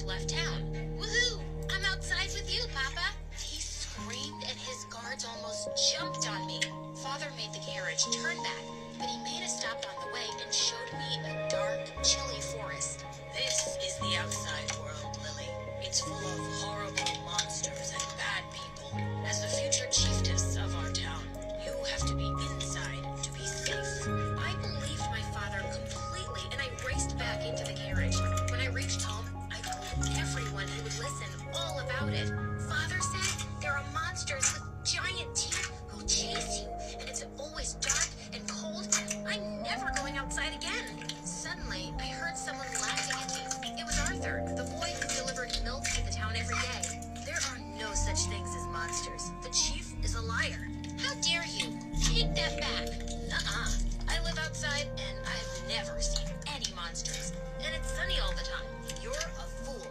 left town. Woohoo! I'm outside with you, Papa! He screamed and his guards almost jumped on me. Father made the carriage turn back, but he made a stop on the way and showed me a dark, chilly forest. This is the outside world, Lily. It's full of horrible monsters and bad people. As the future chiefess of our town, you have to be inside to be safe. I believed my father completely, and I raced back into the carriage. When I reached home, I told everyone who would listen all about it. Father said there are monsters with giant teeth who chase you, and it's always dark and cold. I'm never going outside again. Suddenly, I heard someone laughing at me. It was Arthur, the boy who delivered milk to the town every day. There are no such things as monsters. The chief is a liar. How dare you? Take that back. Nuh-uh. I live outside, and I've never seen any monsters. And it's sunny all the time. You're a fool.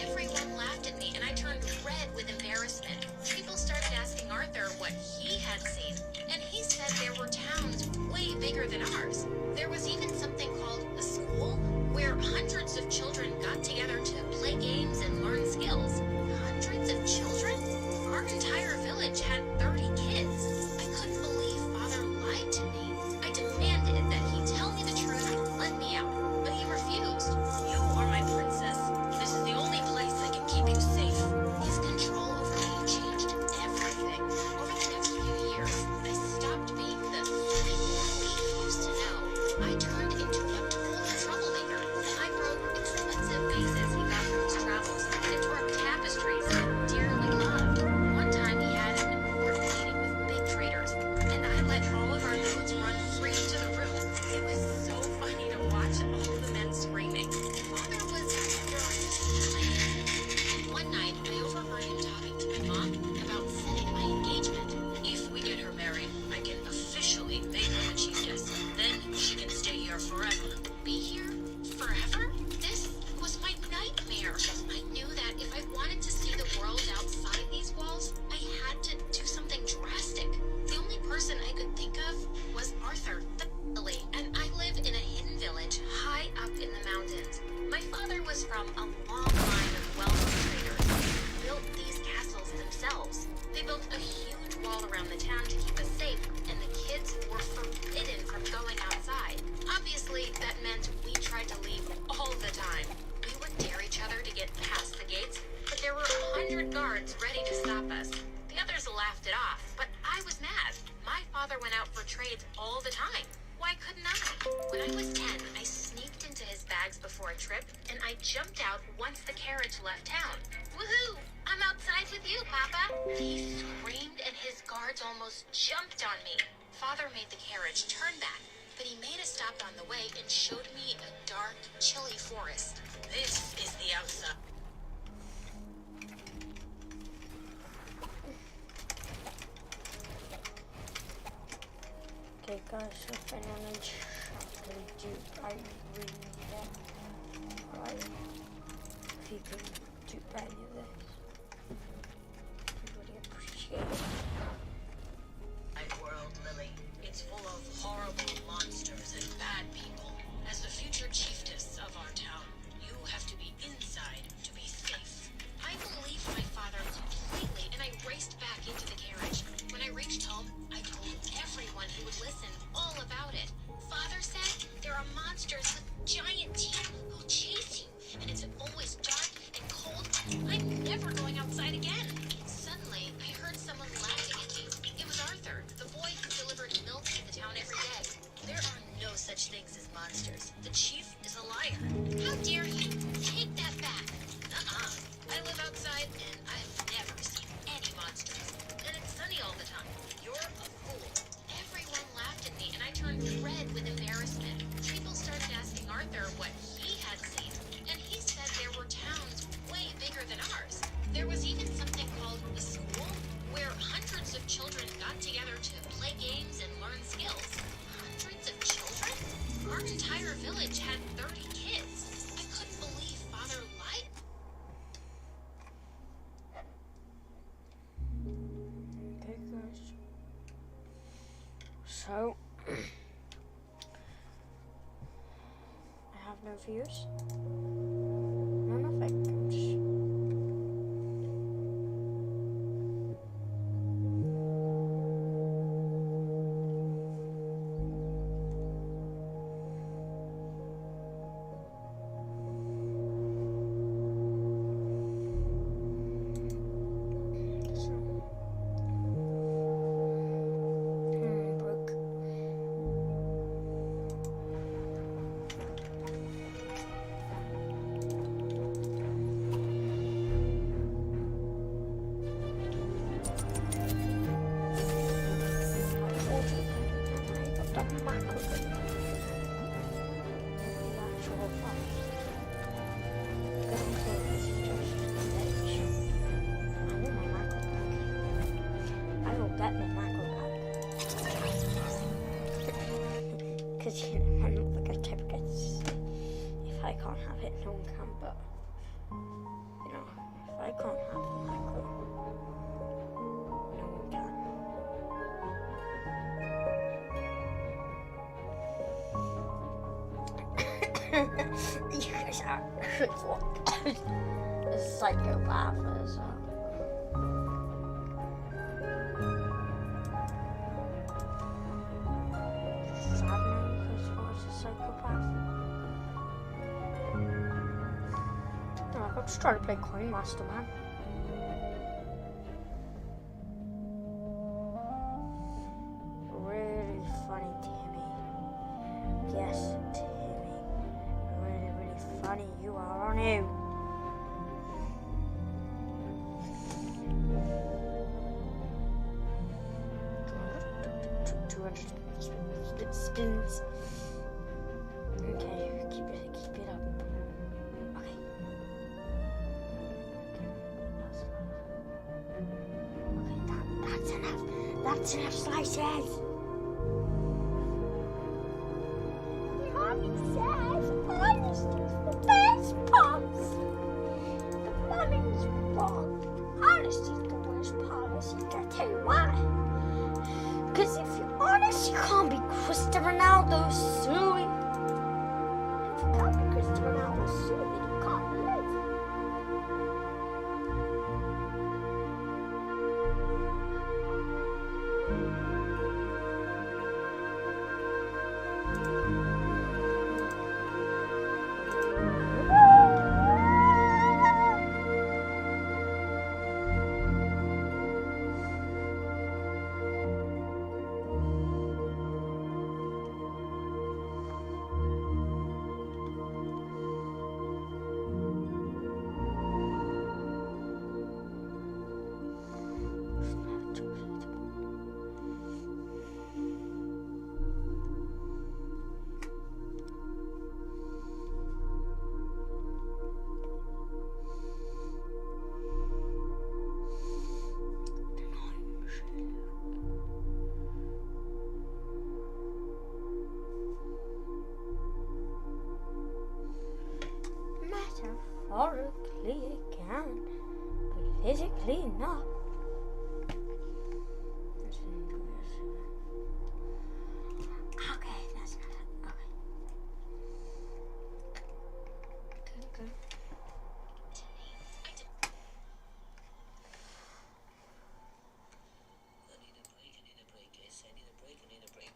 Everyone laughed at me, and I turned red with embarrassment. People started asking Arthur what he had seen, and he said there were towns way bigger than ours. There was even something called a school, where hundreds of children got together to play games and learn skills. Hundreds of children? Our entire village had 30 kids. I couldn't believe Father lied to me. I demanded that he tell me the truth and let me out, but he refused. You are my princess. This is the only place I can keep you safe. His control over me changed everything. Over the next few years, I stopped being the silly girl he used to know. I turned into a total troublemaker. I broke expensive vases he got from his travels and tore up tapestries he dearly loved. One time he had an important meeting with big traders, and I let all of our notes run free into the room. It was so funny to watch all the men screaming. Father was brilliant. One night, I overheard him talking to my mom about setting my engagement. If we get her married, I can officially make her the chiefess. Then she can stay here forever. Be here? Forever? This was my nightmare. I knew that if I wanted to see the world outside these walls, I had to do something drastic. The only person I could think of was Arthur, the Lily, and I live in a hidden village high up in the mountains. My father was from a long line of wealthy traders. They built these castles themselves. They built a huge wall around the town to keep us safe, and the kids were forbidden from going outside. Obviously, that meant we tried to leave all the time. We would dare each other to get past the gates, but there were 100 guards ready to stop us. The others laughed it off, but I was mad. My father went out for trades all the time. Why couldn't I? When I was 10, I sneaked into his bags before a trip, and I jumped out once the carriage left town. Woohoo! I'm outside with you, Papa! He screamed, and his guards almost jumped on me. Father made the carriage turn back, but he made a stop on the way and showed me a dark, chilly forest. This is the outside. Okay guys, so finally I really need that. Right? If you can do any of this, I really appreciate it. World, Lily. It's full of horrible monsters and bad people. As the future chiefess of our town, you have to be inside to be safe. I believed my father completely, and I raced back into the carriage. When I reached home, I told everyone who would listen all about it. Father said there are monsters with giant teeth who chase you, and it's always dark and cold. I'm never going outside again. Suddenly, I heard someone laughing at me. It was Arthur, the boy who delivered milk to the town every day. There are no such things as monsters. The chief is a liar. How dare you? Take that back. Nuh-uh. I live outside, and I've never seen any monsters. And it's sunny all the time. You're a fool. Everyone laughed at me, and I turned red with embarrassment. People started asking Arthur what he had seen, and he said there were towns way bigger than ours. There was even something called a school, where hundreds of children got together to play games and learn skills. Hundreds of children? Our entire village had 30 kids. I couldn't believe Father lied. Okay guys. So I have no views. No nothing. I'm just Because you know, I'm not the good type of guy to say, if I can't have it, no one can. But you know, if I can't have the macro, no one can. You guys are a psychopath as well. I'm just trying to play Coin Master, man. Really funny, Timmy. Yes, Timmy. Really, really funny you are, aren't you? Spins. Okay, keep it up. Okay. That's enough. That's enough slices. Mommy says honesty's the best parts. But Mommy's wrong. Honesty's the worst policy. I tell you why. Because if you're honest, you can't be Cristiano Ronaldo suing. If you can't be Cristiano Ronaldo suing, then you can't live. Metaphorically it can, but physically not. Okay, that's not it. Okay. Good. I need a break.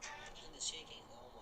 My hand is shaking, oh my.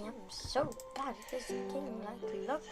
am so bad at this game, like, look.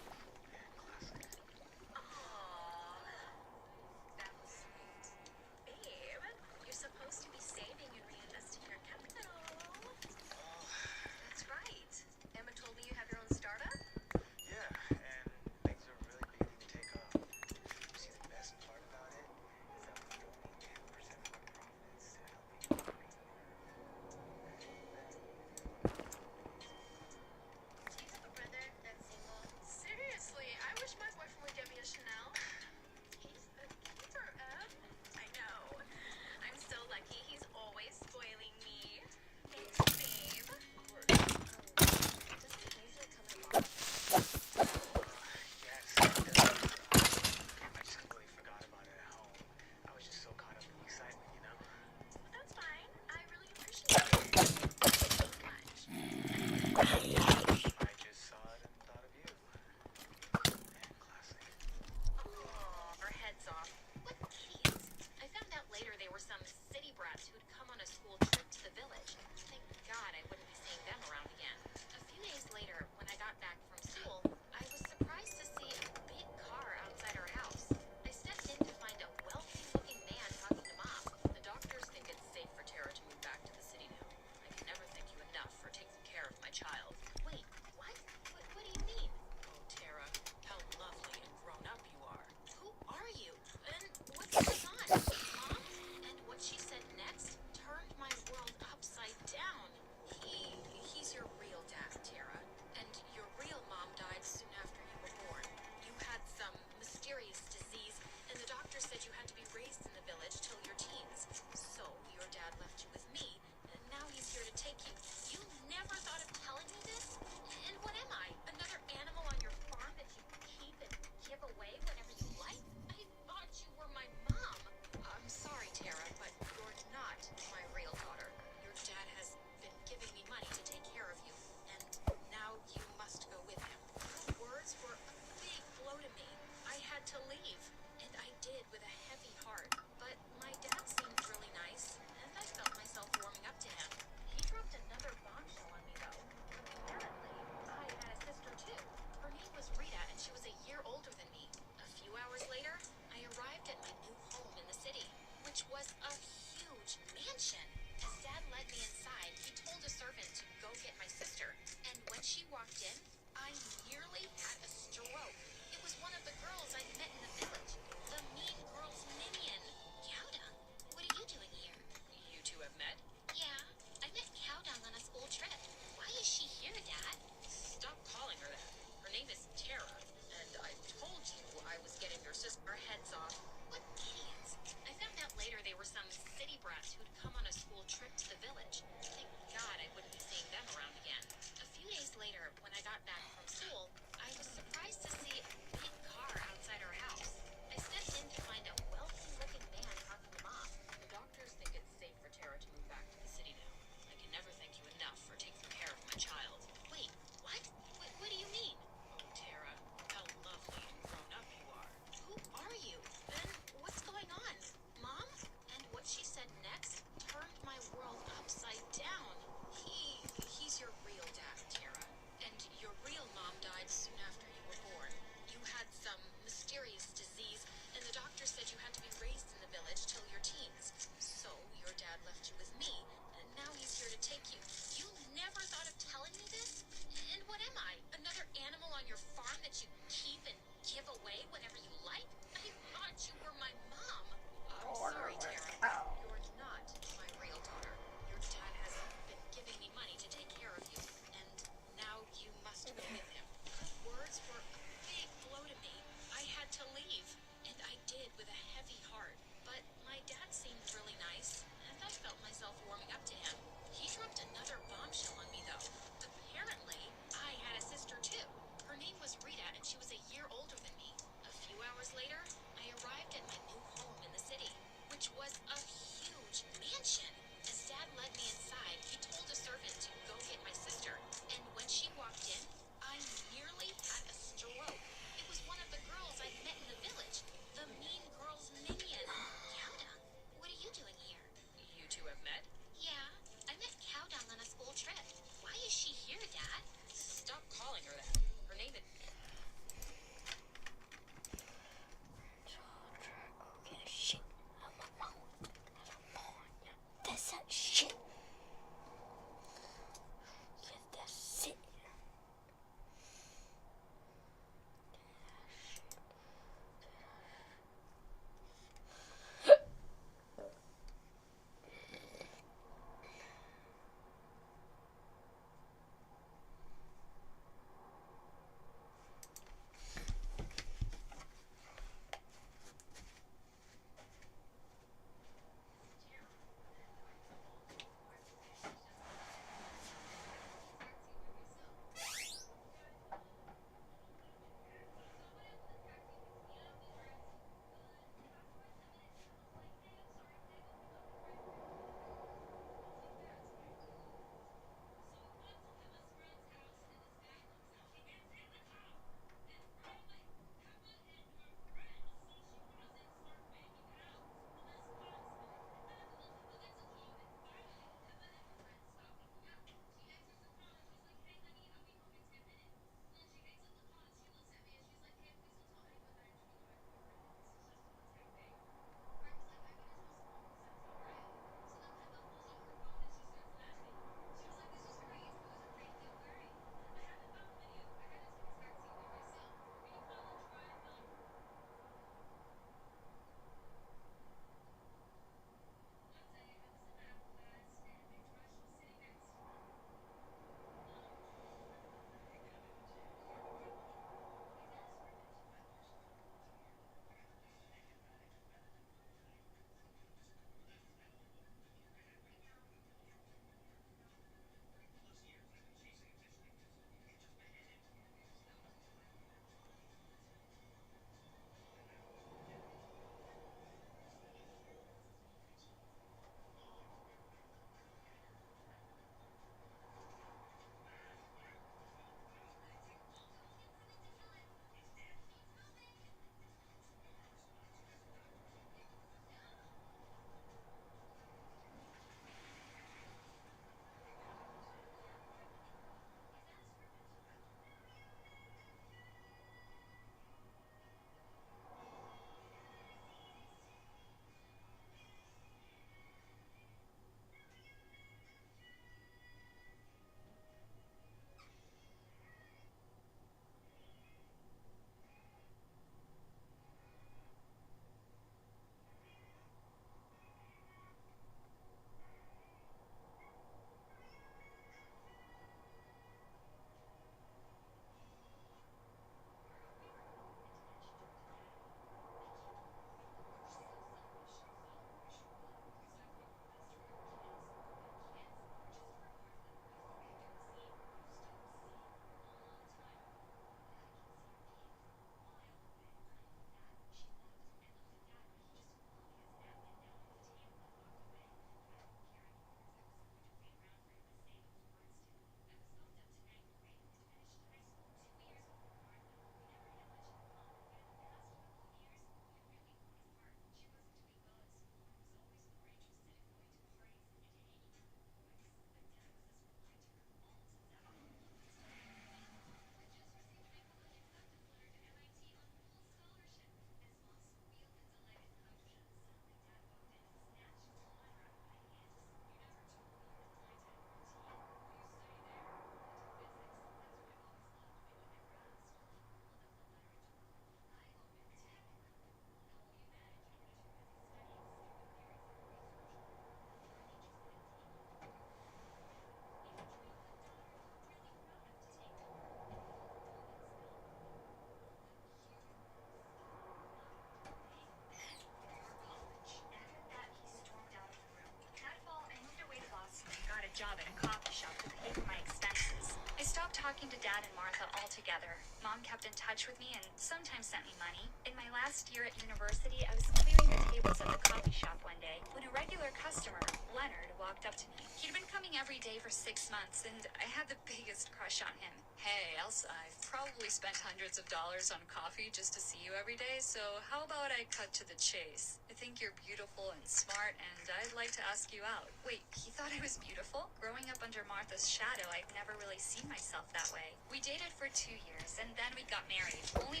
talking to Dad and Martha all together. Mom kept in touch with me and sometimes sent me money. In my last year at university, I was clearing the tables at the coffee shop one day when a regular customer, Leonard, walked up to me. He'd been coming every day for 6 months, and I had the biggest crush on him. Hey, Elsa, I've probably spent hundreds of dollars on coffee just to see you every day, so how about I cut to the chase? I think you're beautiful and smart, and I'd like to ask you out. Wait, he thought I was beautiful? Growing up under Martha's shadow, I'd never really seen myself that way. We dated for 2 years, and then we got married. Only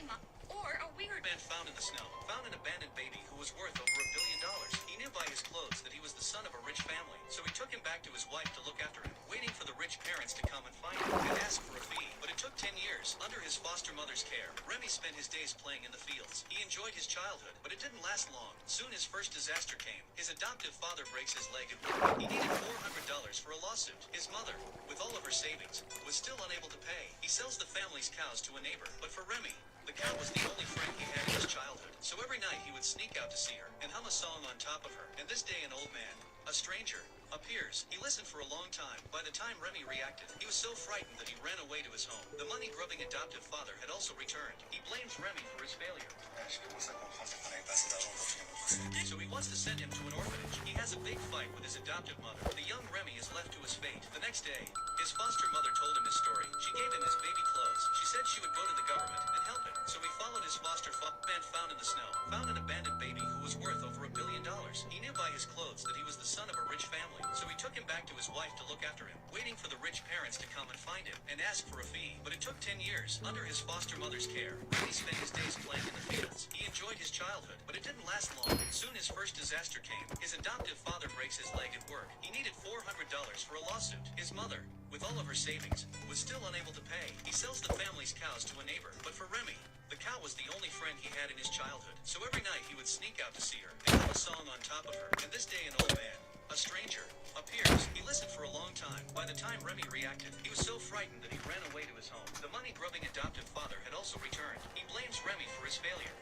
or a weird man found in the snow found an abandoned baby who was worth over $1 billion. He knew by his clothes that he was the son of a rich family, so he took him back to his wife to look after him, waiting for the rich parents to come and find him and ask for a fee. But it took 10 years. Under his foster mother's care, Remy spent his days playing in the fields. He enjoyed his childhood, but it didn't last long. Soon his first disaster came. His adoptive father breaks his leg at work. He needed $400 for a lawsuit. His mother, with all of her savings, was still unable to pay. He sells the family's cows to a neighbor, but for Remy, the cow was the only friend he had in his childhood. So every night he would sneak out to see her and hum a song on top of her. And this day an old man, a stranger, appears. He listened for a long time. By the time Remy reacted, he was so frightened that he ran away to his home. The money-grubbing adoptive father had also returned. He blames Remy for his failure. So he wants to send him to an orphanage. He has a big fight with his adoptive mother. The young Remy is left to his fate. The next day, his foster mother told him his story. She gave him his baby clothes. She said she would go to the government and help him. So he followed his man found in the snow, found an abandoned baby who was worth over $1 billion. He knew by his clothes that he was the son of a rich family, so he took him back to his wife to look after him, waiting for the rich parents to come and find him and ask for a fee. But it took 10 years. Under his foster mother's care, Remy spent his days playing in the fields. He enjoyed his childhood, but it didn't last long. Soon his first disaster came. His adoptive father breaks his leg at work. He needed $400 for a lawsuit. His mother, with all of her savings, was still unable to pay. He sells the family's cows to a neighbor, but for Remy, the cow was the only friend he had in his childhood. So every night he would sneak out to see her and hum a song on top of her. And this day an old man, a stranger, appears. He listened for a long time. By the time Remy reacted, he was so frightened that he ran away to his home. The money-grubbing adoptive father had also returned. He blames Remy for his failure.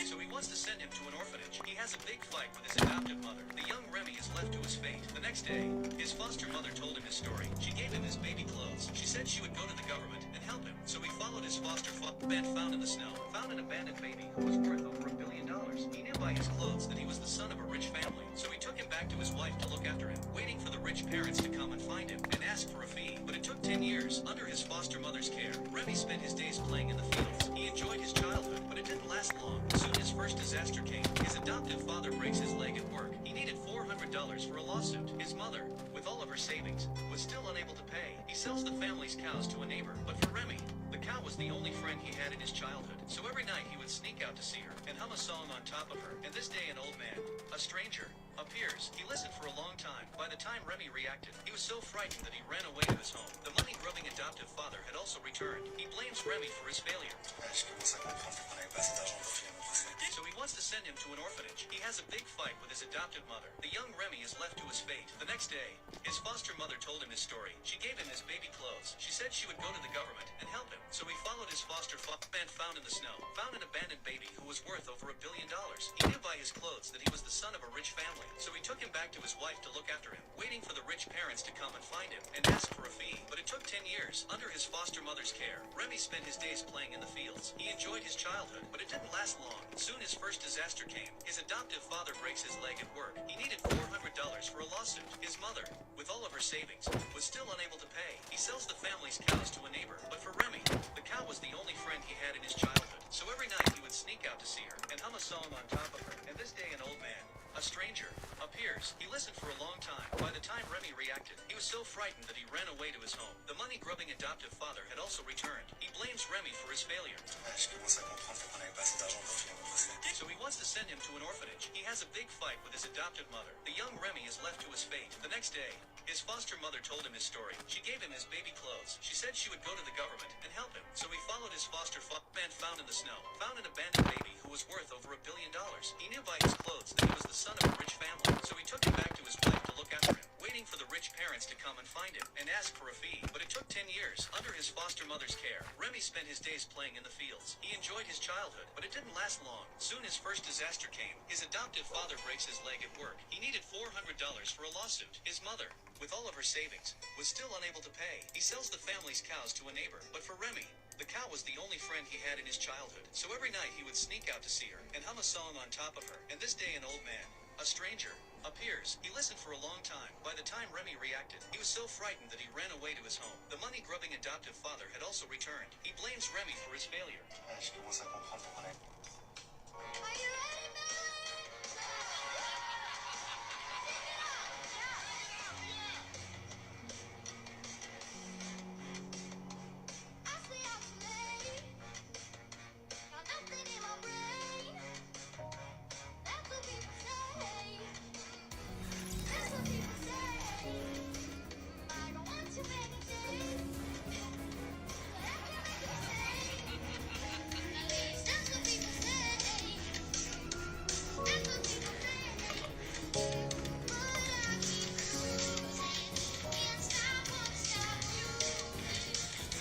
So he wants to send him to an orphanage. He has a big fight with his adoptive mother. The young Remy is left to his fate. The next day, his foster mother told him his story. She gave him his baby clothes. She said she would go to the government and help him. So he followed his foster man found in the snow, found an abandoned baby who was worth over $1 billion. He knew by his clothes that he was the son of a rich family, so he took him back to his wife to look after him, waiting for the rich parents to come and find him and ask for a fee. But it took 10 years. Under his foster mother's care, Remy spent his days playing in the fields. He enjoyed his childhood, but it didn't last long. Soon his first disaster came. His adoptive father breaks his leg at work. He needed $400 for a lawsuit. His mother, with all of her savings, was still unable to pay. He sells the family's cows to a neighbor, but for Remy, the cow was the only friend he had in his childhood. So every night he would sneak out to see her and hum a song on top of her. And this day an old man, a stranger, appears. He listened for a long time. By the time Remy reacted, he was so frightened that he ran away to his home. The money-grubbing adoptive father had also returned. He blames Remy for his failure. So he wants to send him to an orphanage. He has a big fight with his adoptive mother. The young Remy is left to his fate. The next day, his foster mother told him his story. She gave him his baby clothes. She said she would go to the government and help him. So he followed his foster man found in the snow, found an abandoned baby who was worth over $1 billion. He knew by his clothes that he was the son of a rich family, so he took him back to his wife to look after him, waiting for the rich parents to come and find him and ask for a fee. But it took 10 years. Under his foster mother's care, Remy spent his days playing in the fields. He enjoyed his childhood, but it didn't last long. Soon his first disaster came. His adoptive father breaks his leg at work. He needed $400 for a lawsuit. His mother, with all of her savings, was still unable to pay. He sells the family's cows to a neighbor, but for Remy, the cow was the only friend he had in his childhood. So every night he would sneak out to see her and hum a song on top of her. And this day an old man, a stranger, appears. He listened for a long time. By the time Remy reacted, he was so frightened that he ran away to his home. The money-grubbing adoptive father had also returned. He blames Remy for his failure. So he wants to send him to an orphanage. He has a big fight with his adoptive mother. The young Remy is left to his fate. The next day, his foster mother told him his story. She gave him his baby clothes. She said she would go to the government and help him. So he followed his foster man found in the snow, found an abandoned baby who was worth over $1 billion. He knew by his clothes that he was the son of a rich family, so he took him back to his wife to look after him, waiting for the rich parents parents to come and find him and ask for a fee, but it took 10 years under his foster mother's care. Remy spent his days playing in the fields. He enjoyed his childhood, but it didn't last long. Soon his first disaster came. His adoptive father breaks his leg at work. He needed $400 for a lawsuit. His mother, with all of her savings, was still unable to pay. He sells the family's cows to a neighbor, but for Remy, the cow was the only friend he had in his childhood. So every night he would sneak out to see her and hum a song on top of her. And this day an old man, a stranger, appears. He listened for a long time. By the time Remy reacted, he was so frightened that he ran away to his home. The money-grubbing adoptive father had also returned. He blames Remy for his failure. Je commence à comprendre ton problème. Are you ready, man? I stay out too late. Got nothing in my brain. That's what people say. That's what people say. I don't want too many days. But I can make it stay. That's what people say. That's what people say. But I keep losing. Can't stop, won't stop moving.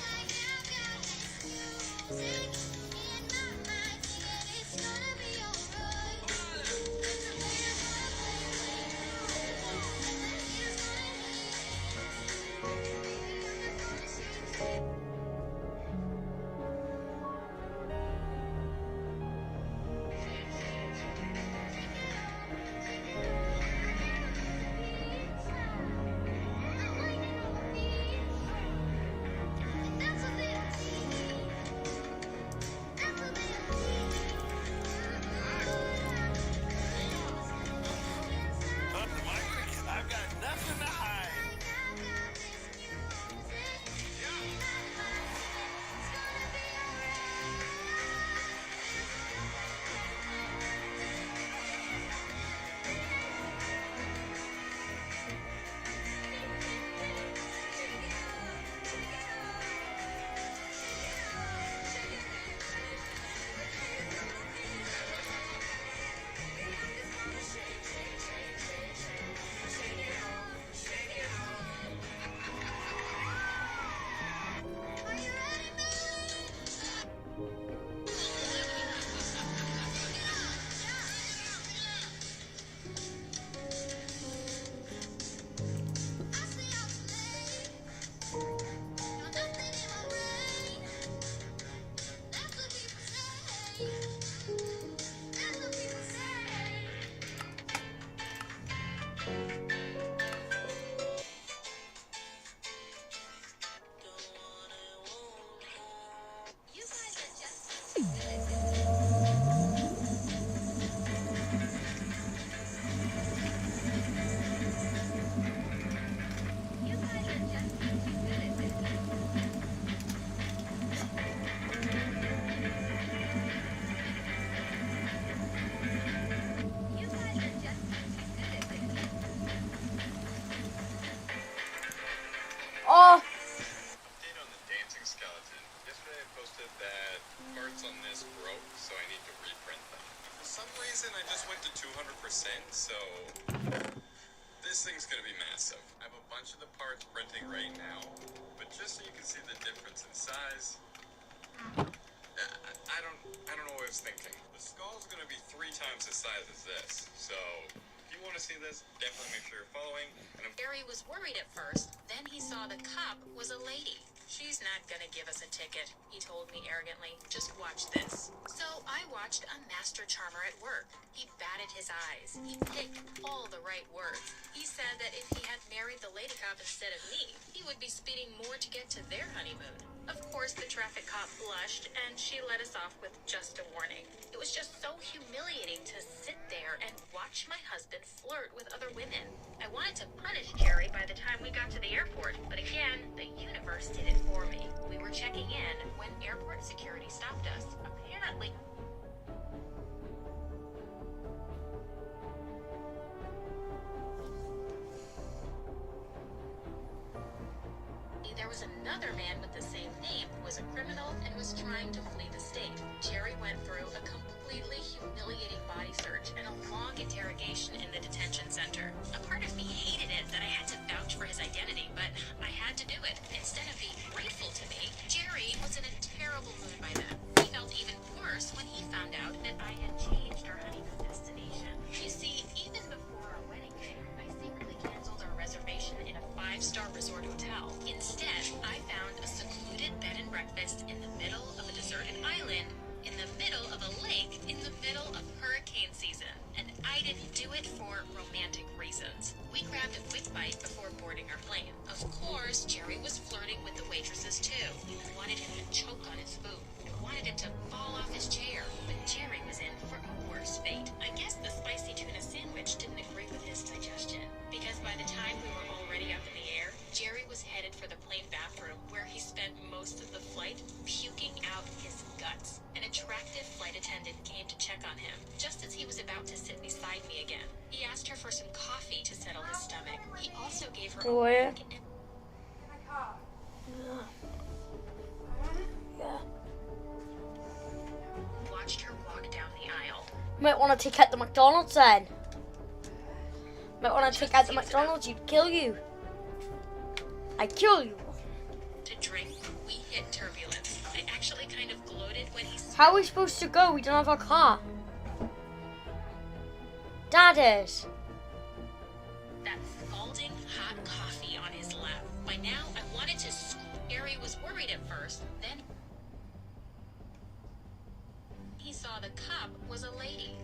Like I've got this music in my mind singing it's gonna be alright. It's a way I'm gonna play way through. And the haters gonna hate. Baby, I'm just gonna shake it. I've got nothing to hide. Are you ready, I stay out too late. Got nothing in my brain. That's what people say. That's what people say. You guys are just too good. You guys are just too good at this. You guys are just too good at this. Oh, Update on the dancing skeleton. Yesterday I posted that parts on this broke, so I need to reprint them. For some reason I just went to 200%, so this thing's gonna be massive. I have a bunch of the parts printing right now, but just so you can see the difference in size, I don't know what I was thinking. The skull's gonna be 3 times the size as this, so if you want to see this, definitely make sure you're following. And Harry was worried at first, then he saw the cop was a lady. She's not gonna give us a ticket, he told me arrogantly. Just watch this. So I watched a master charmer at work. He batted his eyes. He picked all the right words. He said that if he had married the lady cop instead of me, he would be speeding more to get to their honeymoon. Of course, the traffic cop blushed, and she let us off with just a warning. It was just so humiliating to sit there and watch my husband flirt with other women. I wanted to punish Jerry by the time we got to the airport, but again, the universe did it for me. We were checking in when airport security stopped us. Apparently, there was another man with the same name who was a criminal and was trying to flee the state. Jerry went through a completely humiliating body search and a long interrogation in the detention center. A part of me hated it that I had to vouch for his identity. 5-star resort hotel. Instead, I found a secluded bed and breakfast in the middle of a deserted island, in the middle of a lake, in the middle of hurricane season. And I didn't do it for romantic reasons. We grabbed a quick bite before boarding our plane. Of course, Jerry was flirting with the waitresses too. I wanted him to choke on his food. I wanted him to fall off his chair. But Jerry was in for a worse fate. I guess the spicy tuna sandwich didn't agree with his digestion, because by the time we were already up in the air, Jerry was headed for the plane bathroom, where he spent most of the flight puking out his guts. An attractive flight attendant came to check on him, just as he was about to sit beside me again. He asked her for some coffee to settle his stomach. He also gave her Where? a Yeah. watched her walk down the aisle. Might want to take out the McDonald's then. Might want to take out the McDonald's, you'd kill you. I'd kill you. To drink, we hit turbulence. I actually kind of gloated when he How are we supposed to go? We don't have a car. Dad is. that scalding hot coffee on his lap. By now, I wanted to Harry was worried at first, then he saw the cup was a lady.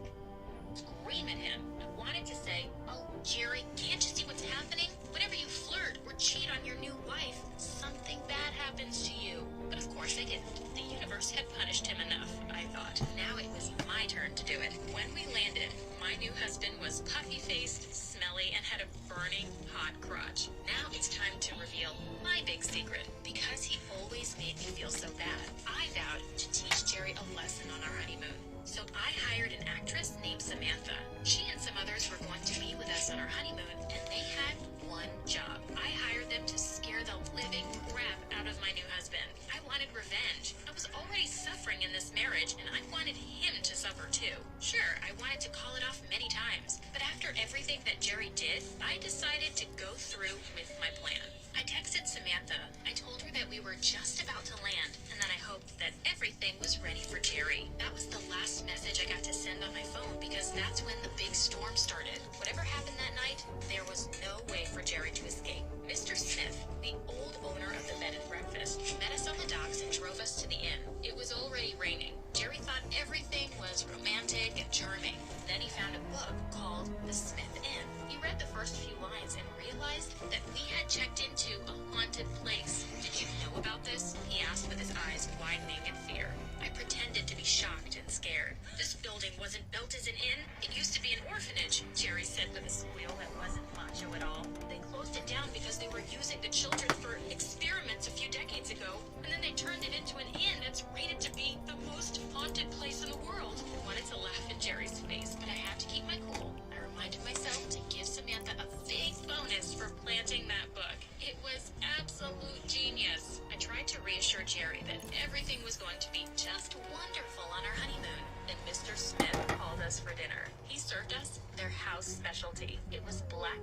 Scream at him. I wanted to say, "Oh, Jerry, can't you see what's happening? Whenever you flirt or cheat on your new wife, something bad happens to you." But of course I didn't. The universe had punished him enough, I thought. Now it was my turn to do it. When we landed, my new husband was puffy-faced, smelly, and had a burning hot crotch. Now it's time to reveal my big secret. Because he always made me feel so bad, I vowed to teach Jerry a lesson on our honeymoon. So I hired an actress named Samantha. She and some others were going to be with us on our honeymoon, and they had one job. I hired them to scare the living crap out of my new husband. I wanted revenge. I was already suffering in this marriage, and I wanted him to suffer too. Sure, I wanted to call it off many times, but after everything that Jerry did, I decided to go through with my plan. I texted Samantha. I told her that we were just about to land, and that I hoped that everything was ready for Jerry. That was the last message I got to send on my phone, because that's when the big storm started. Whatever happened that night, there was no way for Jerry to escape. Mr. Smith, the old owner of the bed and breakfast, met us on the docks and drove us to the inn. It was already raining. Jerry thought everything was romantic and charming. Then he found a book called The Smith Inn. He read the first few lines and realized that we had checked into a haunted place. Did you know about this? He asked with his eyes widening in fear. I pretended to be shocked and scared. This building wasn't built as an inn. It used to be an orphanage, Jerry said with a squeal that wasn't macho at all. They closed it down because they were using the children for experiments a few decades ago, and then they turned it into an inn that's rated to be the most haunted place in the world. I wanted to laugh in Jerry's face, but I had to keep my cool. I reminded myself to give Samantha a big bonus for planting that book. It was absolute genius. I tried to reassure Jerry that everything was going to be just wonderful on our honeymoon. Then Mr. Smith called us for dinner. He served us their house specialty. It was black.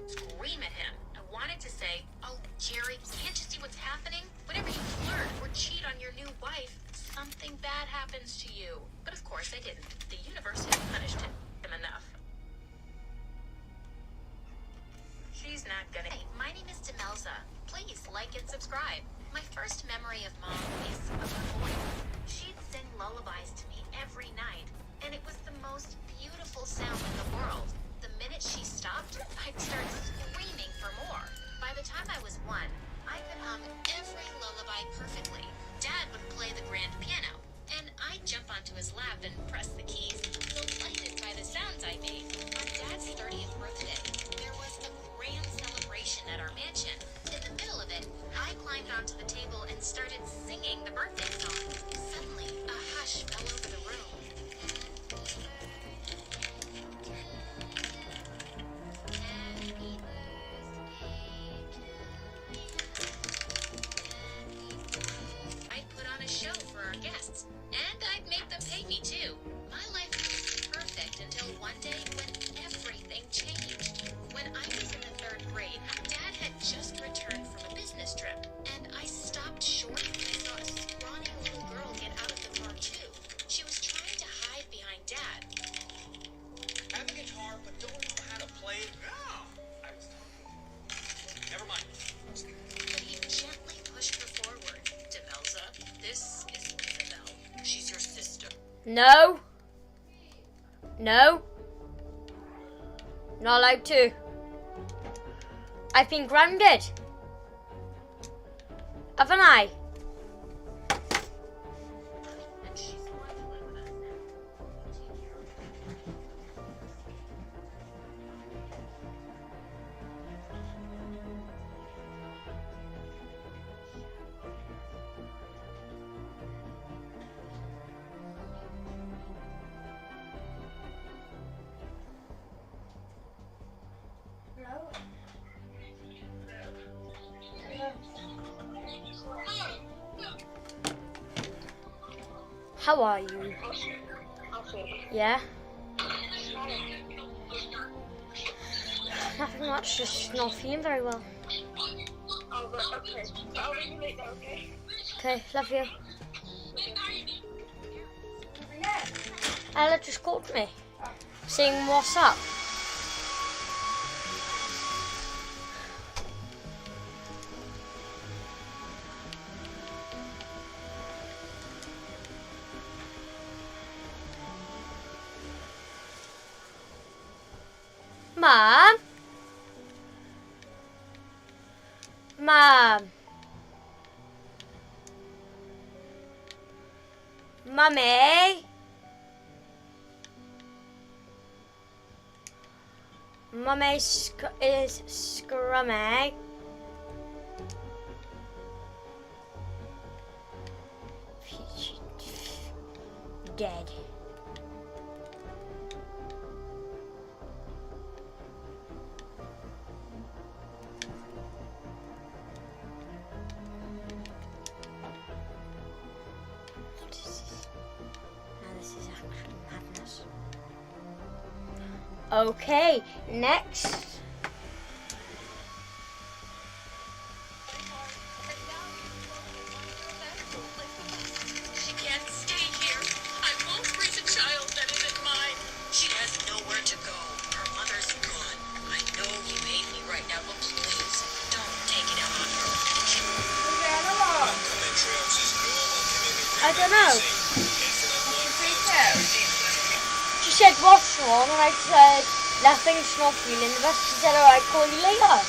Scream at him. I wanted to say, "Oh, Jerry, can't you see what's happening? Whenever you flirt or cheat on your new wife, something bad happens to you." But of course I didn't. The universe had punished him enough. She's not gonna. Hey, my name is Demelza. Please like and subscribe. My first memory of Mom is of a voice. She'd sing lullabies to me every night, and it was the most beautiful sound in the world. The minute she stopped, I'd start screaming for more. By the time I was 1, I could hum every lullaby perfectly. Dad would play the grand piano, and I'd jump onto his lap and press the keys, delighted by the sounds I made. On Dad's 30th birthday, there was a grand celebration at our mansion. In the middle of it, I climbed onto the table and started singing the birthday song. Suddenly, a hush fell over the room. I'd put on a show for our guests, and I'd make them pay me too. My life was perfect until one day when everything changed. When I was in the 3rd grade, Dad had just returned from a business trip, and I stopped short when I saw a scrawny little girl get out of the car too. She was trying to hide behind Dad. Have a guitar, but don't know how to play it? No! Never mind. No. No. Not allowed to. I've been grounded. Haven't I? How are you? Yeah? Nothing much, just not feeling very well. Oh, but okay. I'll ring you later, okay? Okay, love you. Ella just called me, saying what's up. Mom? Mom? Mummy? Mummy is scrummy. Dead. Okay, next. She can't stay here. I won't raise a child that isn't mine. She has nowhere to go. Her mother's gone. I know you hate me right now, but please don't take it out on her. I don't know. She said, what's wrong? And I said, nothing's not feeling the best. She said, alright, call you later.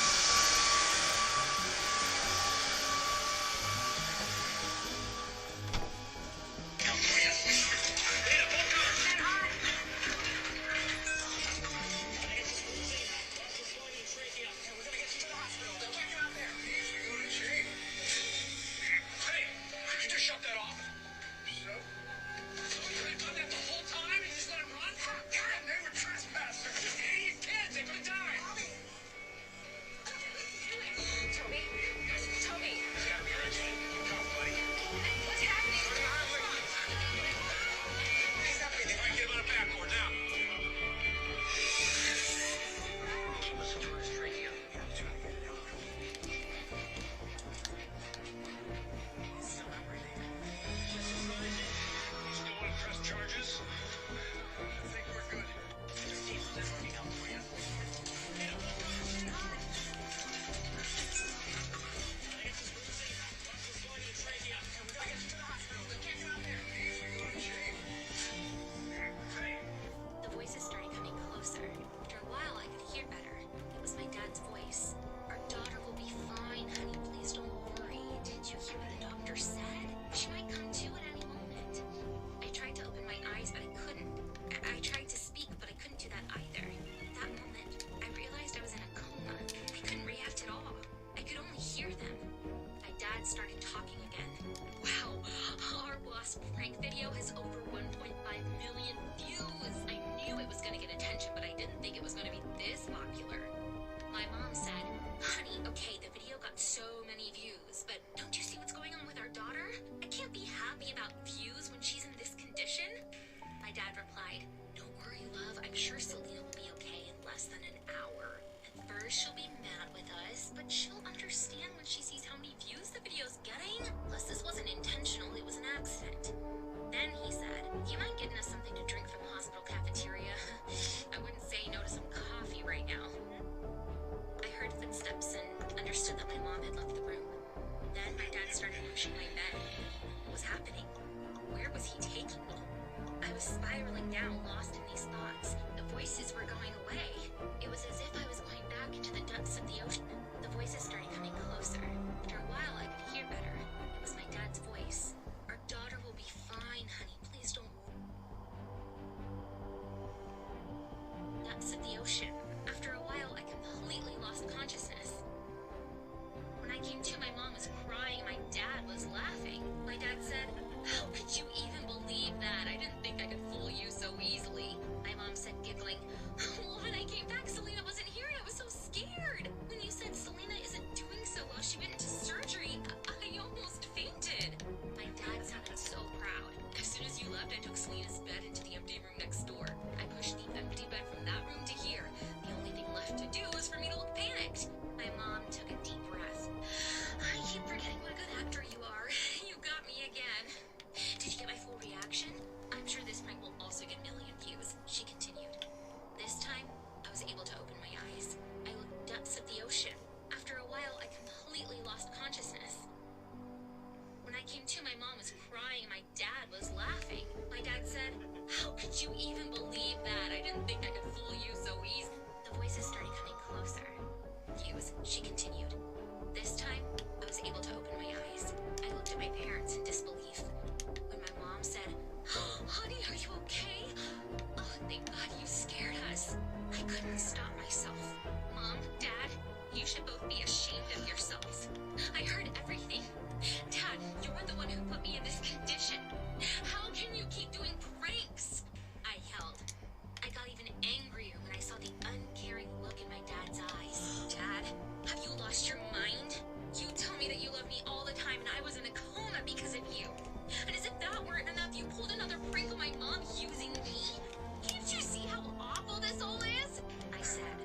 Pushing my bed. What was happening? Where was he taking me? I was I came to, my mom was crying, my dad was laughing. My dad said, "How could you even believe that? I didn't think I could fool you so easily." My mom said, giggling, "Well, when I came back, Selena wasn't here and I was so scared. When you said Selena isn't doing so well, she went into surgery, I almost fainted." My dad sounded so proud. As soon as you left, I took Selena's bed into the empty room next door. I pushed the empty bed from that room to here. The only thing left to do was for me to look panicked. My mom took a deep breath. "I keep forgetting what a good actor you are. You got me again." "Did you get my full reaction? I'm sure this prank will also get a million views," she continued. This time, I was able to open my eyes. I looked up at the ocean. After a while, I completely lost consciousness. When I came to, my mom was crying, my dad was laughing. My dad said, "How could you even believe that? I didn't think I could fool you so easy." The voices started coming closer. "Views," she continued. This time, I was able to open my eyes. I looked at my parents in disbelief. When my mom said, "Honey, are you okay? Oh, thank God you scared us." I couldn't stop myself. "Mom, Dad, you should both be ashamed of yourselves. I heard everything. Dad, you were the one who put me in this condition. How can you keep doing pranks?" I yelled. I got even angrier when I saw the uncaring look in my dad's eyes. "Dad, have you lost your mind? You tell me that you love me all the time and I was in a coma because of you. And as if that weren't enough, you pulled another prank on my mom using me? Can't you see how awful this all is?" I said.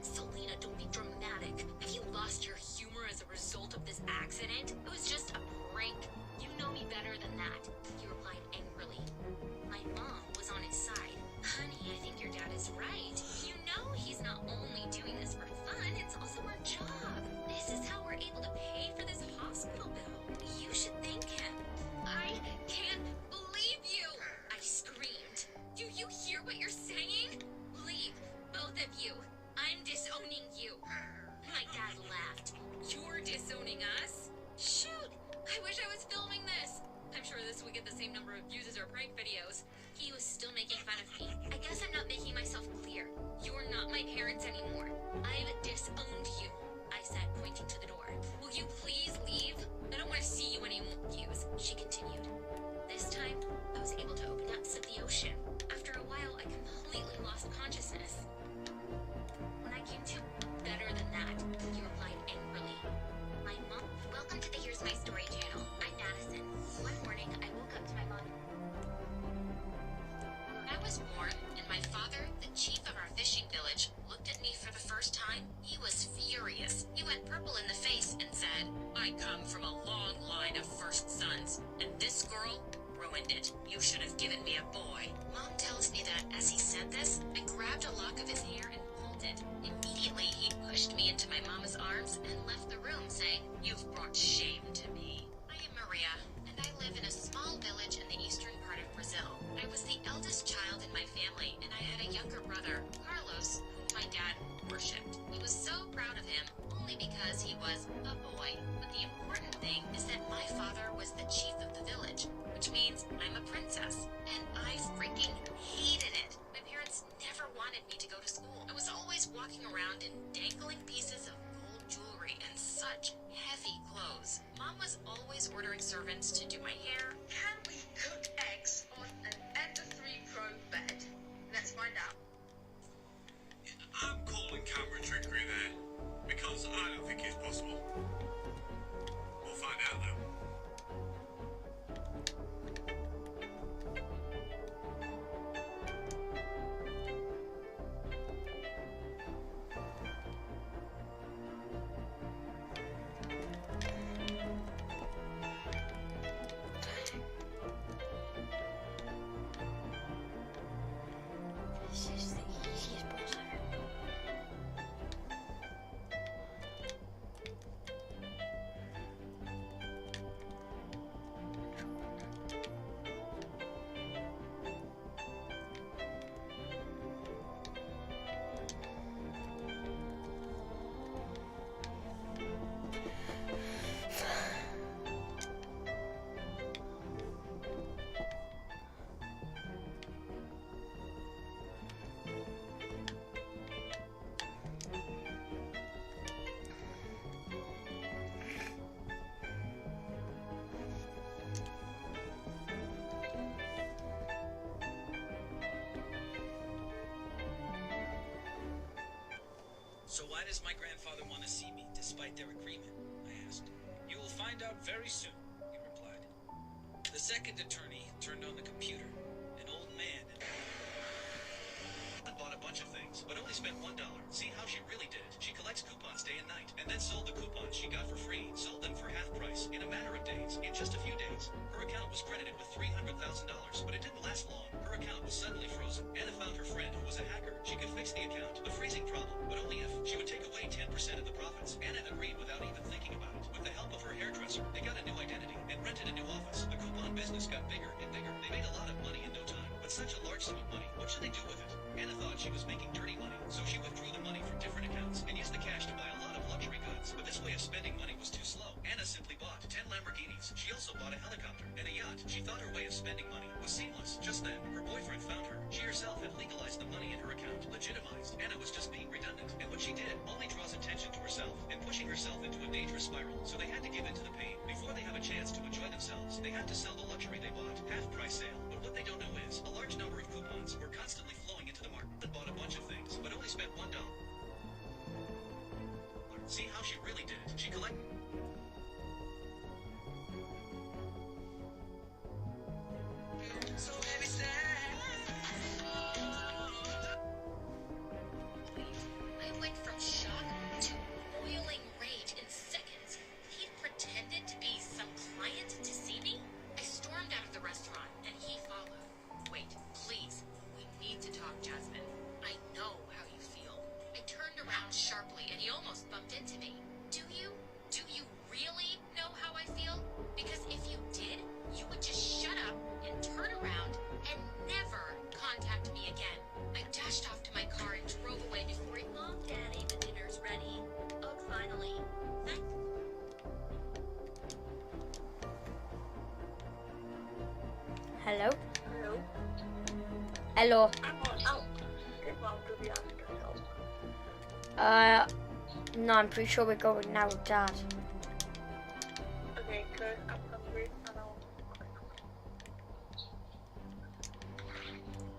"Selena, don't be dramatic. Have you lost your humor as a result of this accident? It was just a prank. You know me better than that," he replied angrily. My mom was on his side. "Honey, I think your dad is right. You know he's not only doing this for fun, it's also our job. This is how we're able to pay for this hospital bill. You should thank him." "I can't believe you!" I screamed. "Do you hear what you're saying? Leave, both of you. I'm disowning you." My dad laughed. "You're disowning us? Shoot, I wish I was filming this. I'm sure this would get the same number of views as our prank videos." He was still making fun of me. I guess I'm not making myself clear. "You're not my parents anymore. I've disowned you," I said, pointing to the door. "Will you please leave? I don't want to see you anymore." "Views," she continued. This time, I was able to open up to the ocean. After a while, I completely lost consciousness. When I came to, "Better than that," he replied angrily. My mom. Welcome to the Here's My Story channel. I'm Madison. One morning, I woke up to my mom. I was born, and my father, the chief of our fishing village, looked at me for the first time. He was furious. He went purple in the face and said, "I come from a long line of first sons, and this girl ruined it. You should have given me a boy." Mom tells me that as he said this, I grabbed a lock of his hair and pulled it. Immediately, he pushed me into my mama's arms and left the room, saying, "You've brought shame to me." I am Maria, and I live in a small village in the eastern part of Brazil. I was the eldest child in my family, and I had a younger brother, Carlos, whom my dad worshipped. He was so proud of him, only because he was a boy. But the important thing is that my father was the chief of the village, which means I'm a princess, and I freaking hated it. My parents never wanted me to go to school. I was always walking around in dangling pieces of gold jewelry and such heavy clothes. Mom was always ordering servants to do my hair. Can we cook eggs on an Ender 3 Pro bed? Let's find out. I'm calling camera trickery there, because I don't think it's possible. We'll find out though. This is the easiest part ever. So why does my grandfather want to see me, despite their agreement? I asked. You will find out very soon, he replied. The second attorney turned on the computer. An old man and bought a bunch of things, but only spent $1. See how she really did it? She collects coupons day and night, and then sold the coupons she got for free, sold them for half price, in a matter of days, in just a few days. Her account was credited with $300,000, but it didn't last long. Her account was suddenly frozen. Anna found her friend who was a hacker. She could fix the account, a freezing problem, but only if she would take away 10% of the profits. Anna agreed without even thinking about it. With the help of her hairdresser, they got a new identity and rented a new office. The coupon business got bigger and bigger. They made a lot of money in no time, but such a large sum of money, what should they do with it? Anna thought she was making dirty money, so she withdrew the money from different accounts and used the cash to buy a lot of luxury goods. But this way of spending money was too slow. Anna simply bought 10 Lamborghinis. She also bought a helicopter and a yacht. She thought her way of spending money was seamless. Just then, her boyfriend found her. She herself had legalized the money in her account, legitimized. Anna was just being redundant, and what she did only draws attention to herself and pushing herself into a dangerous spiral. So they had to give in to the pain. Before they have a chance to enjoy themselves, they have to sell the luxury they bought. Half-price sale. But what they don't know is, a large number of coupons were constantly flowing into the market and bought a bunch of things, but only spent $1. See how she really did it? She collected. So heavy sad. I went from shock to boiling rage in seconds. He pretended to be some client to see me. I stormed out of the restaurant, and he followed. Wait, please. We need to talk, Jasmine. I know how you feel. I turned around sharply, and he almost bumped into me. Do you? Do you really know how I feel? Because if you did, you would just shut up and turn around and never contact me again. I dashed off to my car and drove away before he... Mom, Daddy, the dinner's ready. Oh, finally. Hello? Hello. Hello. I'm out. Okay, Mom, to be honest. No, I'm pretty sure we're going now with Dad. Okay, good. I'm hungry. I know.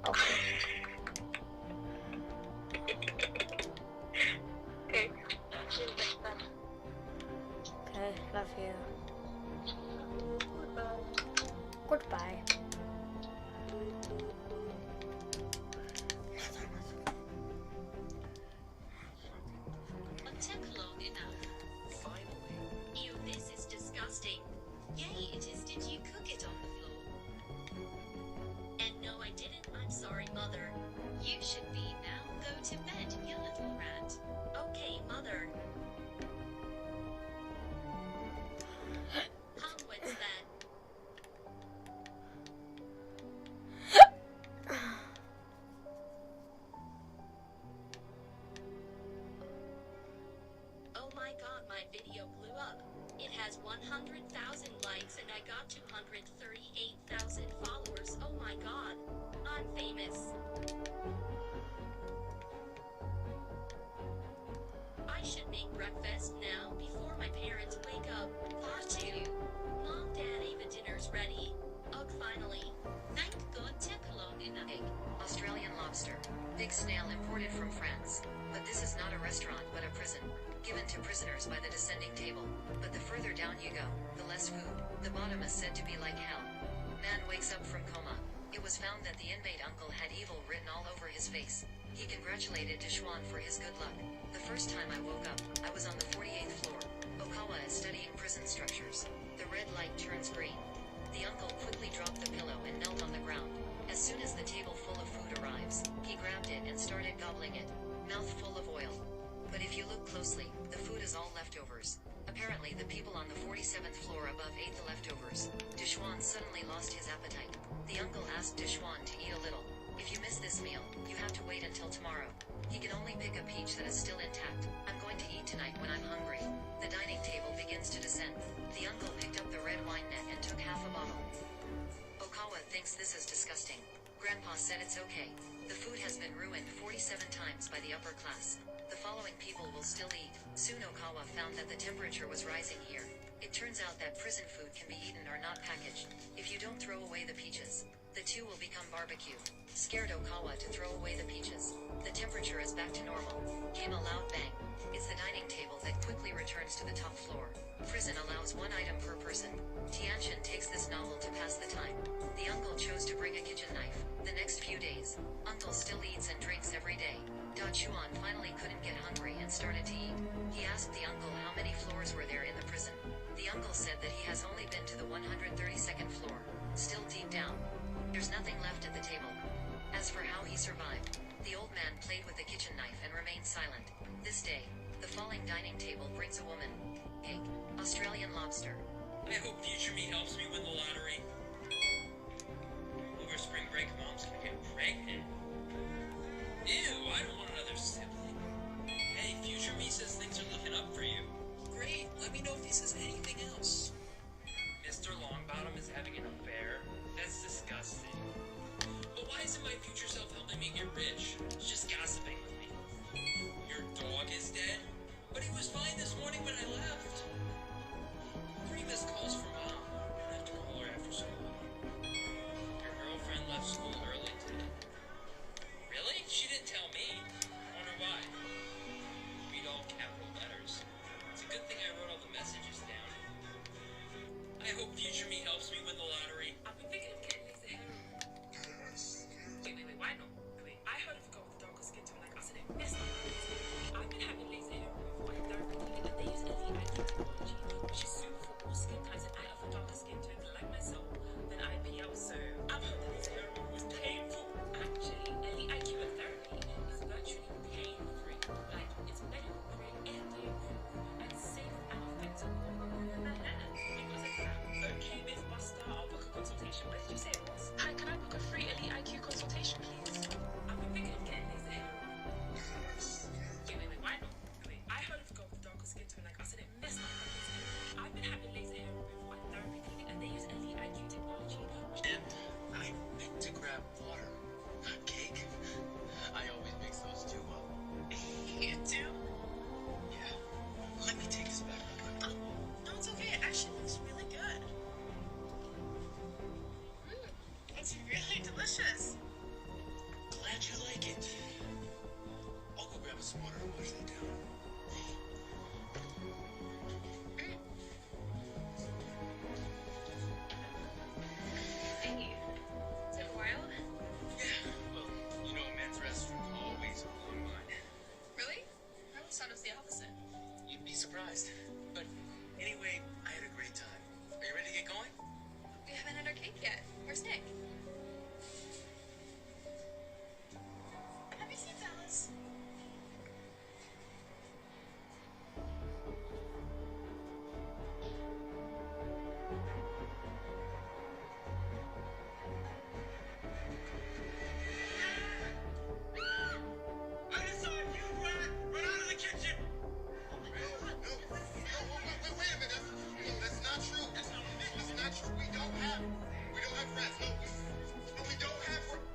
Okay. Okay. See you next time. Okay, love you. Goodbye. Goodbye. It took long enough. Finally. Ew, this is disgusting. Yay, it is. Did you cook it on the floor? And no, I didn't. I'm sorry, Mother. You should be now. Go to bed, you little rat. Okay, Mother. What's that? Oh my god, my video blew up. It has 100,000 likes and I got 238,000 followers. Oh my god. I'm famous. I should make breakfast now before my parents wake up. Part 2. Mom, Daddy, the dinner's ready. Ugh, finally. Thank God took long enough. Egg, Australian lobster, big snail imported from France. But this is not a restaurant but a prison, given to prisoners by the descending table. But the further down you go, the less food. The bottom is said to be like hell. Man wakes up from coma. It was found that the inmate uncle had evil written all over his face. He congratulated Dishwan for his good luck. The first time I woke up, I was on the 48th floor. Okawa is studying prison structures. The red light turns green. The uncle quickly dropped the pillow and knelt on the ground. As soon as the table full of food arrives, he grabbed it and started gobbling it, mouth full of oil. But if you look closely, the food is all leftovers. Apparently the people on the 47th floor above ate the leftovers. Dishwan suddenly lost his appetite. The uncle asked Dishwan to eat a little. If you miss this meal, you have to wait until tomorrow. He can only pick a peach that is still intact. I'm going to eat tonight when I'm hungry. The dining table begins to descend. The uncle picked up the red wine net and took half a bottle. Okawa thinks this is disgusting. Grandpa said it's okay. The food has been ruined 47 times by the upper class. The following people will still eat. Soon Okawa found that the temperature was rising here. It turns out that prison food can be eaten or not packaged. If you don't throw away the peaches, the two will become barbecue. scared Okawa to throw away the peaches. The temperature is back to normal. Came a loud bang. It's the dining table that quickly returns to the top floor. Prison allows one item per person. Tianxian takes this novel to pass the time. The uncle chose to bring a kitchen knife. The next few days, uncle still eats and drinks every day. Da Chuan finally couldn't get hungry and started to eat. He asked the uncle how many floors were there in the prison. The uncle said that he has only been to the 132nd floor. Still deep down, there's nothing left at the table. As for how he survived, the old man played with the kitchen knife and remained silent. This day, the falling dining table brings a woman. Cake. Australian lobster. I hope future me helps me win the lottery. Over spring break, mom's gonna get pregnant. Ew, I don't want another sibling. Hey, future me says things are looking up for you. Great, let me know if he says anything else. Mr. Longbottom is having an affair? That's disgusting. But why isn't my future self helping me get rich? It's just gossiping with me. Your dog is dead? But he was fine this morning when I left. 3 missed calls from mom. I have to call her after school. Your girlfriend left school early today. Really? She didn't tell me. Wonder why. Read all capital letters. It's a good thing I wrote all the messages down. I hope future me helps me win the lottery. I've been thinking of getting laser hair. Wait, why not? Wait, I heard of a girl with darker skin tone like us and it messed me up. I've been having laser hair removal and therapy and they use EPIC technology, which is suitable for all skin types and I have a darker skin tone like myself than IPL, so I've heard that laser hair removal is painful. Actually, EPIC therapy is virtually pain-free. Like, it's medical grade and and safe and effective for removing the hair. Because of that, okay, Mythbuster, I'll book a consultation. What did you say it was? Hi, can I book a free EPIC consultation, please? I've been thinking of getting laser hair. Wait, why not? Wait, I heard of a girl with darker skin tone like us and it messed up my laser hair. I've been having laser hair removal and therapy clinic and they use EPIC technology. And I meant to grab water, not cake. I always mix those two up. You do? Yeah. Let me take this back. Oh, no, it's okay. It actually looks really good. It's really delicious. Glad you like it. I'll go grab some water and wash that down. Hey, it's been a while. Yeah, well, you know a men's restroom always blowing mine. Really? I always thought it was the opposite. You'd be surprised. But anyway, I had a great time. Are you ready to get going? We haven't had our cake yet. Where's Nick? Have you seen Dallas? I just saw you run out of the kitchen. Wait a minute. That's not true. That's not true. We don't have friends. No, we don't have friends.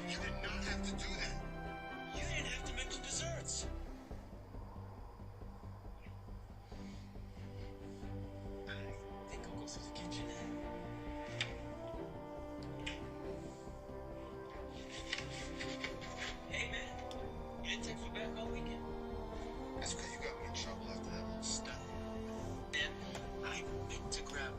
You did not have to do that. You didn't have to mention desserts. I think I'll go through the kitchen. Hey, man. You didn't text me back all weekend. That's because you got me in trouble after that little stuff. And I meant to grab.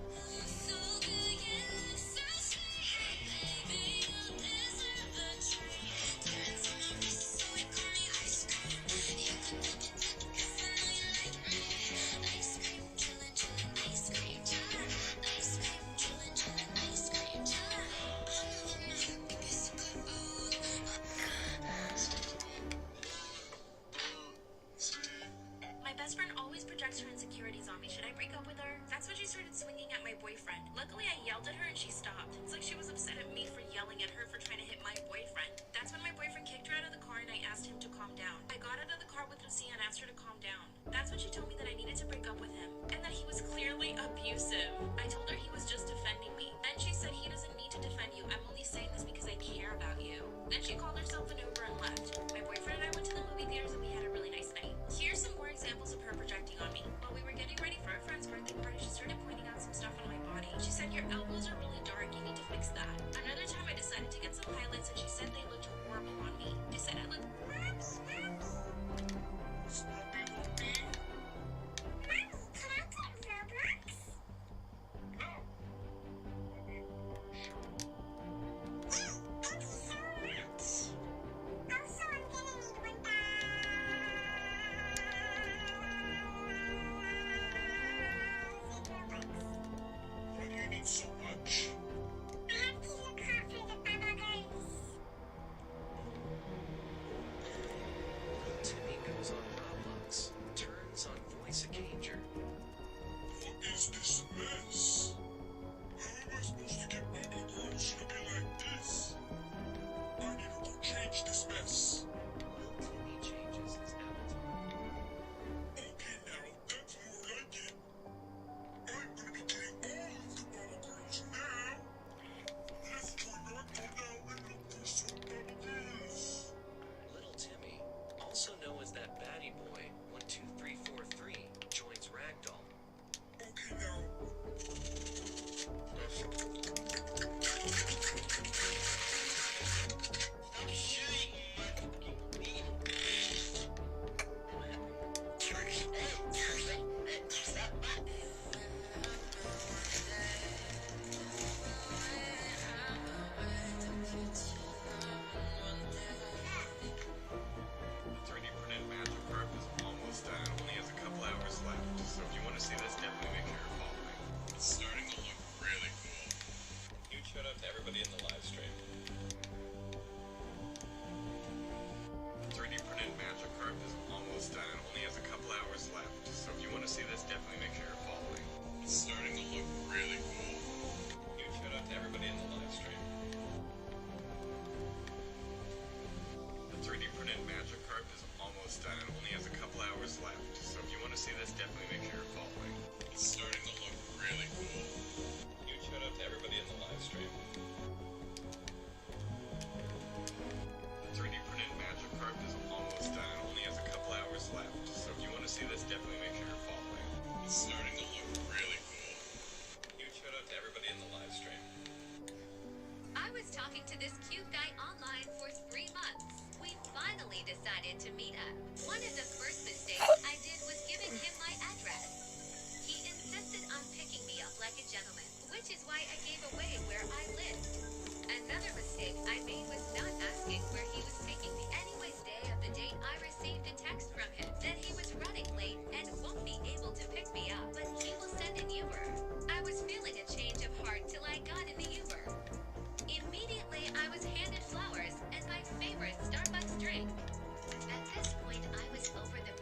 My best friend always projects her insecurities on me. Should I break up with her? That's when she started swinging at my boyfriend. Luckily, I yelled at her and she stopped. It's like she was upset at me for yelling at her for trying to hit my boyfriend. That's when my boyfriend kicked her out of the car and I asked him to calm down. I got out of the car with Lucia and asked her to calm down. That's when she told me that I needed to break up with him and that he was clearly abusive. I told her he was just defending me. Then she said he doesn't need to defend you. I'm only saying this because I care about you. Then she called herself an Uber and left. My boyfriend and I went to the movie theaters and we had a really nice night. Here's some more examples of her projecting on me. While we were getting ready for our friend's birthday party, she started pointing out some stuff on my body. She said, your elbows are really dark. You me. They said I look so much. Timmy goes on Roblox, turns on Voice of Cager. What is this mess? How am I supposed to get my girls to be like this? I need to go change this mess. Timmy changes his avatar. Okay, now that's more like it. I'm gonna be getting all of the bottle girls now. Let's join Norco now and look for some bottle girls. Little Timmy, also known as that baddie boy 12343, joins Ragdoll. Okay, now. Stop shooting my fucking needle. The 3D printed magic carp is almost done. It only has a couple hours left. So if you want to see this, definitely make sure you're following. It's starting to look really cool. Huge shout out to everybody in the live stream. The 3D printed magic carp is almost done. It only has a couple hours left. So if you want to see this, definitely make sure you're following. It's starting to look really cool. Huge shout out to everybody in the live stream. The 3D printed magic carp is almost done. It only has a couple hours left. So if you want to see this, definitely make sure you're following. It's starting to look really cool. Huge shout out to everybody in the live stream. The 3D printed magic carp is almost done. It only has a couple hours left. So if you want to see this, definitely make sure you're following. It's starting to look really cool. Huge shout out to everybody in the live stream. I was talking to this cute guy online for 3 months. We finally decided to meet up. One of the first mistakes I did was giving him my address. He insisted on picking me up like a gentleman, which is why I gave away where I lived. Another mistake I made was not asking where he was taking me. Anyways, day of the date, I received a text from him that he was running late and won't be able to pick me up, but he will send an Uber. I was feeling a change of heart till I got in the Uber. Immediately, I was handed flowers and my favorite Starbucks drink. At this point, I was over the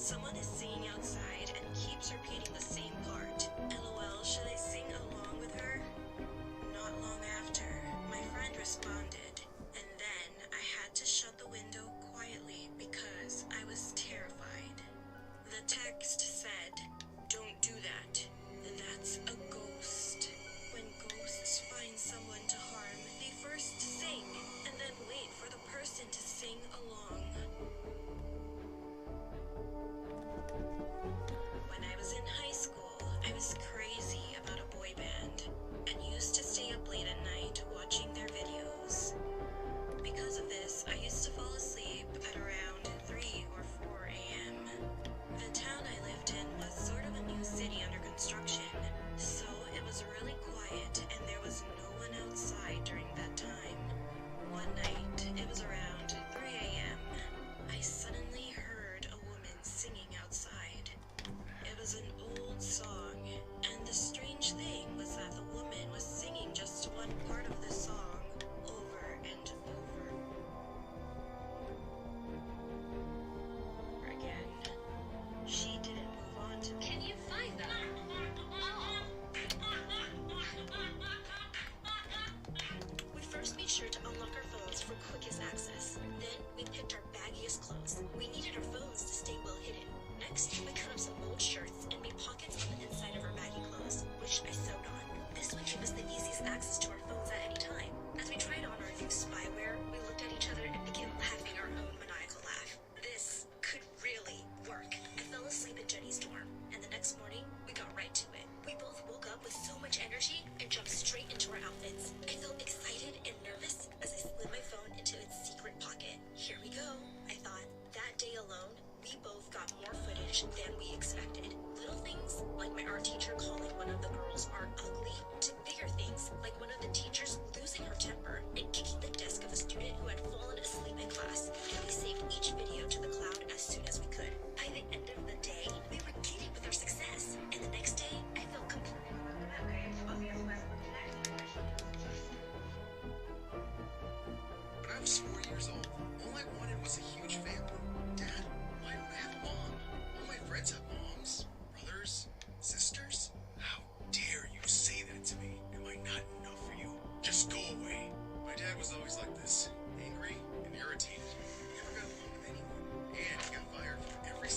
Someone is singing outside and keeps repeating the same part. LOL, should I sing along with her? Not long after, my friend responded, and then I had to shut the window quietly because I was terrified. The text said, "Don't do that. That's a ghost. When ghosts find someone to harm, they first sing and then wait for the person to sing along." When I was in high school, I was crazy about a boy band and used to stay up late at night watching their videos. Because of this, I used to fall asleep at around 3 or 4 a.m. The town I lived in was sort of a new city under construction, so it was really quiet and there was no one outside during that time. One night, it was around 3 a.m. I suddenly heard a woman singing outside. It was an old song, and the strange thing was that the woman was singing just one part of the song over and over again. She didn't move on to. Can you find them? We first made sure to unlock our phones for quickest access. Then we picked our baggiest clothes. We needed our phones to stay well hidden. Next, we cut up some old shirts and made pockets on the inside of our baggy clothes, which I sewed on. This would give us the easiest access to our phones at any time. As we tried on our new spyware, we looked at each other and began laughing our own maniacal laugh. This could really work. I fell asleep in Jenny's dorm, and the next morning, we got right to it. We both woke up with so much energy and jumped straight into our outfits. I felt excited and nervous as I slid my phone into its secret pocket. Here we go, I thought. That day alone, we both got more footage than we expected. Little things, like my art teacher calling one of the girls art ugly, to bigger things, like one of the teachers losing her temper and kicking the desk of a student who had fallen asleep in class. And we saved each video to the cloud as soon as we could. By the end of the day, we were giddy with our success. And the next day, I felt completely. When I was 4 years old, all I wanted was a huge family. Dad, why don't I have a mom? All my friends have moms, brothers, sisters. How dare you say that to me? Am I not enough for you? Just go away. My dad was always like this, angry and irritated. He never got along with anyone, and he got fired from every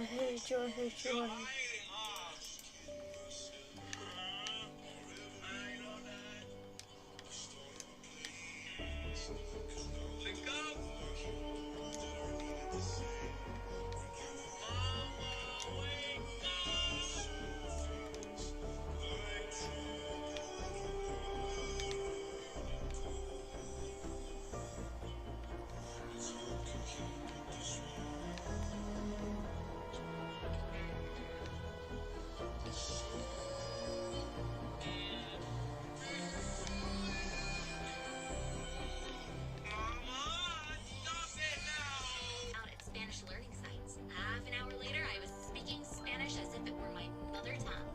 hate you, I hate you, I hate you. Out at Spanish learning sites. Half an hour later, I was speaking Spanish as if it were my mother tongue.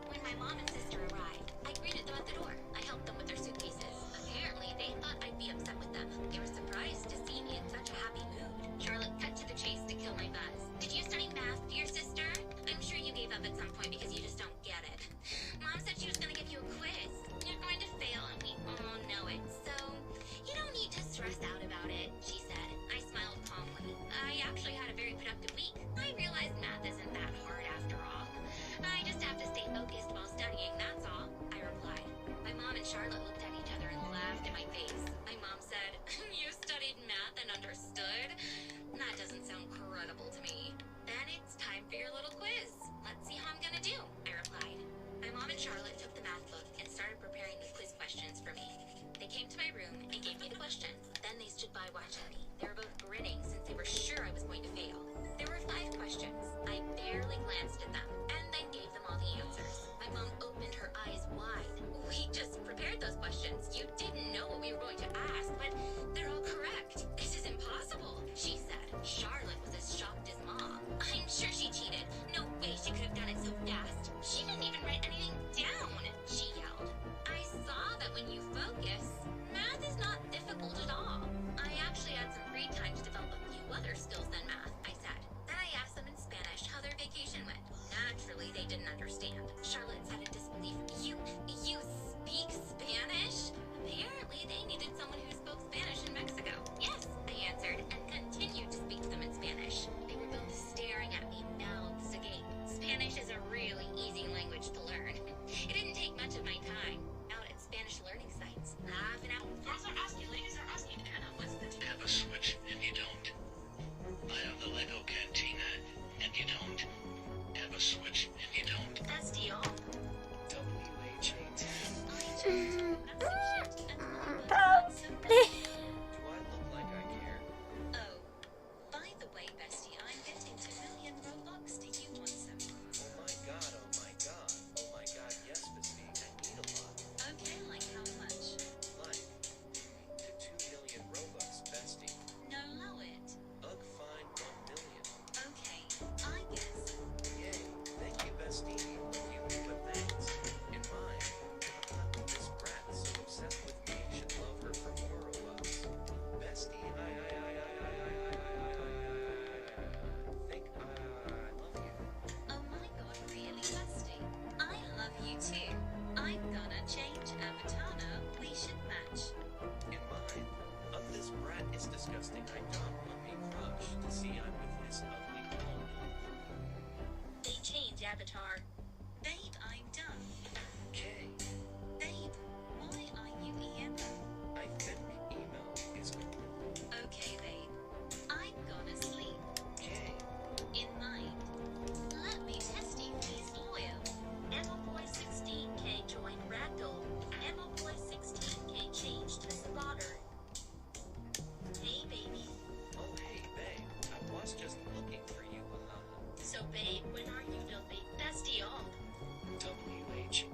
When my mom and sister arrived, I greeted them at the door. I helped them with their suitcases. Apparently, they thought I'd be upset with them. They were surprised to see me in such a happy mood. Charlotte cut to the chase to kill my buzz. Did you study math, dear sister? I'm sure you gave up at some point because you just don't get it. Mom said she was going to give you a quiz. You're going to fail and we all know it, so you don't need to stress out about it, she said. I smiled calmly. I actually had a very productive week. I realized math isn't that hard after all. I just have to stay focused while studying, that's all, I replied. My mom and Charlotte looked at each other and laughed in my face. My mom said, you studied math and understood? That doesn't sound credible to me. Then it's time for your little quiz. Let's see how I'm gonna do, I replied. My mom and Charlotte took the math book and started preparing the quiz questions for me. They came to my room and gave me the questions. Then they stood by watching me. They were both grinning since they were sure I was going to fail. There were 5 questions. I barely glanced at them and then gave them all the answers. My mom opened her eyes wide. We just prepared those questions. You didn't know what we were going to ask, but they're all correct. This is impossible, she said. Charlotte was as shocked as Mom. I'm sure she cheated. No way she could have done it so fast. She didn't even write anything down, she yelled. I saw that when you focus, math is not difficult at all. I actually had some free time to develop a few other skills than math, I said. Then I asked them in Spanish how their vacation went. Naturally, they didn't understand. Charlotte said in disbelief, You speak Spanish? Apparently, they needed someone who spoke Spanish in Mexico. Yes, I answered, and continued to speak to them in Spanish. They were both staring at me, mouths agape. Spanish is a really easy language to learn. It didn't take much of my time. Out at Spanish learning sites. Half an hour. Girls are asking, ladies are asking, Anna, what's the Have a switch, and you don't. I have the Lego Cantina, and you don't. Have a switch, and you don't. That's deal. WHAT. I just took a massive shit and my butt got so Do I look like I care? Oh, by the way, bestie, I'm getting 2 million Robux. Do you want some? Oh my god, oh my god. Oh my god, yes, Bestie, I need a lot. Okay, like how much? Like, to 2 million Robux, Bestie. No, low it. Ugh, fine, 1 million. Okay, I guess. Yay, thank you, Bestie. Love you, but thanks. In mine, this brat so obsessed with me should love her for more Robux. Bestie, I think I love you. Oh my god, really, bestie? I love you too. I'm gonna change avatar now. We should match. In mine, this brat is disgusting. I don't want me crush to see I'm with this ugly clone. They change avatar. Babe, I'm done. Okay, Babe, why are you emo? I think email is cool. Okay, babe. I'm gonna sleep. Okay, In mind. Let me test you, please, loyal. Boy 16K joined Ragdoll. Boy 16K changed the spotter. Hey, baby. oh hey babe, I was just looking for you. So, babe, when are you building bestie on? WH.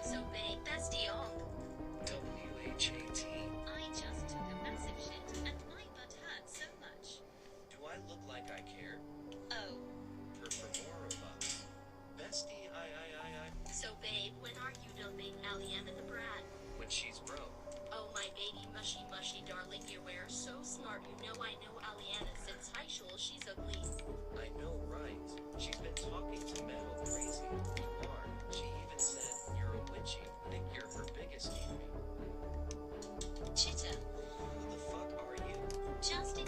So, babe, bestie on. WHAT. I just took a massive shit and my butt hurt so much. Do I look like I care? Oh, For more Robux. Bestie, I. So, babe, when are you building Alien and the Brat? When she's broke. Oh, my baby, mushy, darling, you wear so smart. You know I know Aliana since high school. She's ugly. I know, right? She's been talking to Meadow crazy. You are. She even said you're a witchy. Think you're her biggest enemy. Chitta, Who the fuck are you? just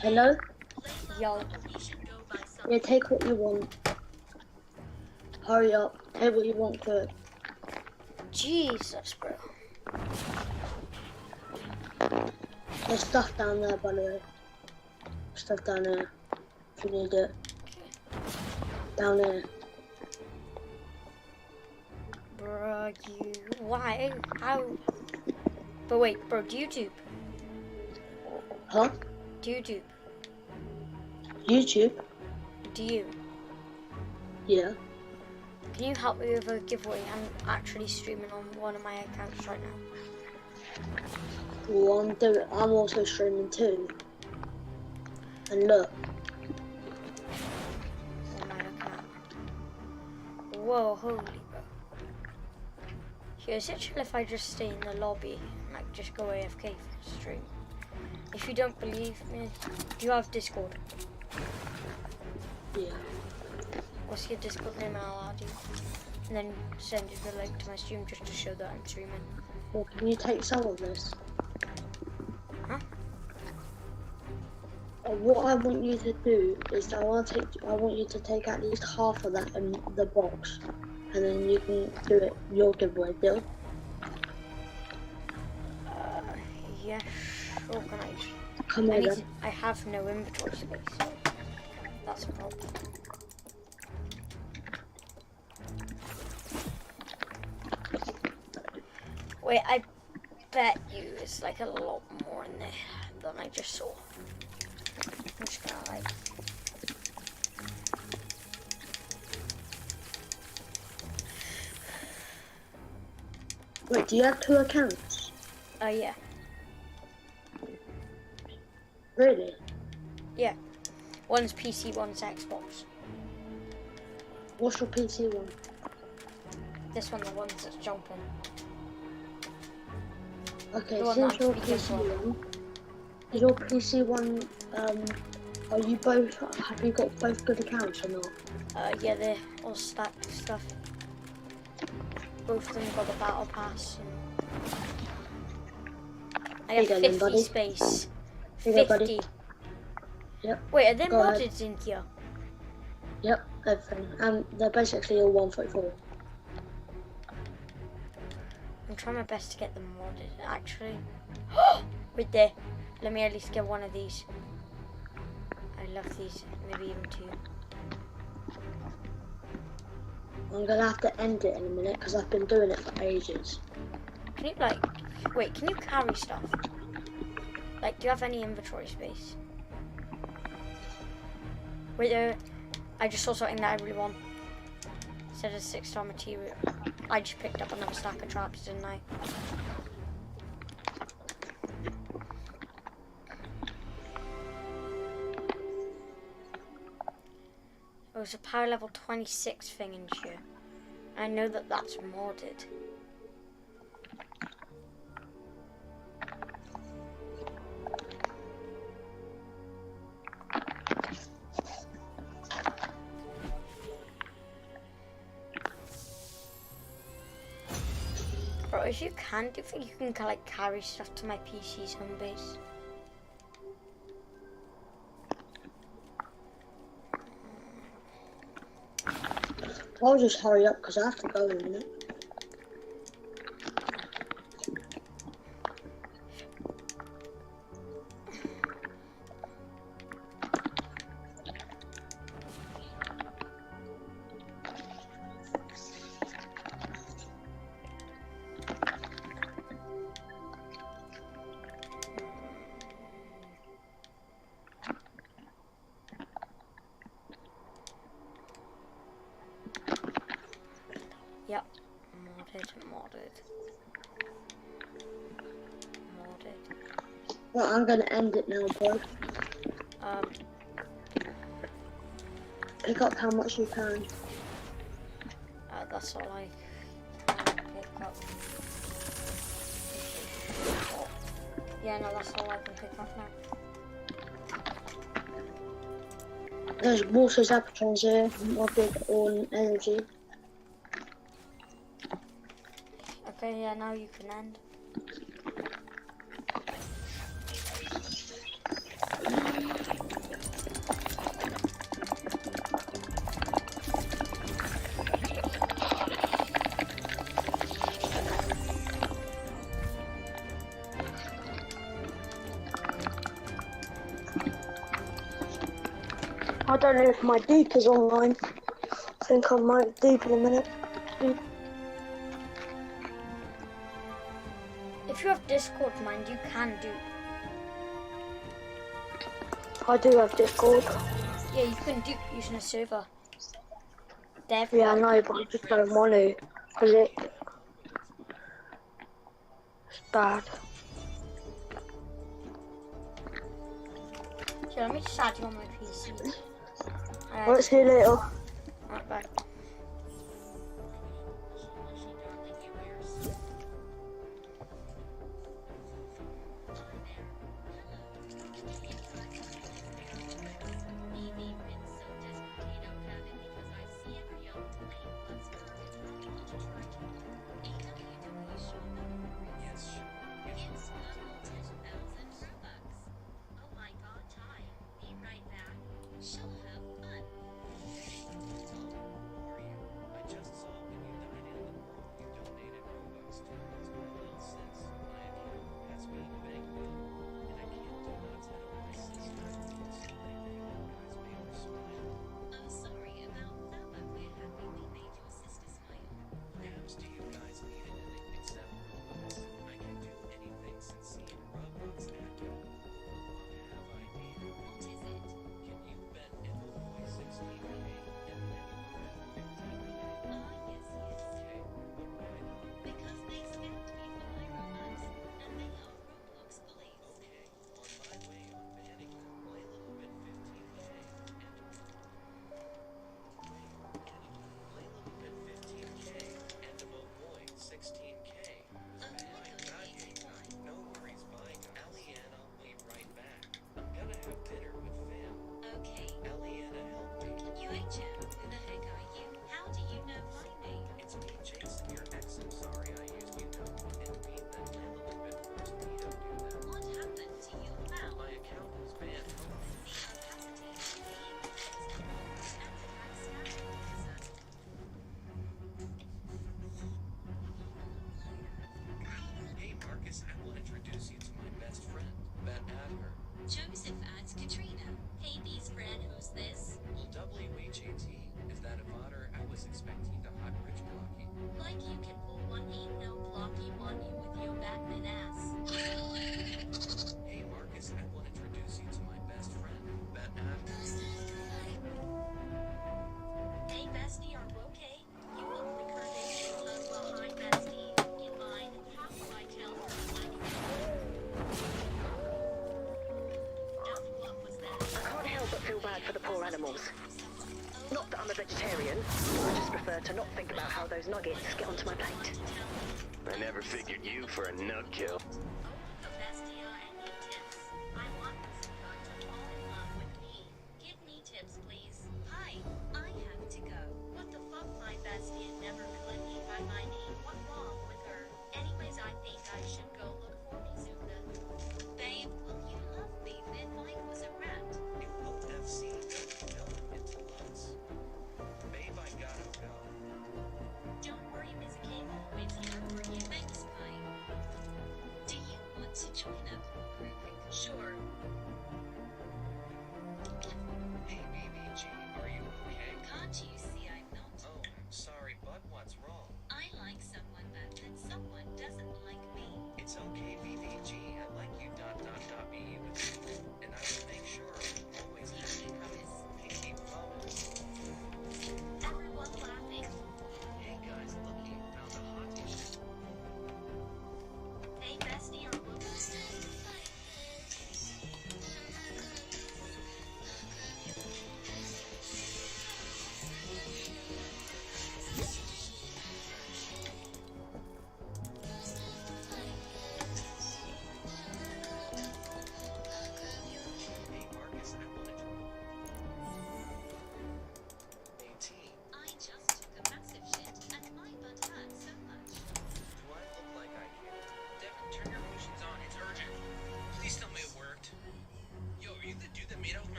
Hello? Yo. We should go buy some. Yeah, take what you want. Hurry up. Take what you want quick. Jesus, bro. There's stuff down there, by the way. Stuff down there. If you need it. Down there. Bro, you... Why? How? But wait, bro, do you tube? Huh? Do you tube? YouTube? Do you? Yeah. Can you help me with a giveaway? I'm actually streaming on one of my accounts right now. Well, I'm also streaming too. And look. What am I looking at? Whoa, holy bro. Here, is it chill if I just stay in the lobby and like just go AFK for the stream? If you don't believe me, do you have Discord? Yeah. What's your Discord name and I'll add you. And then send you the link to my stream just to show that I'm streaming. Well, can you take some of this? Huh? What I want you to do is I want you to take at least half of that in the box, and then you can do it your giveaway deal. Yeah, sure, can I? Come here then. I have no inventory space, so that's a problem. Wait, I bet you it's like a lot more in there than I just saw. I'm just gonna like... Wait, do you have 2 accounts? Yeah. Really? Yeah. One's PC, one's Xbox. What's your PC one? This one, the one that's jumping. Okay, The one since that your I'm speaking PC for. one, is your PC one, are you both, have you got both good accounts or not? Yeah, they're all stacked with stuff. Both of them got the battle pass. I have Here you go then, 50 buddy. space. Here you go, 50. buddy. Yep. Wait, are there Go ahead. modded in here? Yep, everything. They're basically all 144. I'm trying my best to get them modded, actually. Wait there. Let me at least get one of these. I love these. Maybe even 2. I'm gonna have to end it in a minute because I've been doing it for ages. Can you, like... Wait, can you carry stuff? Like, do you have any inventory space? Wait, I just saw something that I really want. It said a 6-star material. I just picked up another stack of traps, didn't I? There was a power level 26 thing in here. I know that that's modded. Bro, if you can, do you think you can like carry stuff to my PC's home base? I'll just hurry up because I have to go in a minute. Yep. Modded. Well, I'm gonna end it now, bro. Pick up how much you can. That's all I can pick up. Yeah, no, that's all I can pick up now. There's water zapatrons here, modded on energy. Okay, yeah, now you can end. don't know if my Deep is online. I think I might Deep in a minute. If you have Discord, mind, you can do. I do have Discord. Yeah, you can do using a server. Dev. Yeah, I know, but I just don't want to, because it's bad. So let me just add you on my PC. Let's see you later. Alright, bye. Joseph adds Katrina. Hey, B's friend, who's this? Well, WHAT. Is that a Vader? I was expecting the hot rich blocky. Like you can pull 180 blocky on you with your Batman ass. Hey, Marcus, I will introduce you to my best friend, Batman. Hey, bestie, are you okay? You look like her name was behind bestie. In mine, how do I tell her like I can't help but feel bad for the poor animals. Not that I'm a vegetarian, I just prefer to not think about how those nuggets get onto my plate. I never figured you for a nut kill. bestie, I need tips. I want this guy to fall in love with me. Give me tips, please. Hi, I have to go. What the fuck, my bestie never called me by my name. What's wrong with her? Anyways, I think I should go look for Mizuna. Babe, will you love me when Mike was a rat? You won't have seen develop into loves. Babe, I gotta go. Don't worry, Miss K always here for you. Thanks, Mike. Do you want to join a group? Sure. Hey, BBG, are you okay? Can't you see I'm not? Oh, sorry, but what's wrong? I like someone, but then someone doesn't like me. It's okay,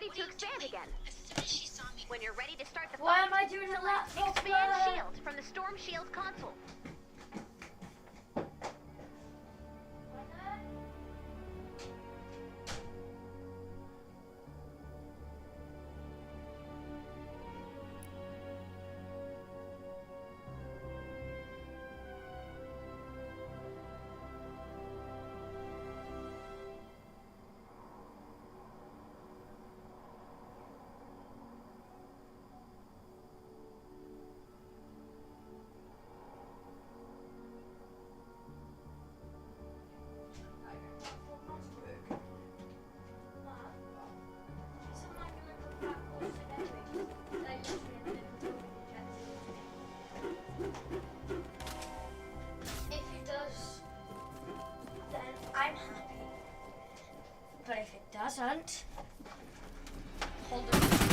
ready to expand again. As soon as she saw me, When you're ready to start the Why fight, am I doing a laptop? expand shield from the Storm Shield console. If it does, then I'm happy. But if it doesn't, hold it.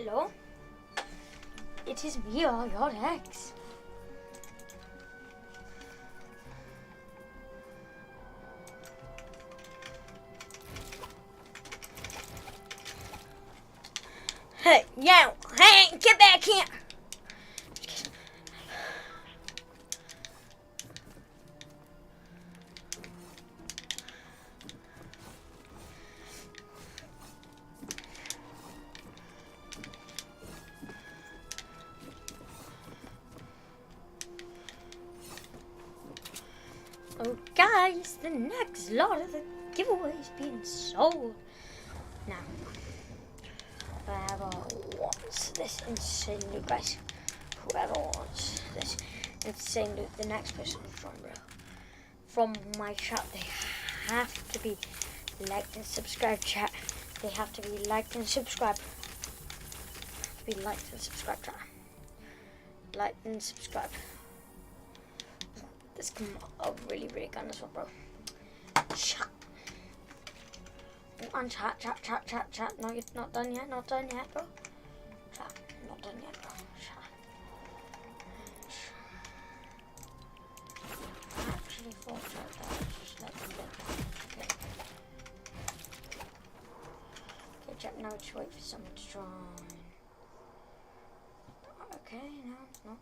Hello? It is me, your ex. Hey, yo! Hey, get back here! Oh guys, the next lot of the giveaway is being sold. Now, whoever wants this insane loot, guys, whoever wants this insane loot, the next person from my chat, they have to be liked and subscribed, chat. They have to be liked and subscribed. Be liked and subscribed, chat. Liked and subscribed. This can really gun this one, bro. Chat. On chat. No, you're not done yet, bro. Chat, not done yet, bro. Chat. I actually thought that just let them go. Okay. Okay, chat, now just wait for someone to join. Okay, no.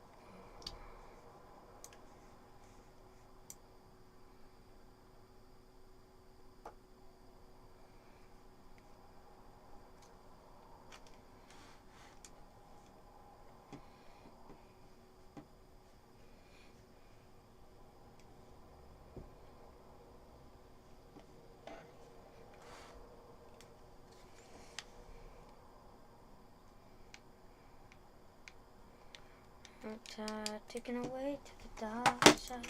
Taken away to the dark side.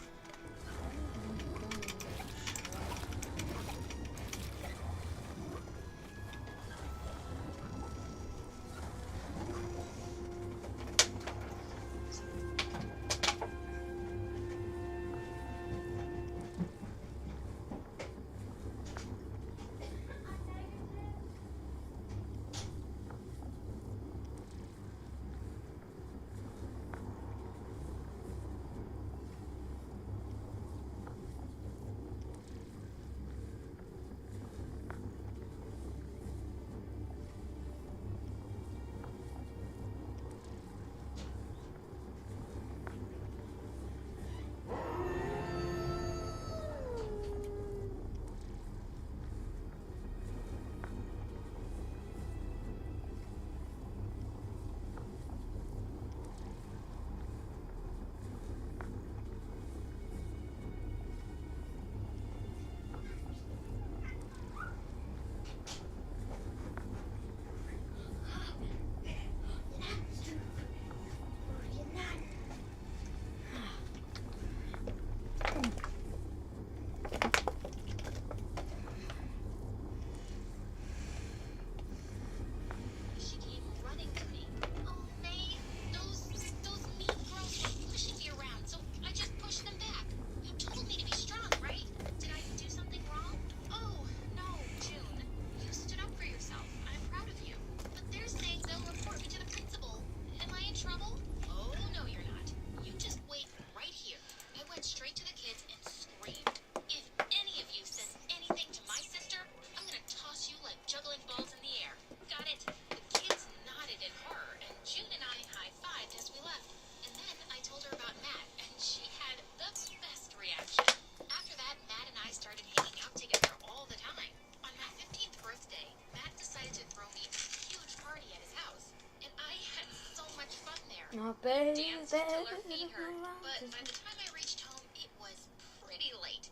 My baby. Danced till her feet hurt, but by the time I reached home, it was pretty late.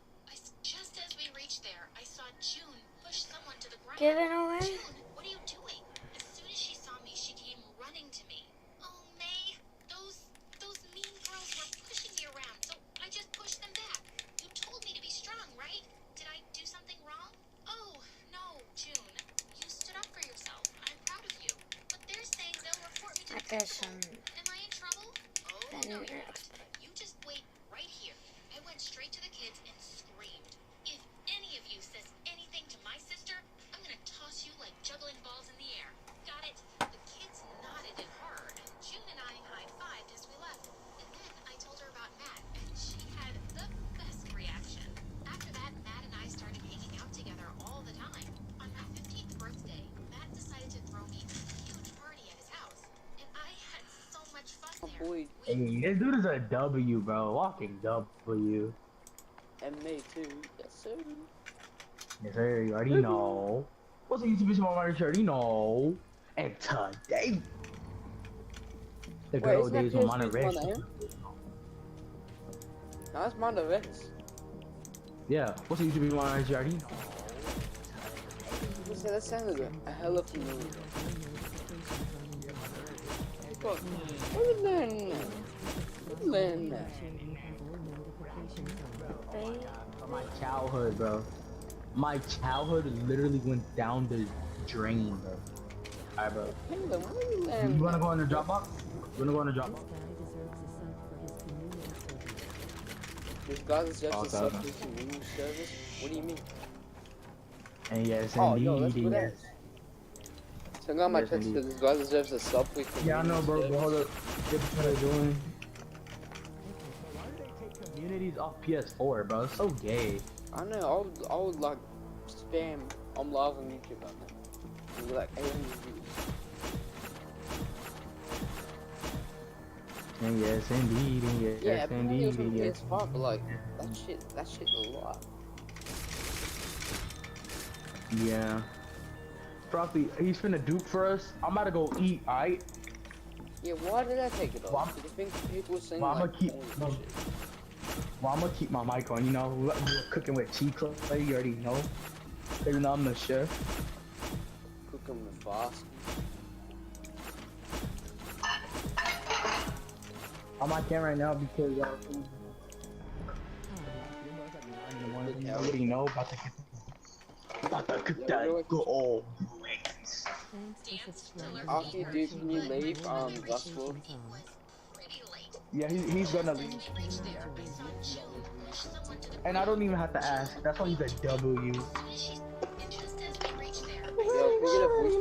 Just as we reached there, I saw June push someone to the ground. Giving away? June, what are you doing? As soon as she saw me, she came running to me. Oh, May, those mean girls were pushing me around, so I just pushed them back. You told me to be strong, right? Did I do something wrong? Oh, no, June. You stood up for yourself. I'm proud of you. But they're saying they'll report me to the principal. Am I in trouble? Oh, no, you're not. You just wait right here. I went straight to the kids and screamed. If any of you says anything to my sister, I'm gonna toss you like juggling balls in the air. Got it? The kids nodded boy. Hey, this dude is a W, bro. Walking W. And me too. Yes, sir. Yes, sir. You already know. What's the YouTube channel on you already know. And today, the good old days when Mono Rex. No, it's Mono Rex. Yeah. What's the YouTube channel on you already know. That sounded a hell of familiar. Where did you learn that? My childhood, bro. My childhood literally went down the drain, bro. Alright, bro. You wanna go on the Dropbox? You wanna go on the Dropbox? This guy is just a substitute community service? What do you mean? And yes, oh, indeed, yo, that's good yes. So I got my text that this guy deserves a subway community. Yeah, I know, bro, but hold up. What are they doing? Why do they take communities off PS4, bro? It's so gay. I know, I would like spam, I'm live on YouTube right now. And be like 800 views. And yes, indeed, and yes, yeah, indeed, and yes. PS5, but like, that shit a lot. Yeah. Frosty, he's finna dupe for us. I'm about to go eat, alright? Yeah, why did I take it off? Do you think people were saying like, I'm gonna keep my mic on, you know? We're cooking with cheese clay, you already know. You know I'm the chef. Cooking with fast. I'm on camera right now because you already know about to cook that good old wings. After you do, can you leave, Gospel? Yeah, he's gonna leave. And I don't even have to ask. That's why he's a W. Yo, can we get a voice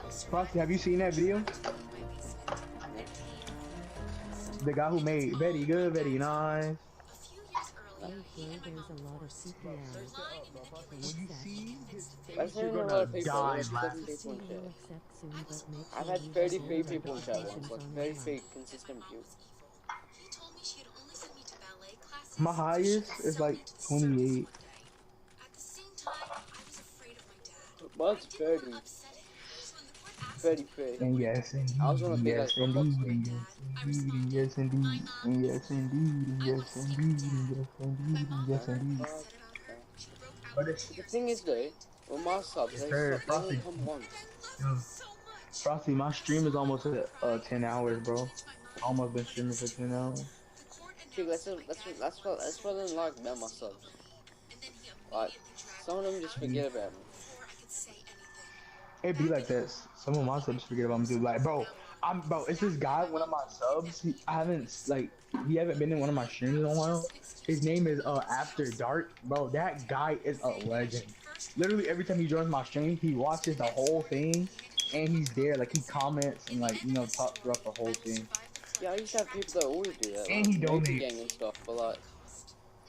note? Frosty, have you seen that video? The guy who made very good, very nice. I've had a lot of people. I've had 33 people in chat once, like 33 consistent views. My highest is like 28. Mine's 30. 33. And yes, indeed. I was gonna be yes, like, indeed. Yes, indeed. Yes, indeed. Yes, indeed. Yes, indeed. Yes, indeed. But the thing is, though, with my subs, they only come once. Frosty, my stream is almost at 10 hours, bro. Almost been streaming for 10 hours. Dude, that's what I like about my subs. Like, some of them just forget about me. It be like this. Some of my subs forget about me too. Like, bro, it's this guy, one of my subs. He haven't been in one of my streams in a while. His name is After Dark, bro. That guy is a legend. Literally every time he joins my stream, he watches the whole thing, and he's there. Like he comments and like talks throughout the whole thing. Yeah, I used to have people that always do that. And he donates. Gang and stuff, but like.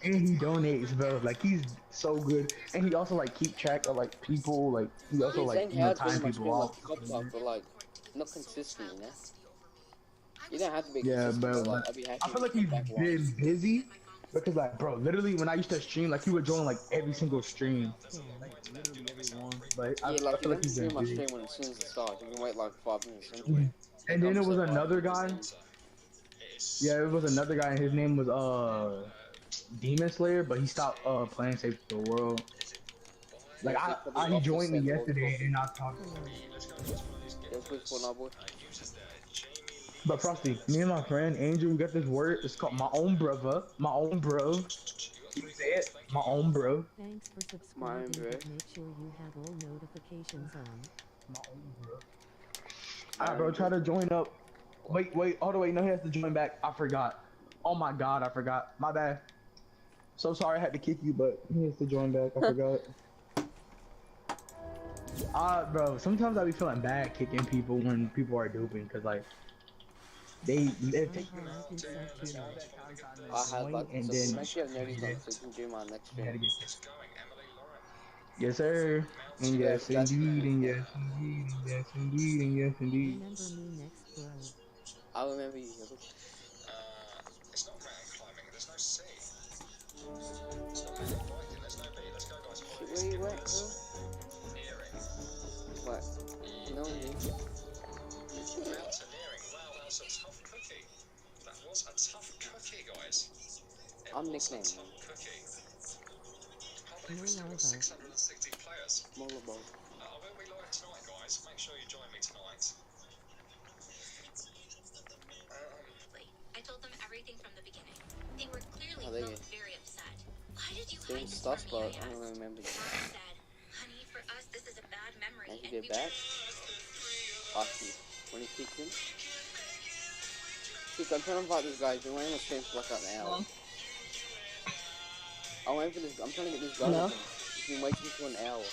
And he donates, bro. Like he's so good, and he also like keep track of like people. Like he also like time people off. But like not consistent, you know. You don't have to be. Yeah, bro. Like, I'd be happy I feel like he's been busy because like, bro, literally when I used to stream, like he would join like every single stream. Like literally everyone. But yeah, I feel like he's been my busy. stream as soon as it starts. You can wait like 5 minutes anyway. And then it was another guy. Yeah, it was another guy, and his name was Demon Slayer, but he stopped playing Save the World. Like he joined me yesterday and I talked to him. But Frosty, me and my friend Angel, we got this word. It's called my own brother. My own bro. You say it? My own bro. Thanks for subscribing. My own bro. Make sure you have all notifications on. My own bro. Alright, bro, try to join up. Wait, hold on, wait, no, he has to join back. I forgot. Oh my god, I forgot. My bad. So sorry I had to kick you, but he has to join back. I forgot. Bro, sometimes I be feeling bad kicking people when people are duping, cause like they take I had like and then make sure you have noticed so you can do my next stream. Yes, sir. And yes, indeed, and yes, indeed, and yes, indeed, and yes, indeed. Remember me next, bro. I remember you. It's not mountain climbing. There's no sea. It's not mountain biking. There's no bee. Let's go, guys. Follow Where these you went, skipwits. bro? Earring. What? No, dude. Mountaineering. Wow, that was a tough cookie. That was a tough cookie, guys. It I'm was a nicknamed. tough cookie. Can't believe we still got 660 players. Mollabo. I will be live tonight, guys. Make sure you join me tonight. I told them everything from the beginning. They were clearly they both very upset. Why did you They hide this start from me? spot. I don't remember. Mom said, honey, for us this is a bad memory. As you And get back, ask me when he kicks in. Look, I'm trying to invite this guy. He's been waiting on stream for like an hour. I'm waiting for this. I'm trying to get this guy. No. He's been waiting for an hour.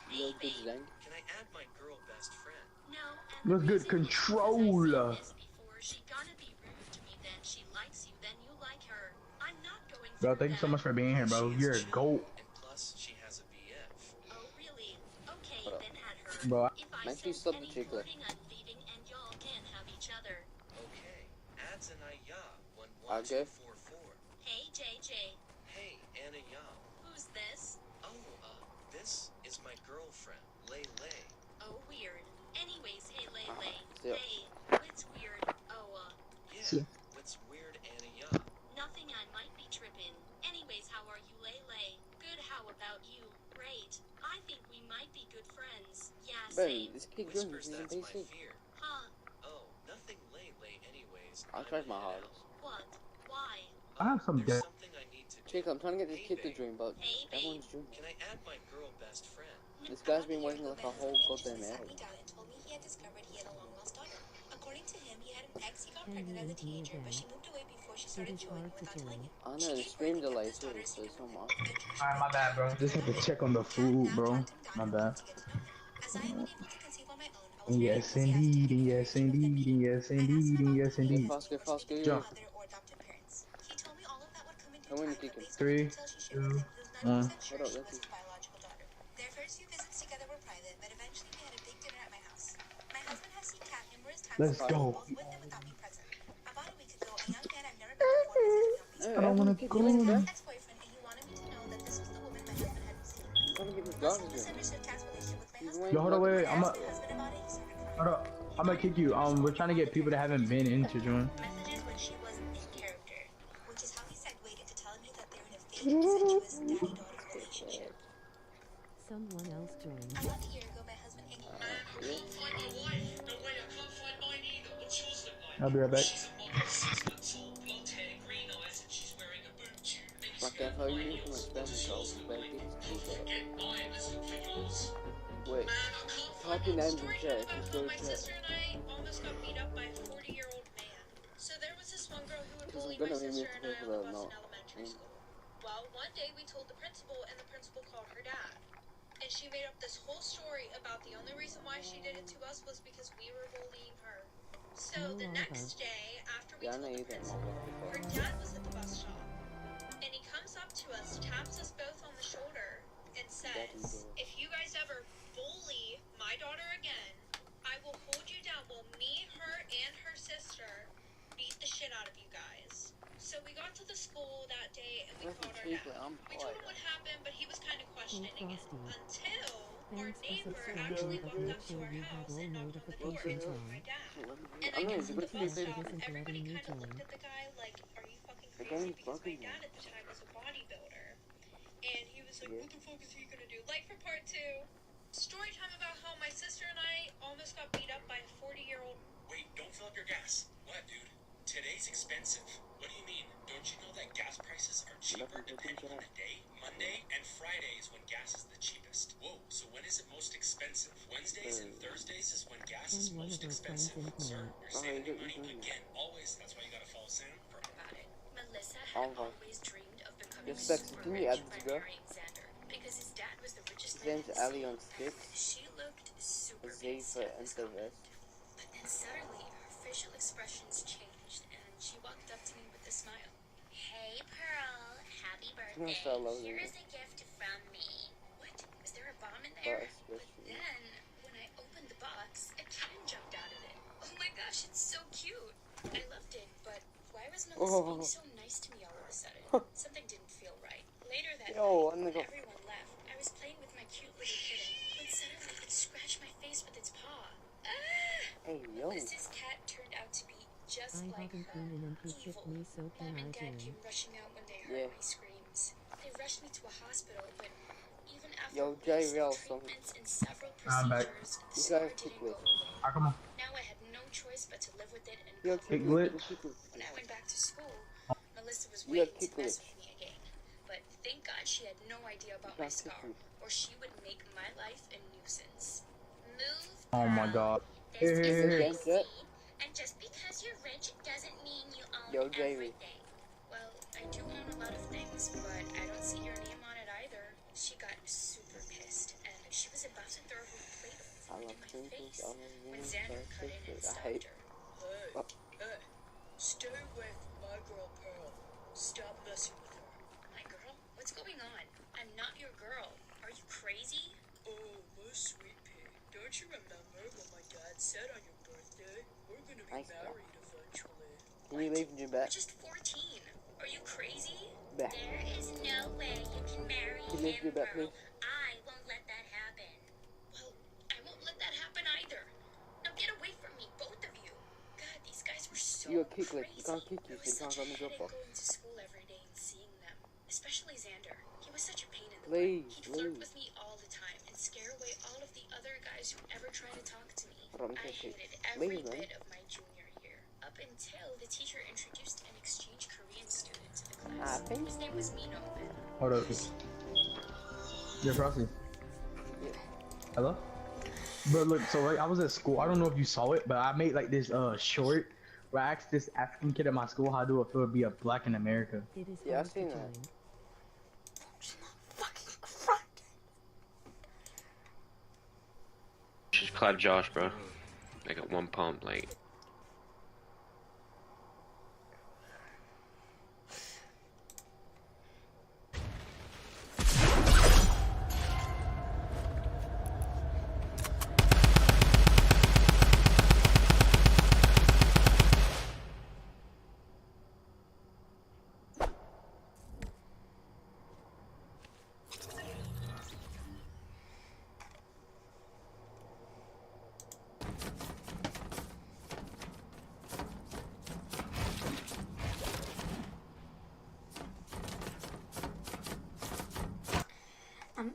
You good, Zang? Can I add my girl best friend? No, What's good? Control. she gonna be rude to me then. She likes you, then you like her. I'm not going Bro, thank you so much for being here, bro. You're a goat. And plus, she has a BF. Oh, really? Okay, then add her. Bro, make sure you stop the chick. Flirting, I'm leaving, and y'all can have each other. Okay. Ads and Aya. Okay. 11244. Hey, JJ. Hey, Anna Ya. Who's this? Oh, this is my girlfriend, Lay Lay. Oh, weird. Anyways, hey, Lay. Yeah. Hey, what's weird? Oh, Yeah. What's weird, Anna Ya? nothing, I might be tripping. Anyways, how are you, Lay? Good, how about you? Great. I think we might be good friends. Yeah, Bro, same. this kid doing Whispers, this that's in my PC. fear. Huh? Oh, nothing Lay Lay anyways. I tried my hardest. What? Why? I have some There's debt. something I need to do. Chick, I'm trying to get this kid to dream, but Hey, babe. everyone's dreaming. Can I add my girl best friend? This guy's been waiting like a whole goddamn hour. Sat me down and told me he had discovered he had a long lost daughter. According to him, he had an ex he got pregnant as a teenager, but she moved away before she started chewing without telling him. I know, the stream delay too, so it's so much. Alright, my bad, bro. Just have to check on the food, bro. My bad. As I have been able to conceive on my own, I was Yes, indeed. Yes, indeed. Yes, indeed. Yes, indeed. Faster, Jump. mother or adoptive parents. He told me all of that would come into I'm gonna time, kick but him. they 3, until she 2, shared with him he was 1. 90% sure Hold up, she let's was his biological daughter. Their first few visits together were private, but eventually we had a big dinner at my house. My husband has seen Kat numerous times Let's before, go. both with and without me present. About a week ago, a young man I've never met before visited me on I don't wanna He go. was Kat's ex-boyfriend, and he wanted me to know that this was the woman my husband hadn't seen. Trying to get this He must guy have to dream. misunderstood Kat's relationship with my husband. Yo, hold on, wait. When I asked my husband about it, he started crying. Hold up. I'm gonna kick you. We're trying to get people that haven't been in to join. Messages when she was in character, which is how he segued into telling me that they're in a fake, incestuous daddy-daughter relationship. Someone else joined. About a year ago, my husband Man, I can't find my wife. No way, I can't find mine either. What's yours look like? I'll be right back. She's a model, 6 foot tall, blonde hair, green eyes, and she's wearing a boob tube, mini Like skirt, that, how you high need to heels. expand What's yourself, yours look but like? it's Get mine, let's look for yours. Wait, Man, I can't type find your mine. name in chat. about Just how go my chat. sister and I almost got beat up by a 40-year-old man. So there was this one girl who would Because I'm bully my gonna be sister and I people on that the bus know. in elementary school. Well, one day we told the principal, and the principal called her dad. And she made up this whole story about the only reason why she did it to us was because we were bullying her. So the next day, after we told the principal, her dad was at the bus stop. And he comes up to us, taps us both on the shoulder, and says, if you guys ever bully my daughter again, I will hold you down. Well, me, her, and her sister beat the shit out of you guys. So we got to the school that day and we called our dad. We told him what happened, but he was kind of questioning it. Until our neighbor actually walked up to our house and knocked on the door and told my dad. And I guess at the bus stop, everybody kind of looked at the guy like, are you fucking crazy? Because my dad at the time was a bodybuilder. And he was like, what the fuck is he gonna do? Like for part 2, story time about how my sister and I almost got beat up by a 40-year-old. Wait, don't fill up your gas. What, dude? Today's expensive. What do you mean? Don't you know that gas prices are cheaper depending on the day? Monday and Friday is when gas is the cheapest. Whoa, so when is it most expensive? Wednesdays and Thursdays is when gas is most expensive. Sir, you're saving money again. Always. That's why you gotta follow Sam. About it. Melissa had always dreamed of becoming super Can you rich add this by girl? marrying Xander because his dad was the richest His man in name's the Ali city. on sticks. She looked super Z pissed for at this enter comment. vest. But then suddenly, her facial expressions changed, and she walked up to me with a smile. Hey, Pearl. Happy I'm gonna birthday. start loading Here it. is a gift from me. What? Is there a bomb in there? But But then, when I opened the box, it came in gosh, it's so cute. I loved it, but why was Melissa being so nice to me all of a sudden? Something didn't feel right. Later that night, when everyone left, I was playing with my cute little kitten when suddenly it scratched my face with its paw. Hey, yo. Melissa's cat turned out to be just like her. Evil. Mom and Dad came rushing out when they heard my screams. They rushed me to a hospital, but even after weeks of treatments and several procedures, the scar didn't go away. Come on. Now I had no choice but to live with it and Big glitch. when I went back to school, Melissa was waiting to mess with me again. But thank God she had no idea about my scar, or she would make my life a nuisance. Move. Oh my God. This is Here. my seed, and just because you're rich doesn't mean you own everything. Well, I do own a lot of things, but I don't see your name on it either. She got super pissed, and she was about to throw her plate of food in my face when Xander cut in and stopped her. Hey, stay away from my girl Pearl. Stop messing with her. My girl? What's going on? I'm not your girl. Are you crazy? Oh, my sweet pea. Don't you remember what my dad said on your birthday? We're gonna be married eventually. Can you leave Jim back? We're just 14. Are you crazy? Back. There is no way you can marry Can you leave Jim back, please? I won't let that happen. Well, I won't let that happen either. Now get away from me, both of you. God, these guys were so You're a kick crazy. You can't kick you, It so was you can't such a run the headache drop off. going to school every day and seeing them. Especially Xander. He was such a pain in the Please, butt. He'd flirt with me all the time and scare away all of the other guys who ever tried to talk to me. I hated every bit of my junior year. Up until the teacher introduced an exchange Korean student to the class. His name was Mino. Hold up. You're Frosty. Hello? Bro, look, so like I was at school. I don't know if you saw it, but I made like this short where I asked this African kid at my school how to feel to be a black in America. Yeah, I've seen that. Just clap Josh, bro. I got one pump, like.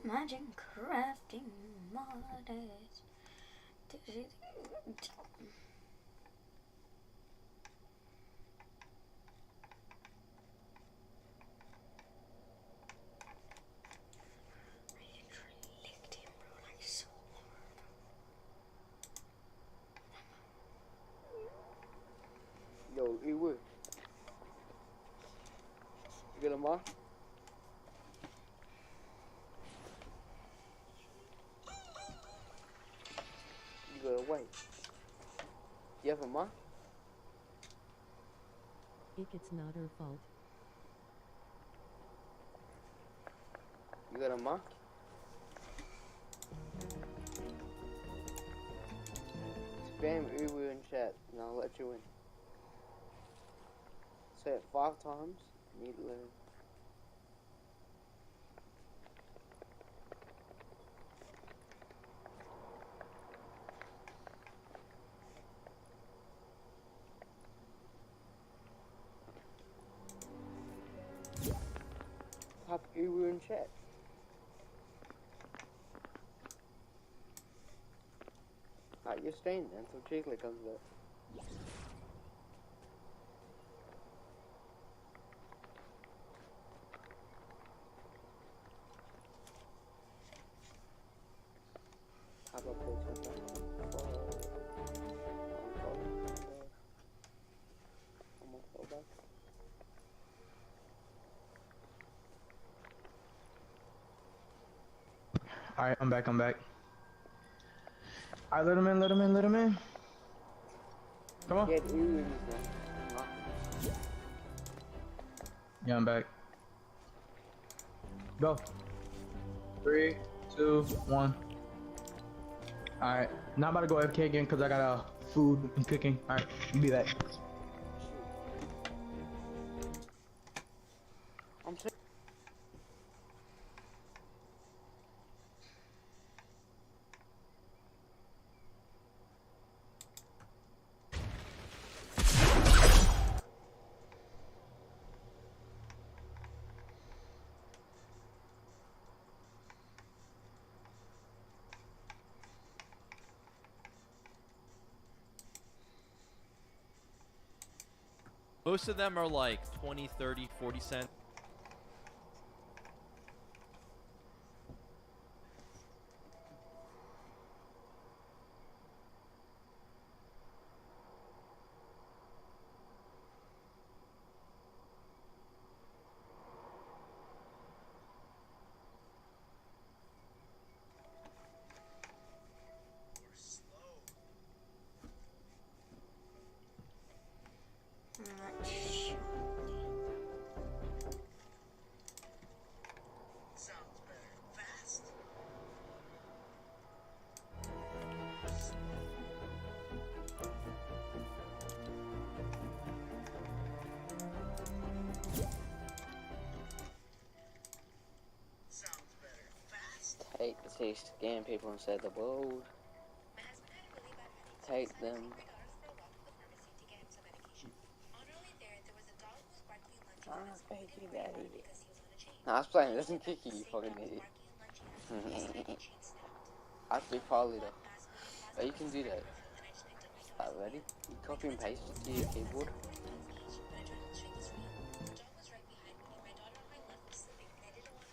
Imagine crafting models. Yo, Ewe. You got a mark? You got a white. You have a mark? It's not her fault. You got a mark? Spam Uwu in chat and I'll let you in. Say it 5 times. Need to learn. Type Uwu in chat. Alright, you're staying there until Chigley comes up. How about this? Alright, I'm back. Alright, let him in. Come on. Yeah, I'm back. Go. 3, 2, 1. Alright, now I'm about to go FK again because I gotta food and cooking. Alright, be back. I'm saying. Most of them are like 20, 30, 40 cents. Hate to see scam people inside the world. Hate them. I was playing this in Kiki, you fucking idiot. I have to be probably though. But you can do that. Ready? You copy and paste it to your keyboard.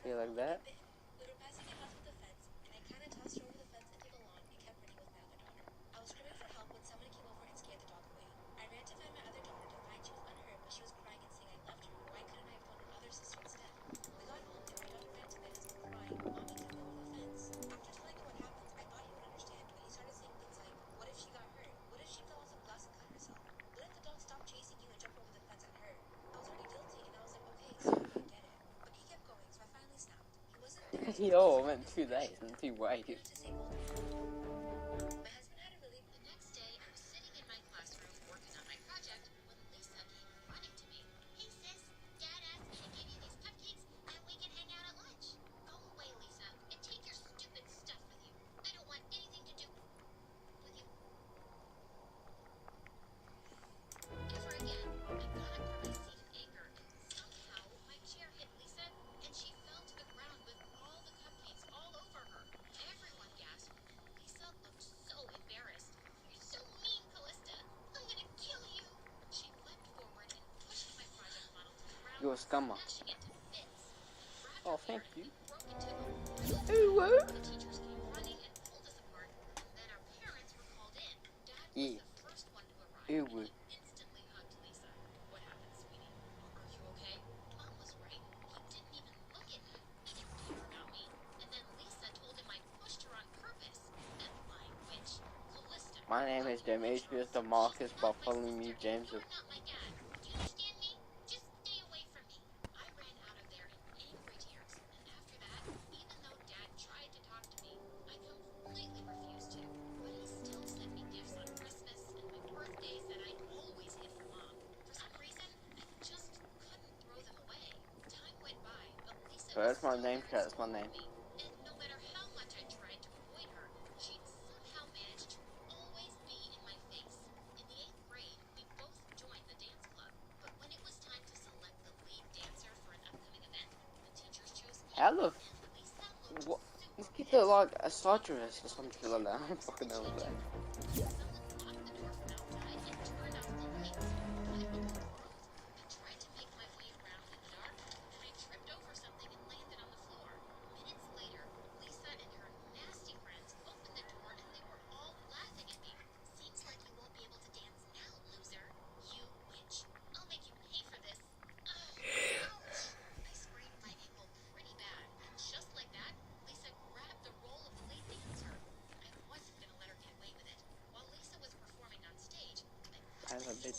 See, like that. Yo, I meant 2 days and 2 ways. You're a scammer. Oh, thank you. Ooh, yeah. Ooh. My name is Demetrius DeMarcus, but following me, James. So that's my name, chat. That's my name. Hello. What? These kids are like a satirist or something like that. I don't fucking know what that.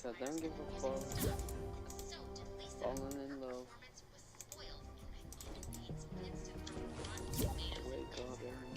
I don't give a fuck. Falling in love. Wake up and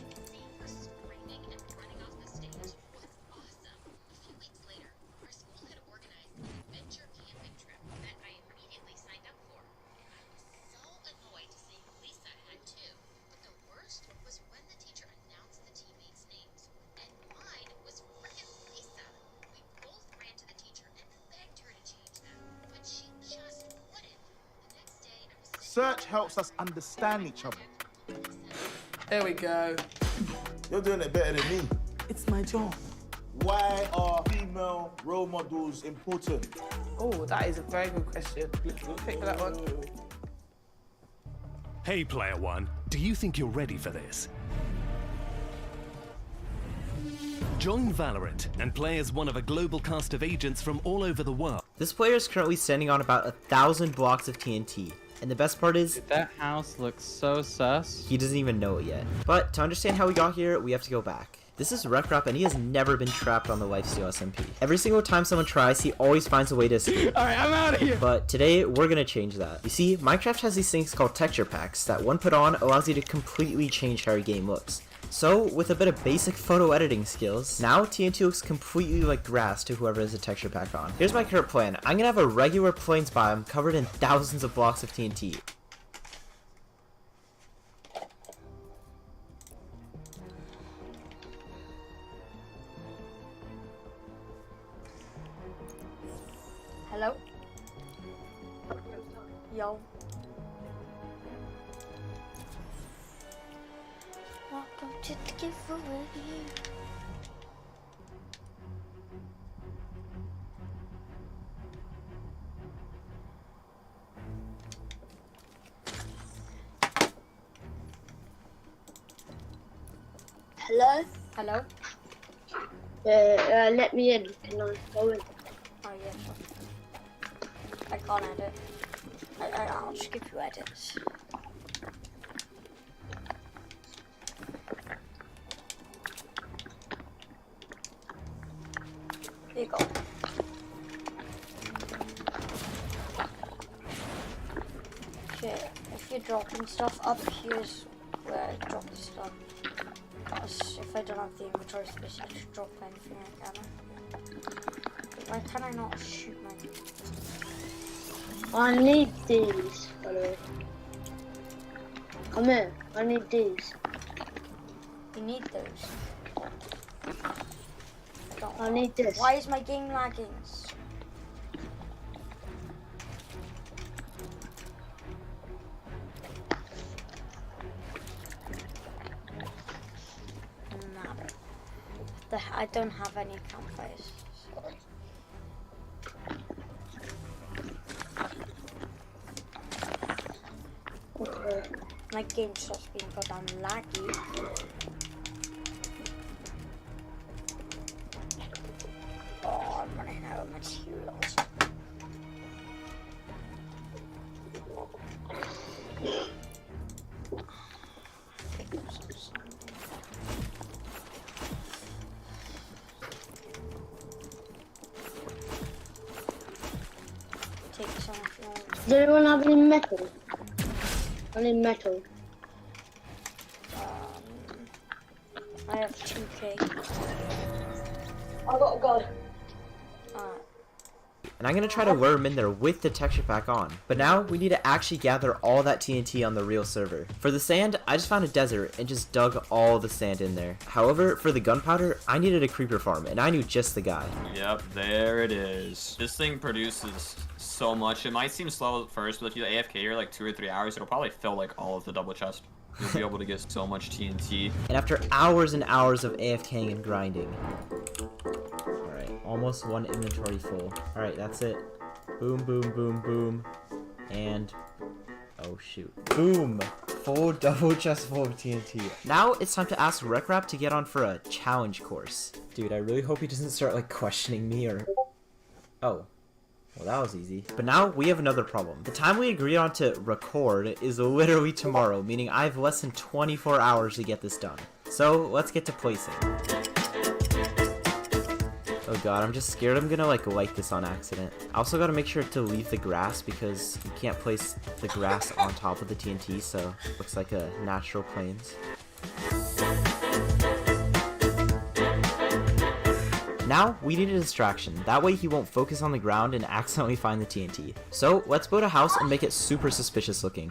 Research helps us understand each other. There we go. You're doing it better than me. It's my job. Why are female role models important? Oh, that is a very good question. Pick that one. Hey, Player One, do you think you're ready for this? Join Valorant and play as one of a global cast of agents from all over the world. This player is currently standing on about 1,000 blocks of TNT. And the best part is, that house looks so sus. He doesn't even know it yet. But to understand how we got here, we have to go back. This is Rekrap, and he has never been trapped on the lifesteal SMP. Every single time someone tries, he always finds a way to escape. Alright, I'm out of here! But today, we're gonna change that. You see, Minecraft has these things called texture packs that when put on, allows you to completely change how your game looks. So, with a bit of basic photo editing skills, now TNT looks completely like grass to whoever has a texture pack on. Here's my current plan. I'm gonna have a regular plains biome covered in thousands of blocks of TNT. Hello? Yo. Welcome to the giveaway. Hello? Hello? Let me in. Can I go in? Oh yeah, sure. I can't edit. I'll just give you edits. There you go. Okay, if you're dropping stuff, up here's where I drop the stuff. Because if I don't have the inventory space, I just drop anything I can. Why can I not shoot my... I need these, by the way. Come here, I need these. You need those. I need this. Why is my game lagging? I don't have any campfires. Sorry. Okay. My game stops being goddamn laggy. Oh, I'm running out of materials. Take some if you want. Does anyone have any metal? I need metal. I have 2k. I got a gun. And I'm gonna try to lure him in there with the texture pack on. But now, we need to actually gather all that TNT on the real server. For the sand, I just found a desert and just dug all the sand in there. However, for the gunpowder, I needed a creeper farm, and I knew just the guy. Yep, there it is. This thing produces so much. It might seem slow at first, but if you AFK here like 2 or 3 hours, it'll probably fill like all of the double chest. You'll be able to get so much TNT. And after hours and hours of AFKing and grinding, almost one inventory full. Alright, that's it. Boom, boom, boom, boom. And... oh shoot. Boom! Full double chest full of TNT. Now it's time to ask Rekrap to get on for a challenge course. Dude, I really hope he doesn't start like questioning me or... oh. Well, that was easy. But now we have another problem. The time we agreed on to record is literally tomorrow, meaning I have less than 24 hours to get this done. So let's get to placing. Oh god, I'm just scared I'm gonna like this on accident. I also gotta make sure to leave the grass because you can't place the grass on top of the TNT, so it looks like a natural plains. Now, we need a distraction. That way he won't focus on the ground and accidentally find the TNT. So, let's build a house and make it super suspicious looking.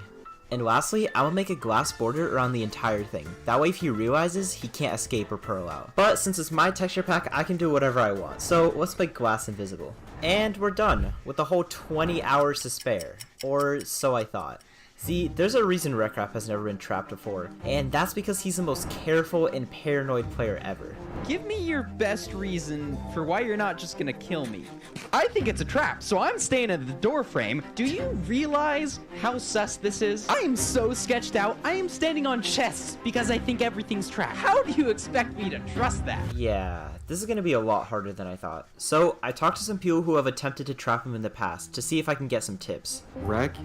And lastly, I will make a glass border around the entire thing. That way if he realizes, he can't escape or pearl out. But since it's my texture pack, I can do whatever I want. So let's make glass invisible. And we're done, with a whole 20 hours to spare. Or so I thought. See, there's a reason Wreckrap has never been trapped before, and that's because he's the most careful and paranoid player ever. Give me your best reason for why you're not just gonna kill me. I think it's a trap, so I'm staying at the door frame. Do you realize how sus this is? I am so sketched out. I am standing on chests because I think everything's trapped. How do you expect me to trust that? Yeah, this is gonna be a lot harder than I thought. So, I talked to some people who have attempted to trap him in the past to see if I can get some tips. Wreck,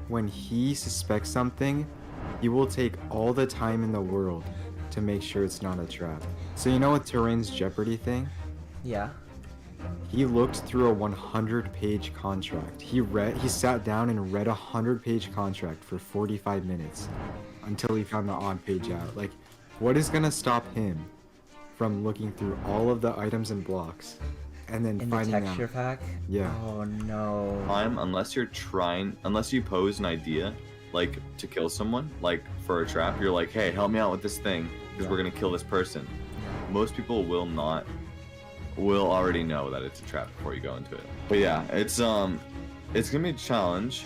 when he suspects something, he will take all the time in the world to make sure it's not a trap. So you know what Terrain's Jeopardy thing? Yeah. He looked through a 100-page contract. He sat down and read a 100-page contract for 45 minutes until he found the odd page out. Like, what is gonna stop him from looking through all of the items and blocks and then finding out? In the texture pack? Yeah. Oh no. Unless you pose an idea, like to kill someone, like for a trap, you're like, hey, help me out with this thing because we're gonna kill this person. Most people will already know that it's a trap before you go into it. But yeah, it's gonna be a challenge,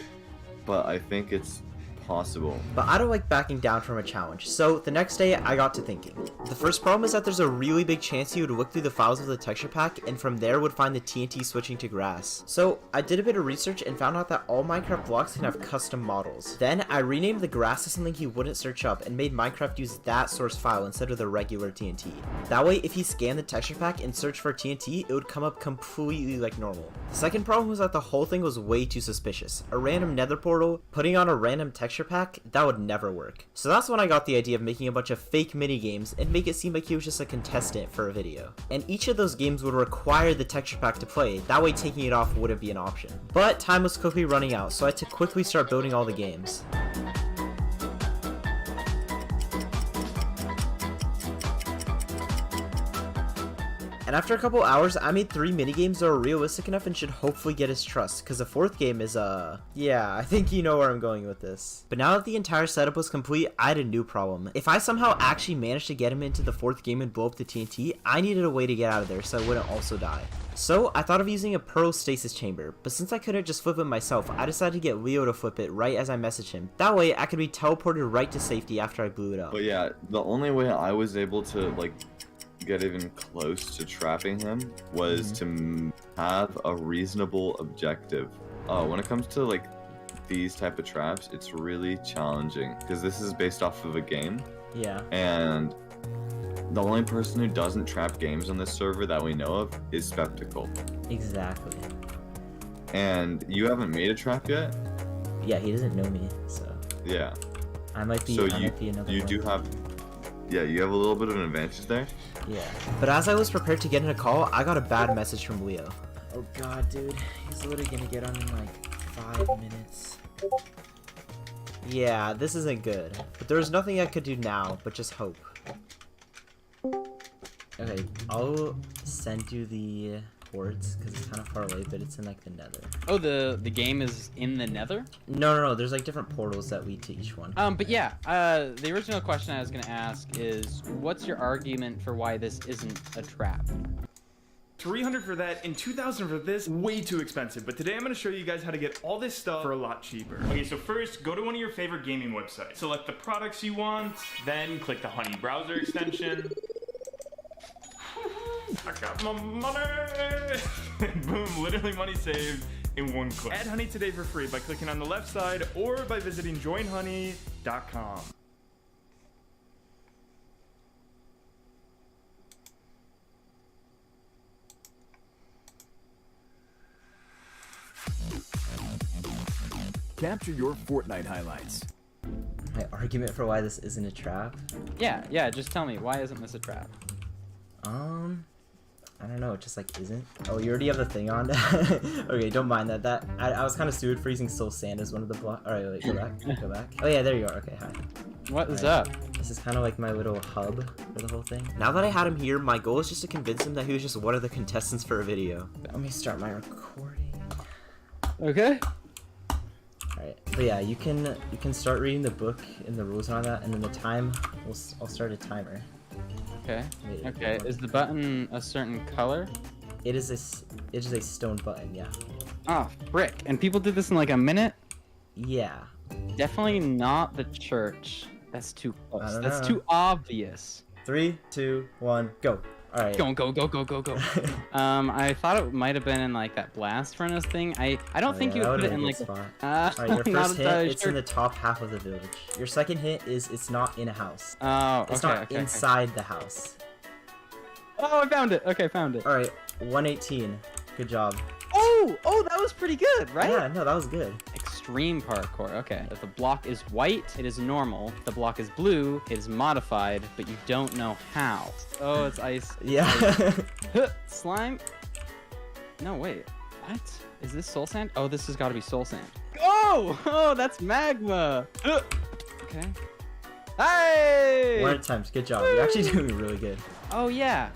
but I think it's possible. But I don't like backing down from a challenge, so the next day I got to thinking. The first problem is that there's a really big chance you would look through the files of the texture pack and from there would find the TNT switching to grass. So I did a bit of research and found out that all Minecraft blocks can have custom models. Then I renamed the grass to something he wouldn't search up and made Minecraft use that source file instead of the regular TNT. That way if he scanned the texture pack and searched for TNT, it would come up completely like normal. The second problem was that the whole thing was way too suspicious. A random nether portal, putting on a random texture pack, that would never work. So that's when I got the idea of making a bunch of fake mini games and make it seem like he was just a contestant for a video. And each of those games would require the texture pack to play, that way taking it off wouldn't be an option. But time was quickly running out, so I had to quickly start building all the games. And after a couple hours, I made 3 minigames that are realistic enough and should hopefully get his trust, because the 4th game is, yeah, I think you know where I'm going with this. But now that the entire setup was complete, I had a new problem. If I somehow actually managed to get him into the 4th game and blow up the TNT, I needed a way to get out of there so I wouldn't also die. So, I thought of using a Pearl Stasis Chamber, but since I couldn't just flip it myself, I decided to get Leo to flip it right as I messaged him. That way, I could be teleported right to safety after I blew it up. But yeah, the only way I was able to, like, get even close to trapping him was to have a reasonable objective. When it comes to like these type of traps, it's really challenging because this is based off of a game. Yeah. And the only person who doesn't trap games on this server that we know of is Spectacle. Exactly. And you haven't made a trap yet? Yeah, he doesn't know me, so. Yeah. I might be. So I might be another you one. do have. Yeah, you have a little bit of an advantage there. Yeah. But as I was prepared to get in a call, I got a bad message from Leo. Oh god, dude. He's literally gonna get on in like 5 minutes. Yeah, this isn't good. But there's nothing I could do now, but just hope. Okay, I'll send you the ports, because it's kind of far away, but it's in like the nether. Oh, the game is in the nether? No, there's like different portals that lead to each one. But yeah, the original question I was gonna ask is, what's your argument for why this isn't a trap? 300 for that and 2,000 for this, way too expensive. But today I'm gonna show you guys how to get all this stuff for a lot cheaper. Okay, so first, go to one of your favorite gaming websites. Select the products you want, then click the Honey browser extension. I got my money! Boom, literally money saved in one click. Add Honey today for free by clicking on the left side or by visiting joinhoney.com. Capture your Fortnite highlights. My argument for why this isn't a trap? Yeah, just tell me, why isn't this a trap? I don't know, it just like isn't. Oh, you already have the thing on? Okay, don't mind that. I was kind of stupid for using Soul Sand as one of the blocks. Alright, wait, go back. Oh yeah, there you are. Okay, hi. What is up? This is kind of like my little hub for the whole thing. Now that I had him here, my goal is just to convince him that he was just one of the contestants for a video. Let me start my recording. Okay. Alright, but yeah, you can start reading the book and the rules and all that, and then the time, I'll start a timer. Okay. Okay. Is the button a certain color? It is a stone button, yeah. Oh, frick. And people did this in like a minute? Yeah. Definitely not the church. That's too close. don't That's know. too obvious. 3, 2, 1, go. All right. Go. I thought it might have been in like that blast furnace thing. I don't think you would put it in like. All right, your not first hit, entirely it's sure. in the top half of the village. Your second hit is it's not in a house. Oh, It's okay, not okay, inside the house. Oh, I found it. Okay, found it. All right, 118. Good job. Oh, that was pretty good, right? Yeah, no, that was good. Extreme parkour. Okay. If the block is white, it is normal. If the block is blue, it is modified, but you don't know how. Oh, it's ice. Yeah. Ice. Slime. No, wait. What? Is this soul sand? Oh, this has got to be soul sand. Oh, that's magma. Okay. Hey! 100 times. Good job. You're actually doing really good. Oh, yeah.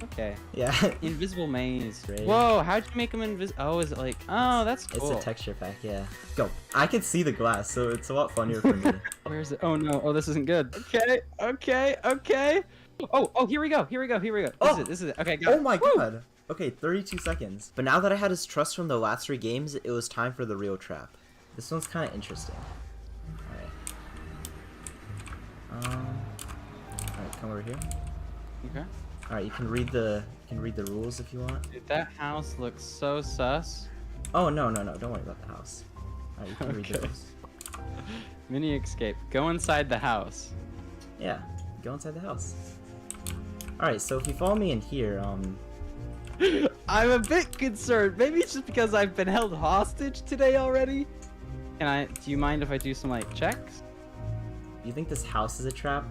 Okay. Yeah. Invisible maze. Great. Whoa, how'd you make them invisible? Oh, is it like... Oh, that's cool. It's a texture pack, yeah. Go. I can see the glass, so it's a lot funnier for me. Where is it? Oh, no. Oh, this isn't good. Okay. Oh, here we go. This is it. Okay, got it. Oh my god. Okay, 32 seconds. But now that I had his trust from the last 3 games, it was time for the real trap. This one's kind of interesting. Alright, come over here. Okay. Alright, you can read the rules if you want. Dude, that house looks so sus. Oh no, don't worry about the house. Alright, you can read the rules. Mini escape. Go inside the house. Yeah, go inside the house. Alright, so if you follow me in here, I'm a bit concerned. Maybe it's just because I've been held hostage today already. Do you mind if I do some like checks? do you think this house is a trap?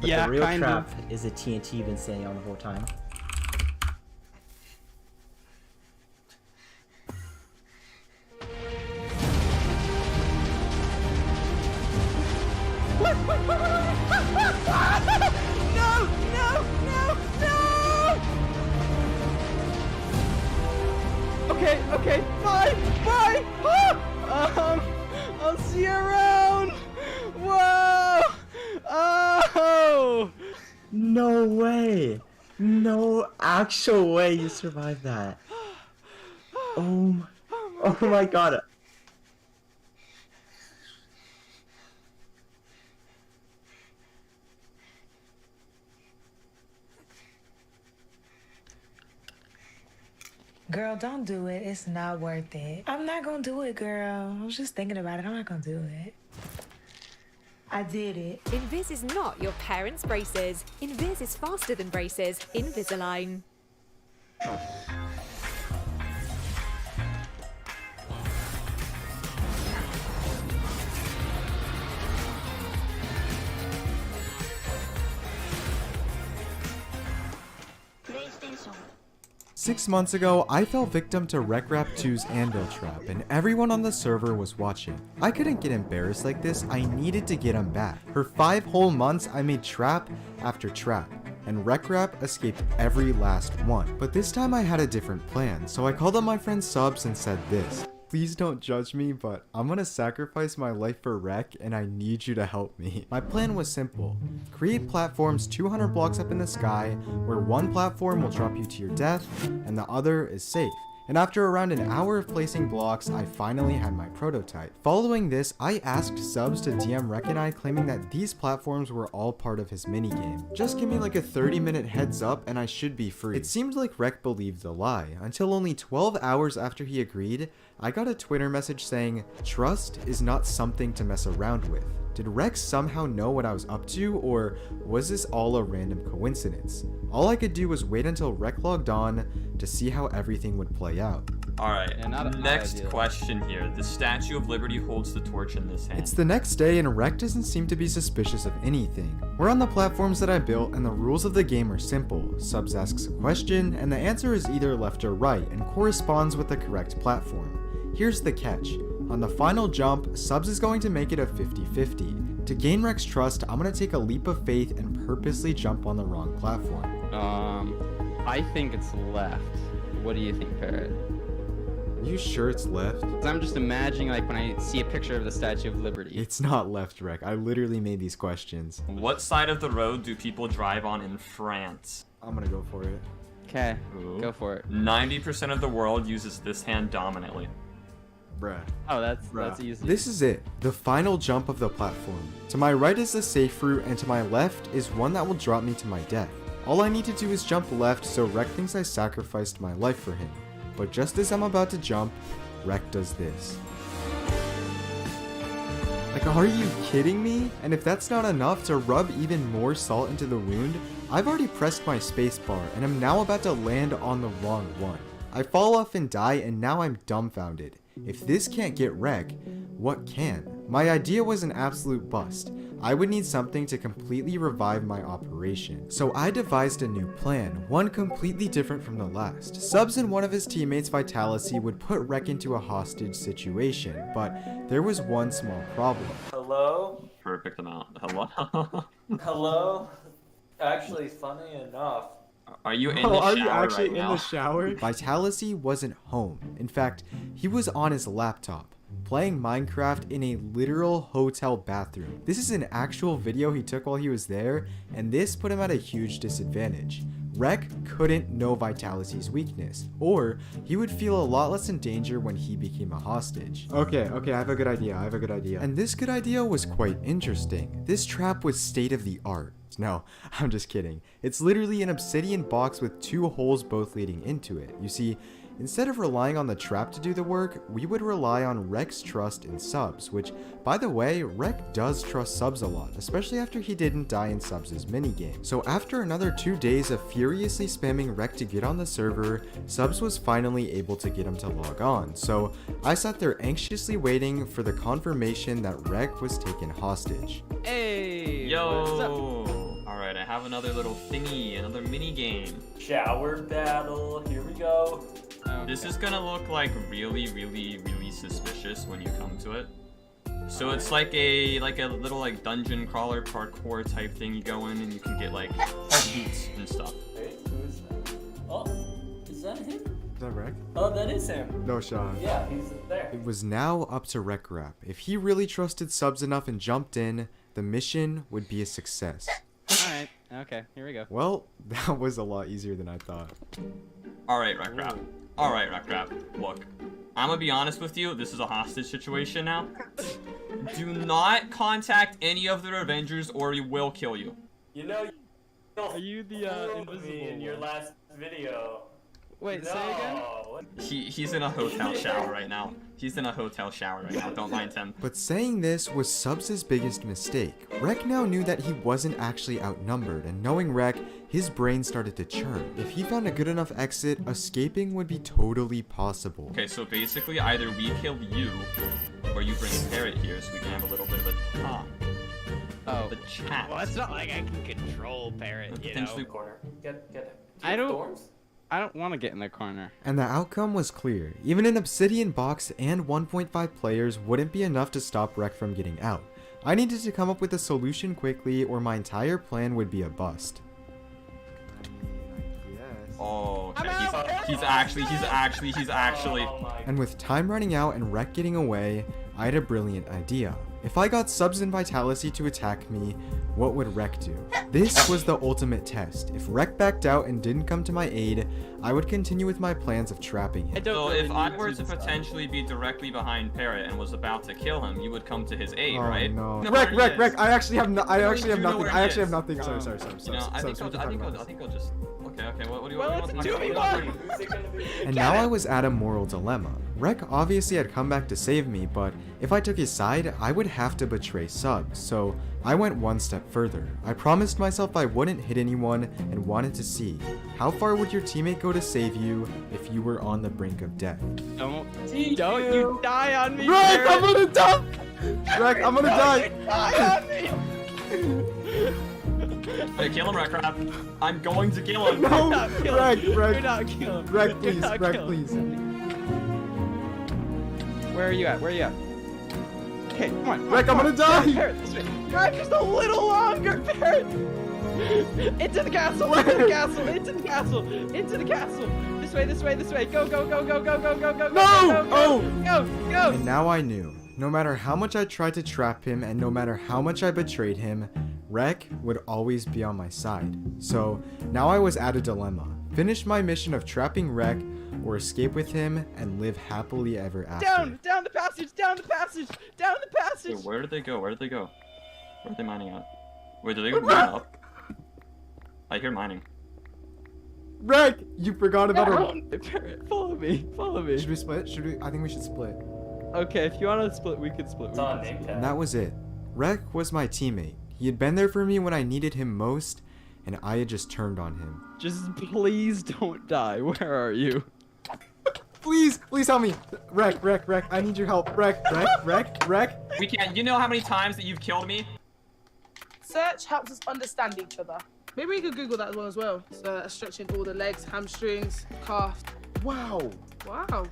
But Yeah, the real kind trap of. is a TNT you've been standing on the whole time. Okay, bye! I'll see you around! Whoa! Oh! No way! No actual way you survived that. Oh my god. Girl, don't do it. It's not worth it. I'm not gonna do it, girl. I was just thinking about it. I'm not gonna do it. I did it. Invis is not your parents' braces. Invis is faster than braces. Invisalign. PlayStation. 6 months ago, I fell victim to RecRap2's Anvil Trap, and everyone on the server was watching. I couldn't get embarrassed like this, I needed to get him back. For 5 whole months, I made trap after trap, and RecRap escaped every last one. But this time I had a different plan, so I called up my friend Subs and said this. Please don't judge me, but I'm gonna sacrifice my life for Rec, and I need you to help me. My plan was simple. Create platforms 200 blocks up in the sky, where one platform will drop you to your death, and the other is safe. And after around an hour of placing blocks, I finally had my prototype. Following this, I asked Subs to DM Rec and I, claiming that these platforms were all part of his minigame. Just give me like a 30-minute heads up and I should be free. It seemed like Rec believed the lie, until only 12 hours after he agreed, I got a Twitter message saying, "Trust is not something to mess around with." Did Rex somehow know what I was up to, or was this all a random coincidence? All I could do was wait until Rec logged on to see how everything would play out. Alright, next question here. The Statue of Liberty holds the torch in this hand. It's the next day and Rec doesn't seem to be suspicious of anything. We're on the platforms that I built and the rules of the game are simple. Subs asks a question and the answer is either left or right and corresponds with the correct platform. Here's the catch. On the final jump, Subs is going to make it a 50-50. To gain Rec's trust, I'm going to take a leap of faith and purposely jump on the wrong platform. I think it's left. What do you think, Parrot? You sure it's left? I'm just imagining like when I see a picture of the Statue of Liberty. It's not left, Rec. I literally made these questions. What side of the road do people drive on in France? I'm gonna go for it. Okay, go for it. 90% of the world uses this hand dominantly. Bruh. Oh, that's easy. This is it, the final jump of the platform. To my right is the safe route, and to my left is one that will drop me to my death. All I need to do is jump left, so Rek thinks I sacrificed my life for him. But just as I'm about to jump, Rek does this. Like, are you kidding me? And if that's not enough to rub even more salt into the wound, I've already pressed my spacebar, and I'm now about to land on the wrong one. I fall off and die, and now I'm dumbfounded. If this can't get Rek, what can? My idea was an absolute bust. I would need something to completely revive my operation. So I devised a new plan, one completely different from the last. Subs and one of his teammates, Vitality, would put Rek into a hostage situation, but there was one small problem. Hello? Perfect amount. Hello? Hello? Actually, funny enough. Are you in the shower Are you actually right in now? the shower? Vitality wasn't home. In fact, he was on his laptop, playing Minecraft in a literal hotel bathroom. This is an actual video he took while he was there, and this put him at a huge disadvantage. Rek couldn't know Vitality's weakness, or he would feel a lot less in danger when he became a hostage. Okay, I have a good idea, And this good idea was quite interesting. This trap was state of the art. No, I'm just kidding. It's literally an obsidian box with 2 holes both leading into it. You see, instead of relying on the trap to do the work, we would rely on Rek's trust in Subs, which, by the way, Rek does trust Subs a lot, especially after he didn't die in Subs' minigame. So after another 2 days of furiously spamming Rek to get on the server, Subs was finally able to get him to log on. So I sat there anxiously waiting for the confirmation that Rek was taken hostage. Hey! Yo! Alright, I have another little thingy, another mini game. Shower battle, here we go. Okay. This is gonna look like really suspicious when you come to it. So it's like a little like dungeon crawler parkour type thing. You go in and you can get like boots and stuff. Wait, who is that? Oh, is that him? Is that Rek? Oh, that is him. No shot. Yeah, he's there. It was now up to Rekrap. If he really trusted Subs enough and jumped in, the mission would be a success. Alright, okay, here we go. Well, that was a lot easier than I thought. Alright, Rekrap. Alright, Rekrap. Look, I'm gonna be honest with you. This is a hostage situation now. Do not contact any of the Avengers or he will kill you. You know, Are you the invisible me in your one? last video. Wait, no. say again? He's in a hotel shower right now. He's in a hotel shower right now. Don't mind him. But saying this was Subs' biggest mistake. Rek now knew that he wasn't actually outnumbered, and knowing Rek, his brain started to churn. If he found a good enough exit, escaping would be totally possible. Okay, so basically either we kill you or you bring Parrot here so we can have a little bit of a talk. Oh. The chat. Well, it's not like I can control Parrot, you know? Potentially Corner. Get him. I don't want to get in the corner. And the outcome was clear. Even an obsidian box and 1.5 players wouldn't be enough to stop Rek from getting out. I needed to come up with a solution quickly or my entire plan would be a bust. Oh, okay. He's actually. And with time running out and Rek getting away, I had a brilliant idea. If I got Subs and Vitality to attack me, what would Rek do? This was the ultimate test. If Rek backed out and didn't come to my aid, I would continue with my plans of trapping him. So if I were to potentially be directly behind Parrot and was about to kill him, you would come to his aid, right? No. No, Rek, I actually have nothing. I actually have nothing. You know, I think I'll just. Okay. What do you want? And now I was at a moral dilemma. Rek obviously had come back to save me, but if I took his side, I would have to betray Subs, so I went one step further. I promised myself I wouldn't hit anyone and wanted to see, how far would your teammate go to save you if you were on the brink of death? Don't you die on me, Rek, Parrot. I'm gonna die! Rek, I'm gonna die! Die on me! Hey, kill him, Rekrap. I'm going to kill him. No, Rek, You're not killing him. Rek, You're please, not Rek, killing please. him. Where are you at? Okay, come on. Rek, I'm gonna die! Parrot, this way. Parrot, just a little longer, Parrot! Into the castle! Into the castle! Into the castle! Into the castle! This way! Go! No! Go! And now I knew. No matter how much I tried to trap him and no matter how much I betrayed him, Rek would always be on my side. So now I was at a dilemma. Finish my mission of trapping Rek, or escape with him and live happily ever after. Down the passage, down the passage, down the passage. Wait, where did they go? Where did they go? Where are they mining at? Wait, did they go mine up? I hear mining. Rek, you forgot about her. Follow me, follow me. Should we split? Should we? I think we should split. Okay, if you want to split, we could split. And that was it. Rek was my teammate. He had been there for me when I needed him most, and I had just turned on him. Just please don't die. Where are you? Please help me. Rek, I need your help. Rek. We can't. You know how many times that you've killed me? Search helps us understand each other. Maybe we could Google that one as well. So stretching all the legs, hamstrings, calf. Wow. Wow.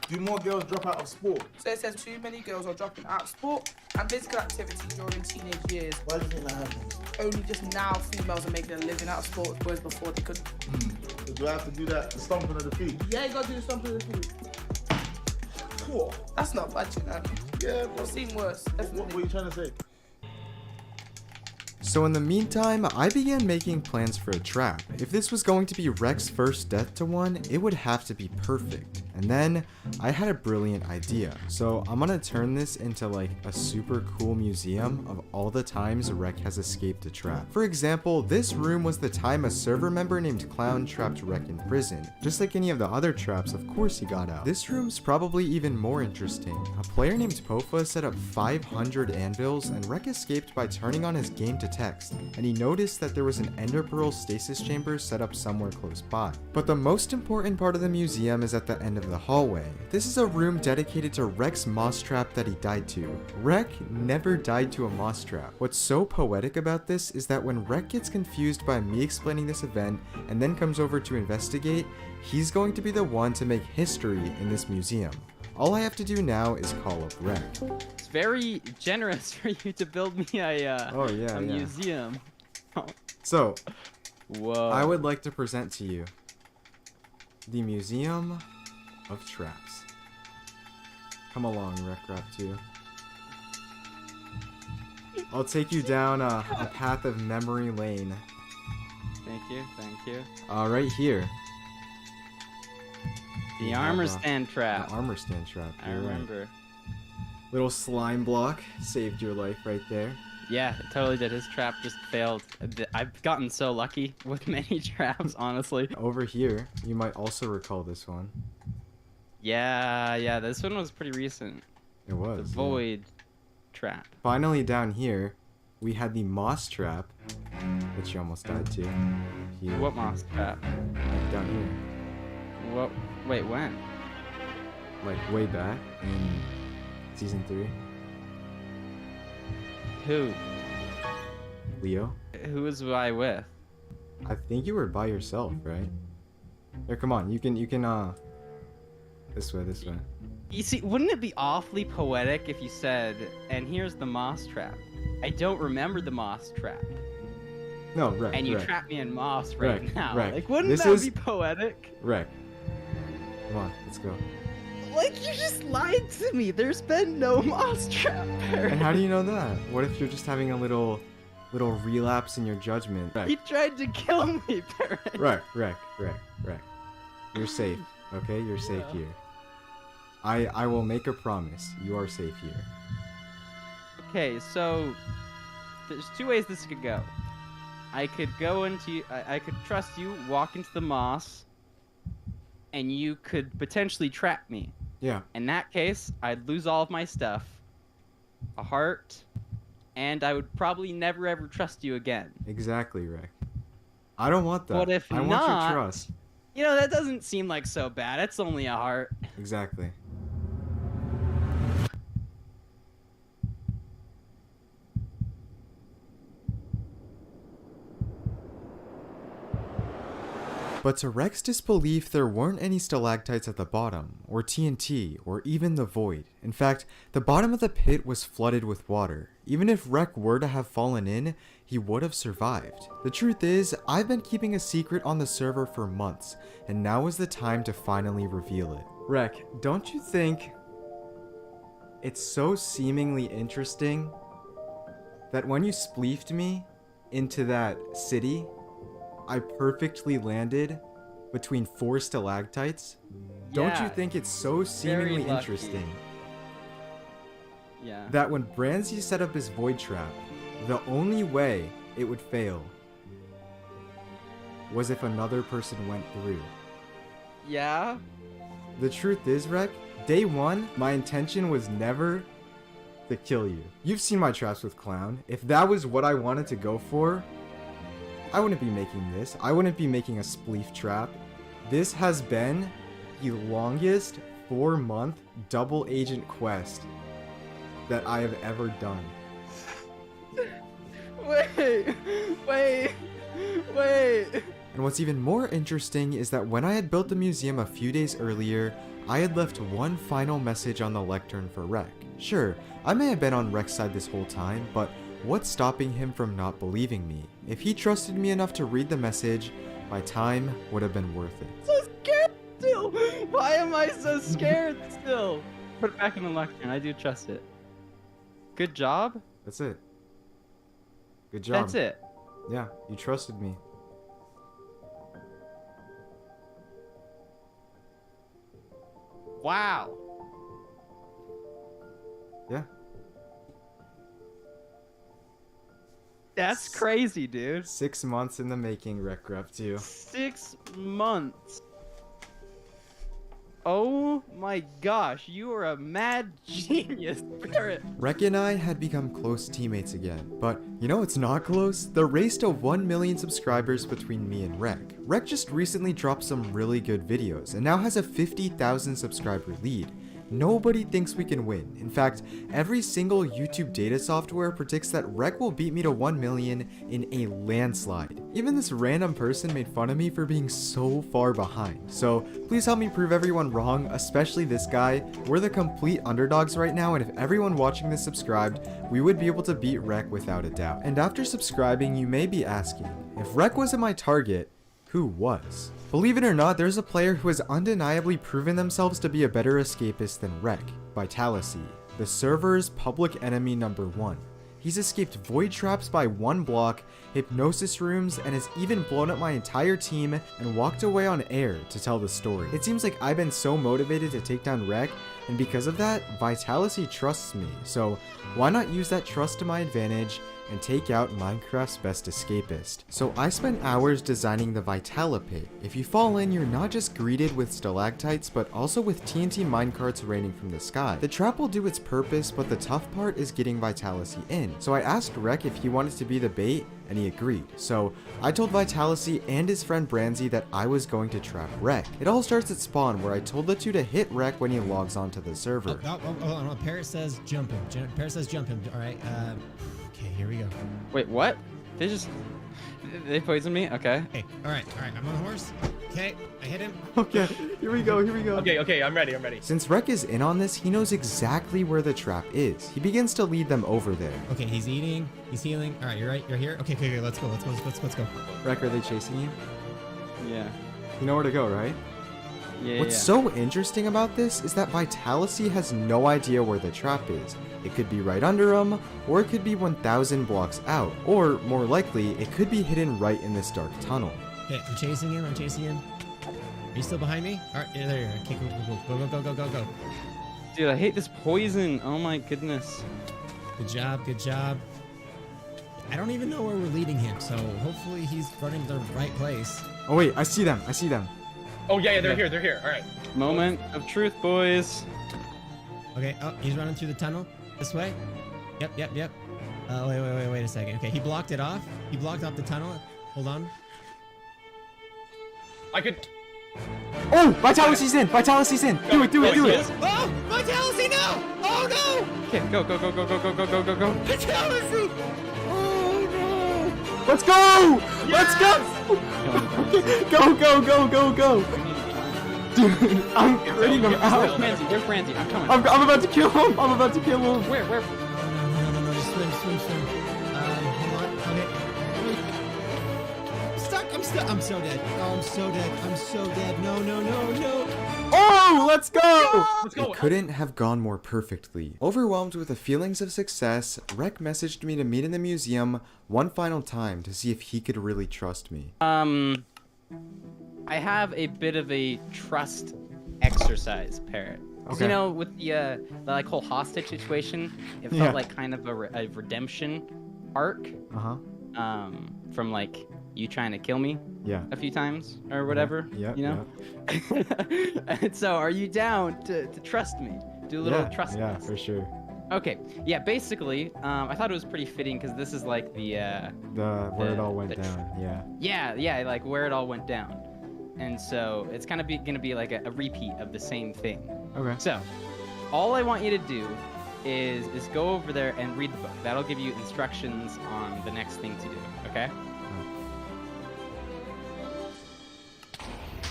Do more girls drop out of sport? So it says too many girls are dropping out of sport and physical activity during teenage years. Why do you think that happens? Only just now females are making a living out of sport, whereas before they couldn't. So do I have to do that, the stomping of the feet? Yeah, you gotta do the stomping of the feet. Cool. That's not bad, you know. Yeah, but I've seen worse. what were you trying to say? So in the meantime, I began making plans for a trap. If this was going to be Rek's first death to one, it would have to be perfect. And then I had a brilliant idea. So I'm gonna turn this into like a super cool museum of all the times Rek has escaped a trap. For example, this room was the time a server member named Clown trapped Rek in prison. Just like any of the other traps, of course he got out. This room's probably even more interesting. A player named Pofa set up 500 anvils and Rek escaped by turning on his game to text, and he noticed that there was an ender pearl stasis chamber set up somewhere close by. But the most important part of the museum is at the end of the hallway. This is a room dedicated to Rek's moss trap that he died to. Rek never died to a moss trap. What's so poetic about this is that when Rek gets confused by me explaining this event and then comes over to investigate, he's going to be the one to make history in this museum. All I have to do now is call up Rek. It's very generous for you to build me a museum. So, whoa. I would like to present to you the Museum of Traps. Come along, Rek 2. I'll take you down a path of memory lane. Thank you. Right here. The armor stand trap. The armor stand trap. I remember. Right. Little slime block saved your life right there. Yeah, it totally did. His trap just failed. I've gotten so lucky with many traps, honestly. Over here, you might also recall this one. Yeah, this one was pretty recent. It was. The void trap. Finally, down here, we had the moss trap, which you almost died to. Here. What moss trap? Down here. What? Wait, when? Like way back in season 3. Who? Leo. Who was I with? I think you were by yourself, right? Here, come on. You can. This way. You see, wouldn't it be awfully poetic if you said, "And here's the moss trap"? I don't remember the moss trap. No, Rek. And you trapped me in moss right now. Rek. Like, wouldn't that be poetic? Rek. Come on, let's go. Like, you just lied to me. There's been no moss trap. And how do you know that? What if you're just having a little relapse in your judgment? Rek. He tried to kill me, Parrot. Rek. You're safe, okay? You're safe here. I will make a promise. You are safe here. Okay, so there's 2 ways this could go. I could go into, I could trust you, walk into the moss, and you could potentially trap me. Yeah. In that case, I'd lose all of my stuff, a heart, and I would probably never ever trust you again. Exactly, Rek. I don't want that. But if I not, want your trust. You know, that doesn't seem like so bad. It's only a heart. Exactly. But to Rek's disbelief, there weren't any stalactites at the bottom, or TNT, or even the void. In fact, the bottom of the pit was flooded with water. Even if Rek were to have fallen in, he would have survived. The truth is, I've been keeping a secret on the server for months, and now is the time to finally reveal it. Rek, don't you think it's so seemingly interesting that when you spleefed me into that city, I perfectly landed between 4 stalactites. Don't you Yeah, think it's so seemingly lucky. interesting Yeah. that when Branzy set up his void trap, the only way it would fail was if another person went through? Yeah? The truth is, Rek, day 1, my intention was never to kill you. You've seen my traps with Clown. If that was what I wanted to go for, I wouldn't be making this. I wouldn't be making a spleef trap. This has been the longest 4-month double agent quest that I have ever done. Wait. And what's even more interesting is that when I had built the museum a few days earlier, I had left one final message on the lectern for Rek. Sure, I may have been on Rek's side this whole time, but what's stopping him from not believing me? If he trusted me enough to read the message, my time would have been worth it. So scared still. Why am I so scared still? Put it back in the lectern. I do trust it. Good job. That's it. Good job. That's it. Yeah, you trusted me. Wow. Yeah. That's crazy, dude. 6 months in the making, RekRep2. 6 months. Oh my gosh, you are a mad genius, Barrett. Rek and I had become close teammates again, but you know what's not close? The race to 1 million subscribers between me and Rek. Rek just recently dropped some really good videos and now has a 50,000 subscriber lead. Nobody thinks we can win. In fact, every single YouTube data software predicts that Rek will beat me to 1 million in a landslide. Even this random person made fun of me for being so far behind. So please help me prove everyone wrong, especially this guy. We're the complete underdogs right now, and if everyone watching this subscribed, we would be able to beat Rek without a doubt. And after subscribing, you may be asking, if Rek wasn't my target, who was? Believe it or not, there's a player who has undeniably proven themselves to be a better escapist than Rek, Vitality, the server's public enemy #1. He's escaped void traps by 1 block, hypnosis rooms, and has even blown up my entire team and walked away on air to tell the story. It seems like I've been so motivated to take down Rek, and because of that, Vitality trusts me, so why not use that trust to my advantage and take out Minecraft's best escapist. So I spent hours designing the Vitalipit. If you fall in, you're not just greeted with stalactites, but also with TNT minecarts raining from the sky. The trap will do its purpose, but the tough part is getting Vitality in. So I asked Rek if he wanted to be the bait, and he agreed. So I told Vitality and his friend Branzy that I was going to trap Rek. It all starts at spawn, where I told the two to hit Rek when he logs onto the server. Oh, hold on. Parrot says jump him. Parrot says jump him. All right. Okay, here we go. Wait, what? They poisoned me? Okay. Hey, all right. I'm on a horse. Okay, I hit him. Okay, here we go. Okay, I'm ready. Since Rek is in on this, he knows exactly where the trap is. He begins to lead them over there. Okay, he's eating, he's healing. All right, you're right, you're here. Okay, let's go. Rek, are they chasing you? Yeah. You know where to go, right? Yeah. What's so interesting about this is that Vitality has no idea where the trap is. It could be right under him, or it could be 1,000 blocks out, or more likely, it could be hidden right in this dark tunnel. Okay, I'm chasing him. Are you still behind me? All right, there you are. Okay, go. Dude, I hate this poison. Oh my goodness. Good job. I don't even know where we're leading him, so hopefully he's running the right place. Oh wait, I see them. Oh yeah, they're here. All right. Moment of truth, boys. Okay, oh, he's running through the tunnel. This way? Yep. Wait a second. Okay, he blocked it off. He blocked off the tunnel. Hold on. I could... Oh! Vitality's in! Do it! Oh! Vitality, no! Oh no! Okay, go. Vitality! Oh no! Let's go! Go! Dude, I'm critting him out. Where's Branzy? I'm coming. I'm about to kill him. Where? No, just swim. Hold on. Okay. Stuck. I'm so dead. Oh, I'm so dead. I'm so dead. No, no, no, no. Oh, let's go! Let's go. It couldn't have gone more perfectly. Overwhelmed with the feelings of success, Rek messaged me to meet in the museum one final time to see if he could really trust me. I have a bit of a trust exercise, Parrot. 'Cause, you know, with the like whole hostage situation, it felt like kind of a redemption arc. From like you trying to kill me. A few times or whatever. You know. And so, are you down to trust me? Do a little trust. Yeah, for sure. Okay. Yeah. Basically, I thought it was pretty fitting because this is like the where it all went down. Yeah, like where it all went down. And so it's kind of gonna be like a repeat of the same thing. Okay. So, all I want you to do is go over there and read the book. That'll give you instructions on the next thing to do. Okay.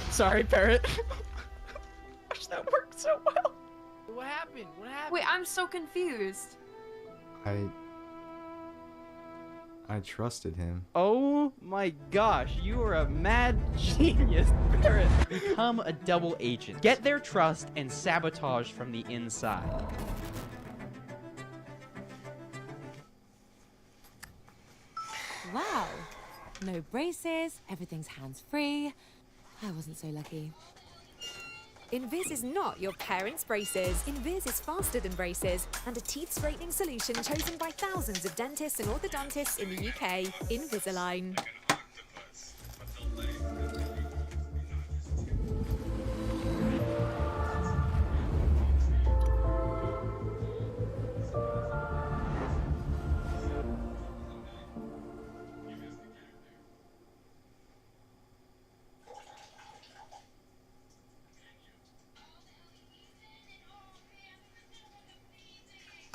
Sorry, Parrot. Gosh, that worked so well. What happened? What happened? Wait, I'm so confused. I trusted him. Oh my gosh, you are a mad genius, Parrot. Become a double agent. Get their trust and sabotage from the inside. Wow. No braces, everything's hands-free. I wasn't so lucky. Invis is not your parents' braces. Invis is faster than braces and a teeth straightening solution chosen by thousands of dentists and orthodontists in the UK. Invisalign.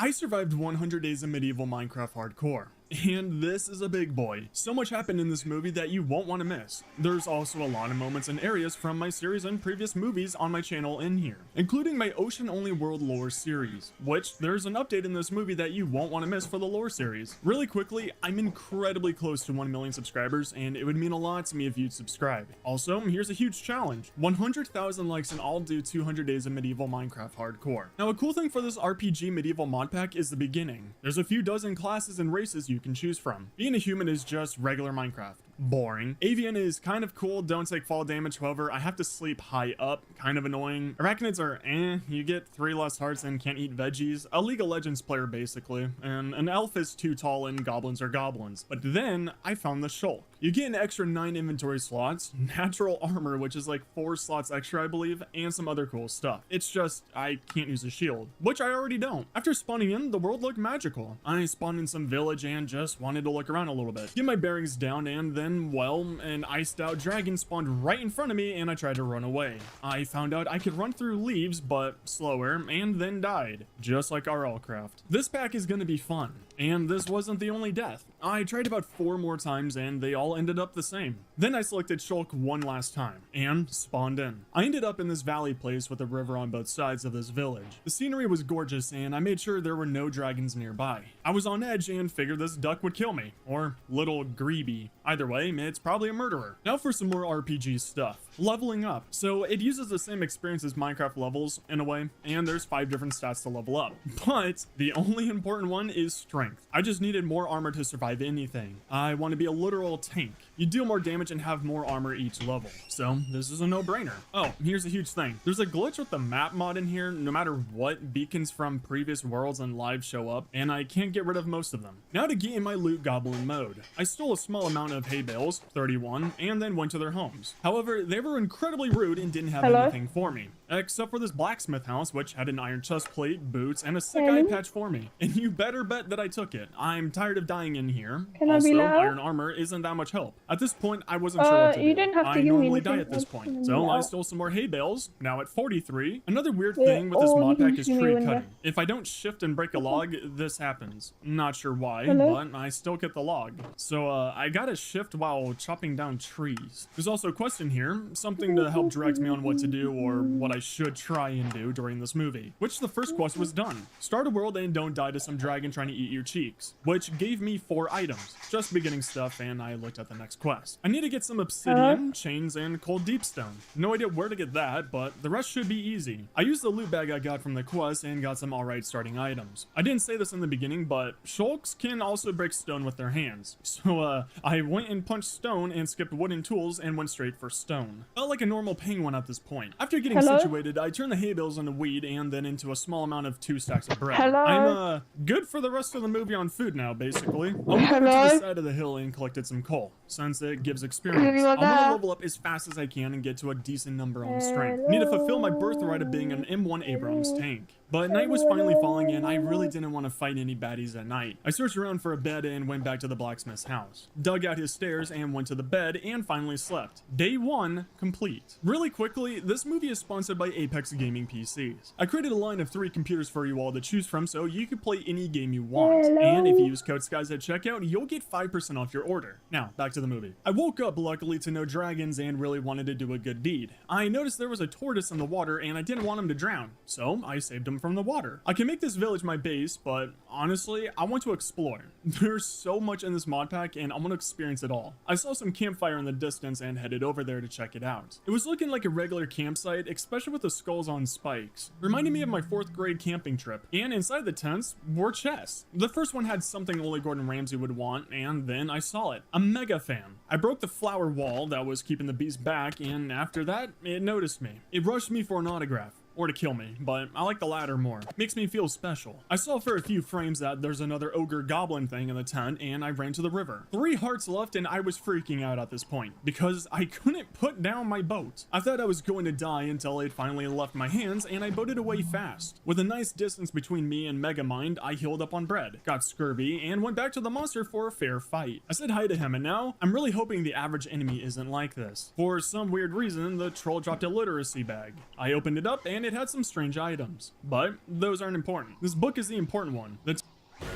I survived 100 days of medieval Minecraft hardcore, and this is a big boy. So much happened in this movie that you won't want to miss. There's also a lot of moments and areas from my series and previous movies on my channel in here, including my Ocean Only World lore series, which there's an update in this movie that you won't want to miss for the lore series. Really quickly, I'm incredibly close to 1 million subscribers, and it would mean a lot to me if you'd subscribe. Also, here's a huge challenge. 100,000 likes and I'll do 200 days of medieval Minecraft hardcore. Now, a cool thing for this RPG medieval mod pack is the beginning. There's a few dozen classes and races you can choose from. Being a human is just regular Minecraft. Boring. Avian is kind of cool, don't take fall damage, however, I have to sleep high up, kind of annoying. Arachnids are you get 3 less hearts and can't eat veggies. A League of Legends player basically, and an elf is too tall and goblins are goblins. But then I found the Shulk. You get an extra 9 inventory slots, natural armor, which is like 4 slots extra I believe, and some other cool stuff. It's just, I can't use a shield, which I already don't. After spawning in, the world looked magical. I spawned in some village and just wanted to look around a little bit. Get my bearings down and then, well, an iced out dragon spawned right in front of me and I tried to run away. I found out I could run through leaves, but slower, and then died, just like RLcraft. This pack is gonna be fun, and this wasn't the only death. I tried about 4 more times and they all ended up the same. Then I selected Shulk one last time and spawned in. I ended up in this valley place with a river on both sides of this village. The scenery was gorgeous and I made sure there were no dragons nearby. I was on edge and figured this duck would kill me, or little Greeby. Either way, it's probably a murderer. Now for some more RPG stuff. Leveling up. So it uses the same experience as Minecraft levels in a way, and there's 5 different stats to level up. But the only important one is strength. I just needed more armor to survive anything. I want to be a literal tank. You deal more damage and have more armor each level. So this is a no-brainer. Oh, here's a huge thing. There's a glitch with the map mod in here. No matter what, beacons from previous worlds and lives show up, and I can't get rid of most of them. Now to get in my loot goblin mode. I stole a small amount of hay bales, 31, and then went to their homes. However, they were incredibly rude and didn't have anything for me, except for this blacksmith house, which had an iron chest plate, boots, and a sick eye patch for me. And you better bet that I took it. I'm tired of dying in here. Also, iron armor isn't that much help. At this point, I wasn't sure what to do. I normally die at this point, so I stole some more hay bales, now at 43. Another weird thing with this mod pack is tree cutting. If I don't shift and break a log, this happens. Not sure why, but I still get the log. So I gotta shift while chopping down trees. There's also a quest in here, something to help direct me on what to do or what I should try and do during this movie, which the first quest was done. Start a world and don't die to some dragon trying to eat your cheeks, which gave me 4 items, just beginning stuff, and I looked at the next quest. I need to get some obsidian, chains, and cold deepstone. No idea where to get that, but the rest should be easy. I used the loot bag I got from the quest and got some alright starting items. I didn't say this in the beginning, but shulks can also break stone with their hands. So I went and punched stone and skipped wooden tools and went straight for stone. Felt like a normal penguin at this point. After getting situated, I turned the hay bales into weed and then into a small amount of 2 stacks of bread. I'm good for the rest of the movie on food now, basically. I went over to the side of the hill and collected some coal, since it gives experience. I want to level up as fast as I can and get to a decent number on strength. Need to fulfill my birthright of being an M1 Abrams tank. But night was finally falling and I really didn't want to fight any baddies at night. I searched around for a bed and went back to the blacksmith's house. Dug out his stairs and went to the bed and finally slept. Day 1 complete. Really quickly, this movie is sponsored by Apex Gaming PCs. I created a line of 3 computers for you all to choose from so you can play any game you want. And if you use code SKYS at checkout, you'll get 5% off your order. Now, back to the movie. I woke up luckily to no dragons and really wanted to do a good deed. I noticed there was a tortoise in the water and I didn't want him to drown, so I saved him from the water. I can make this village my base, but honestly, I want to explore. There's so much in this mod pack and I want to experience it all. I saw some campfire in the distance and headed over there to check it out. It was looking like a regular campsite, especially with the skulls on spikes. Reminding me of my 4th grade camping trip. And inside the tents were chests. The first one had something only Gordon Ramsay would want, and then I saw it. A mega fan. I broke the flower wall that was keeping the bees back, and after that, it noticed me. It rushed me for an autograph. Or to kill me, but I like the latter more. Makes me feel special. I saw for a few frames that there's another ogre goblin thing in the tent and I ran to the river. 3 hearts left and I was freaking out at this point because I couldn't put down my boat. I thought I was going to die until it finally left my hands and I boated away fast. With a nice distance between me and Megamind, I healed up on bread, got scurvy, and went back to the monster for a fair fight. I said hi to him and now I'm really hoping the average enemy isn't like this. For some weird reason, the troll dropped a literacy bag. I opened it up and it had some strange items, but those aren't important. This book is the important one.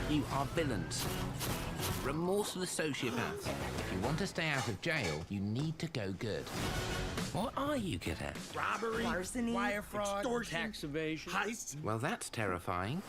You are villains. Remorseless sociopaths. If you want to stay out of jail, you need to go good. What are you good at? Robbery, larceny, wire fraud, extortion, tax evasion, heist. Well, that's terrifying.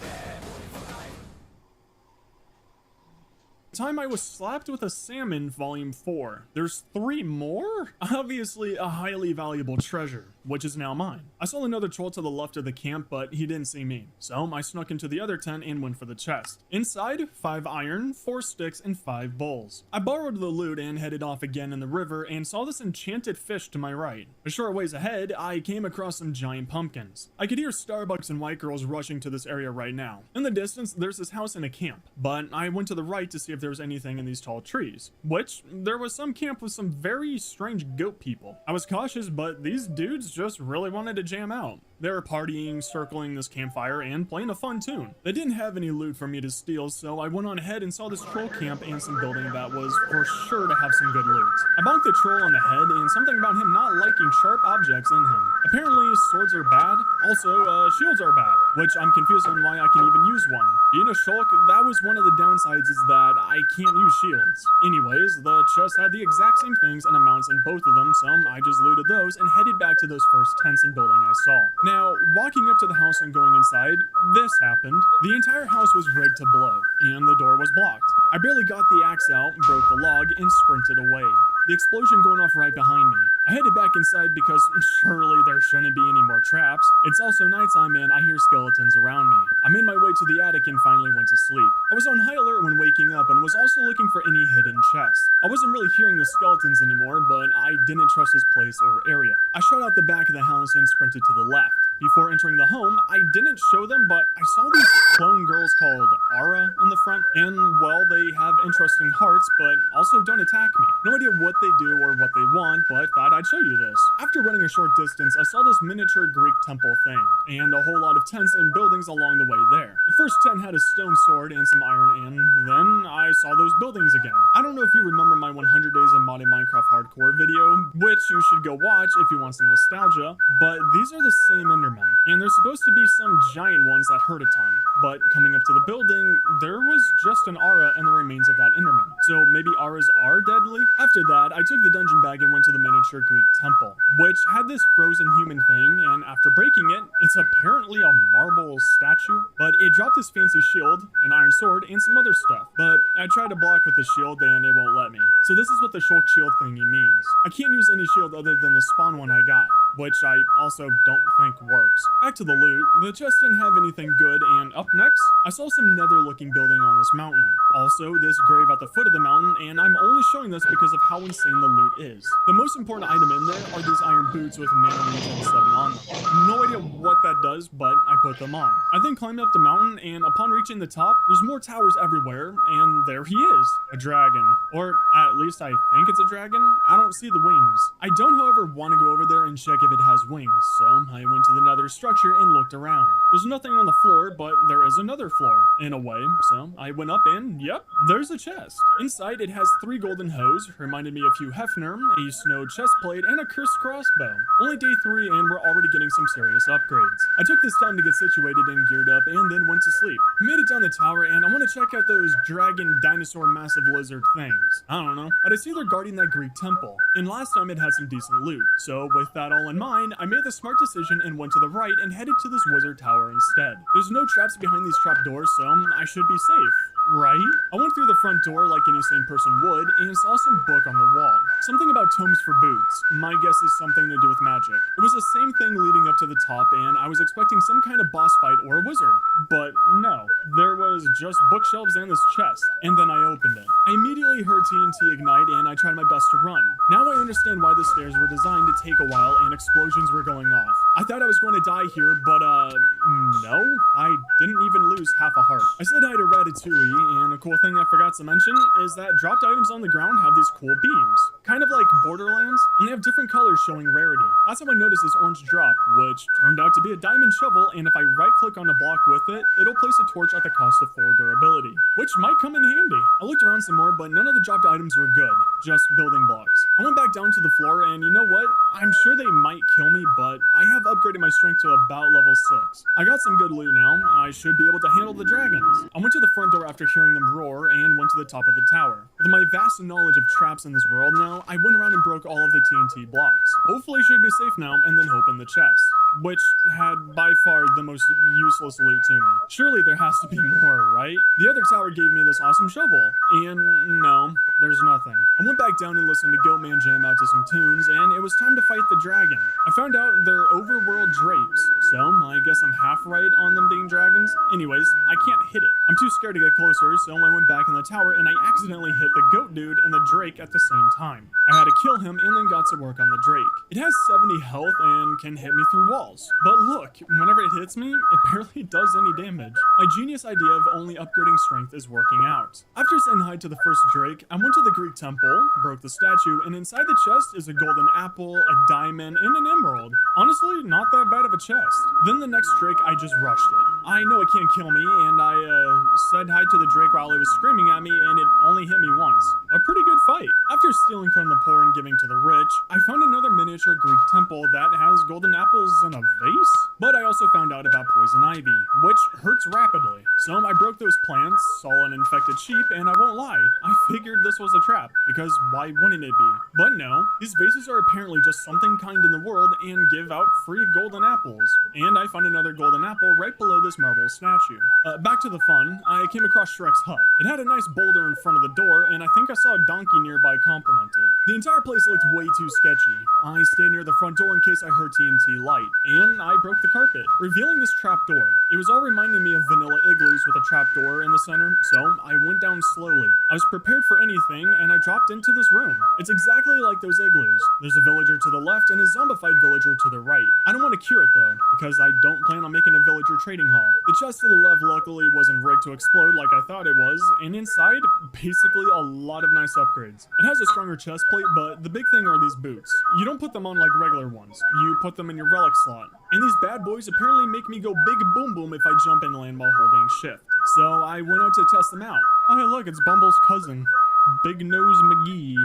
Time I was slapped with a salmon, volume 4. There's 3 more? Obviously a highly valuable treasure, which is now mine. I saw another troll to the left of the camp, but he didn't see me. So I snuck into the other tent and went for the chest. Inside, 5 iron, 4 sticks, and 5 bowls. I borrowed the loot and headed off again in the river and saw this enchanted fish to my right. A short ways ahead, I came across some giant pumpkins. I could hear Starbucks and white girls rushing to this area right now. In the distance, there's this house and a camp, but I went to the right to see if there was anything in these tall trees, which there was some camp with some very strange goat people. I was cautious, but these dudes just really wanted to jam out. They were partying, circling this campfire, and playing a fun tune. They didn't have any loot for me to steal, so I went on ahead and saw this troll camp and some building that was for sure to have some good loot. I bonked the troll on the head, and something about him not liking sharp objects in him. Apparently, swords are bad. Also, shields are bad, which I'm confused on why I can even use one. Being a shulk, that was one of the downsides, is that I can't use shields. Anyways, the chest had the exact same things and amounts in both of them, so I just looted those and headed back to those first tents and building I saw. Now, walking up to the house and going inside, this happened. The entire house was rigged to blow, and the door was blocked. I barely got the axe out, broke the log, and sprinted away. The explosion going off right behind me. I headed back inside because surely there shouldn't be any more traps. It's also nighttime and I hear skeletons around me. I made my way to the attic and finally went to sleep. I was on high alert when waking up and was also looking for any hidden chests. I wasn't really hearing the skeletons anymore, but I didn't trust this place or area. I shot out the back of the house and sprinted to the left. Before entering the home, I didn't show them, but I saw these clone girls called Ara in the front, and well, they have interesting hearts, but also don't attack me. No idea what they do or what they want, but thought I'd show you this. After running a short distance, I saw this miniature Greek temple thing, and a whole lot of tents and buildings along the way there. The first tent had a stone sword and some iron, and then I saw those buildings again. I don't know if you remember my 100 Days of Modding Minecraft Hardcore video, which you should go watch if you want some nostalgia, but these are the same Endermen, and there's supposed to be some giant ones that hurt a ton, but coming up to the building, there was was just an aura and the remains of that Enderman. So maybe auras are deadly? After that, I took the dungeon bag and went to the miniature Greek temple, which had this frozen human thing, and after breaking it, it's apparently a marble statue, but it dropped his fancy shield, an iron sword, and some other stuff. But I tried to block with the shield and it won't let me. So this is what the shulk shield thingy means. I can't use any shield other than the spawn one I got, which I also don't think works. Back to the loot, the chest didn't have anything good, and up next, I saw some nether looking building on this mountain. Also, this grave at the foot of the mountain, and I'm only showing this because of how insane the loot is. The most important item in there are these iron boots with mana regen 7 on them. No idea what that does, but I put them on. I then climbed up the mountain, and upon reaching the top, there's more towers everywhere, and there he is, a dragon. Or at least I think it's a dragon. I don't see the wings. I don't, however, want to go over there and check if it has wings, so I went to the nether structure and looked around. There's nothing on the floor, but there is another floor, in a way, so I went up and, yep, there's a chest. Inside, it has 3 golden hoes, reminded me of Hugh Hefner, a snow chest plate, and a cursed crossbow. Only day 3 and we're already getting some serious upgrades. I took this time to get situated and geared up and then went to sleep. I made it down the tower and I want to check out those dragon, dinosaur, massive lizard things. I don't know, but I see they're guarding that Greek temple, and last time it had some decent loot. So with that all in mind, I made the smart decision and went to the right and headed to this wizard tower instead. There's no traps behind these trapdoors, so I should be safe. Right? I went through the front door like any sane person would and saw some book on the wall. Something about tomes for boots. My guess is something to do with magic. It was the same thing leading up to the top and I was expecting some kind of boss fight or a wizard. But no, there was just bookshelves and this chest. And then I opened it. I immediately heard TNT ignite and I tried my best to run. Now I understand why the stairs were designed to take a while and explosions were going off. I thought I was going to die here, but no. I didn't even lose half a heart. I said hi to Ratatouille. And a cool thing I forgot to mention is that dropped items on the ground have these cool beams. Kind of like Borderlands, and they have different colors showing rarity. That's how I noticed this orange drop, which turned out to be a diamond shovel, and if I right-click on a block with it, it'll place a torch at the cost of 4 durability, which might come in handy. I looked around some more, but none of the dropped items were good, just building blocks. I went back down to the floor, and you know what? I'm sure they might kill me, but I have upgraded my strength to about level 6. I got some good loot now. I should be able to handle the dragons. I went to the front door after hearing them roar and went to the top of the tower. With my vast knowledge of traps in this world now, I went around and broke all of the TNT blocks. Hopefully should be safe now, and then open the chest, which had by far the most useless loot to me. Surely there has to be more, right? The other tower gave me this awesome shovel, and no, there's nothing. I went back down and listened to Goatman jam out to some tunes, and it was time to fight the dragon. I found out they're overworld drakes, so I guess I'm half right on them being dragons. Anyways, I can't hit it. I'm too scared to get closer, so I went back in the tower and I accidentally hit the goat dude and the drake at the same time. I had to kill him and then got to work on the drake. It has 70 health and can hit me through walls. But look, whenever it hits me, it barely does any damage. My genius idea of only upgrading strength is working out. After saying hi to the first drake, I went to the Greek temple, broke the statue, and inside the chest is a golden apple, a diamond, and an emerald. Honestly, not that bad of a chest. Then the next drake, I just rushed it. I know it can't kill me, and I said hi to the drake while it was screaming at me, and it only hit me once. A pretty good fight. After stealing from the poor and giving to the rich, I found another miniature Greek temple that has golden apples in a vase? But I also found out about poison ivy, which hurts rapidly. So I broke those plants, saw an infected sheep, and I won't lie, I figured this was a trap, because why wouldn't it be? But no, these vases are apparently just something kind in the world and give out free golden apples. And I found another golden apple right below this marble statue. Back to the fun, I came across Shrek's hut. It had a nice boulder in front of the door, and I think I saw a donkey nearby compliment it. The entire place looked way too sketchy. I stayed near the front door in case I heard TNT light, and I broke the carpet, revealing this trap door. It was all reminding me of vanilla igloos with a trap door in the center, so I went down slowly. I was prepared for anything, and I dropped into this room. It's exactly like those igloos. There's a villager to the left and a zombified villager to the right. I don't want to cure it though, because I don't plan on making a villager trading hall. The chest to the left luckily wasn't rigged to explode like I thought it was, and inside, basically a lot of nice upgrades. It has a stronger chest plate, but the big thing are these boots. You don't put them on like regular ones. You put them in your relic slot. And these bad boys apparently make me go big boom boom if I jump and land while holding shift. So I went out to test them out. Oh hey look, it's Bumble's cousin, Big Nose McGee.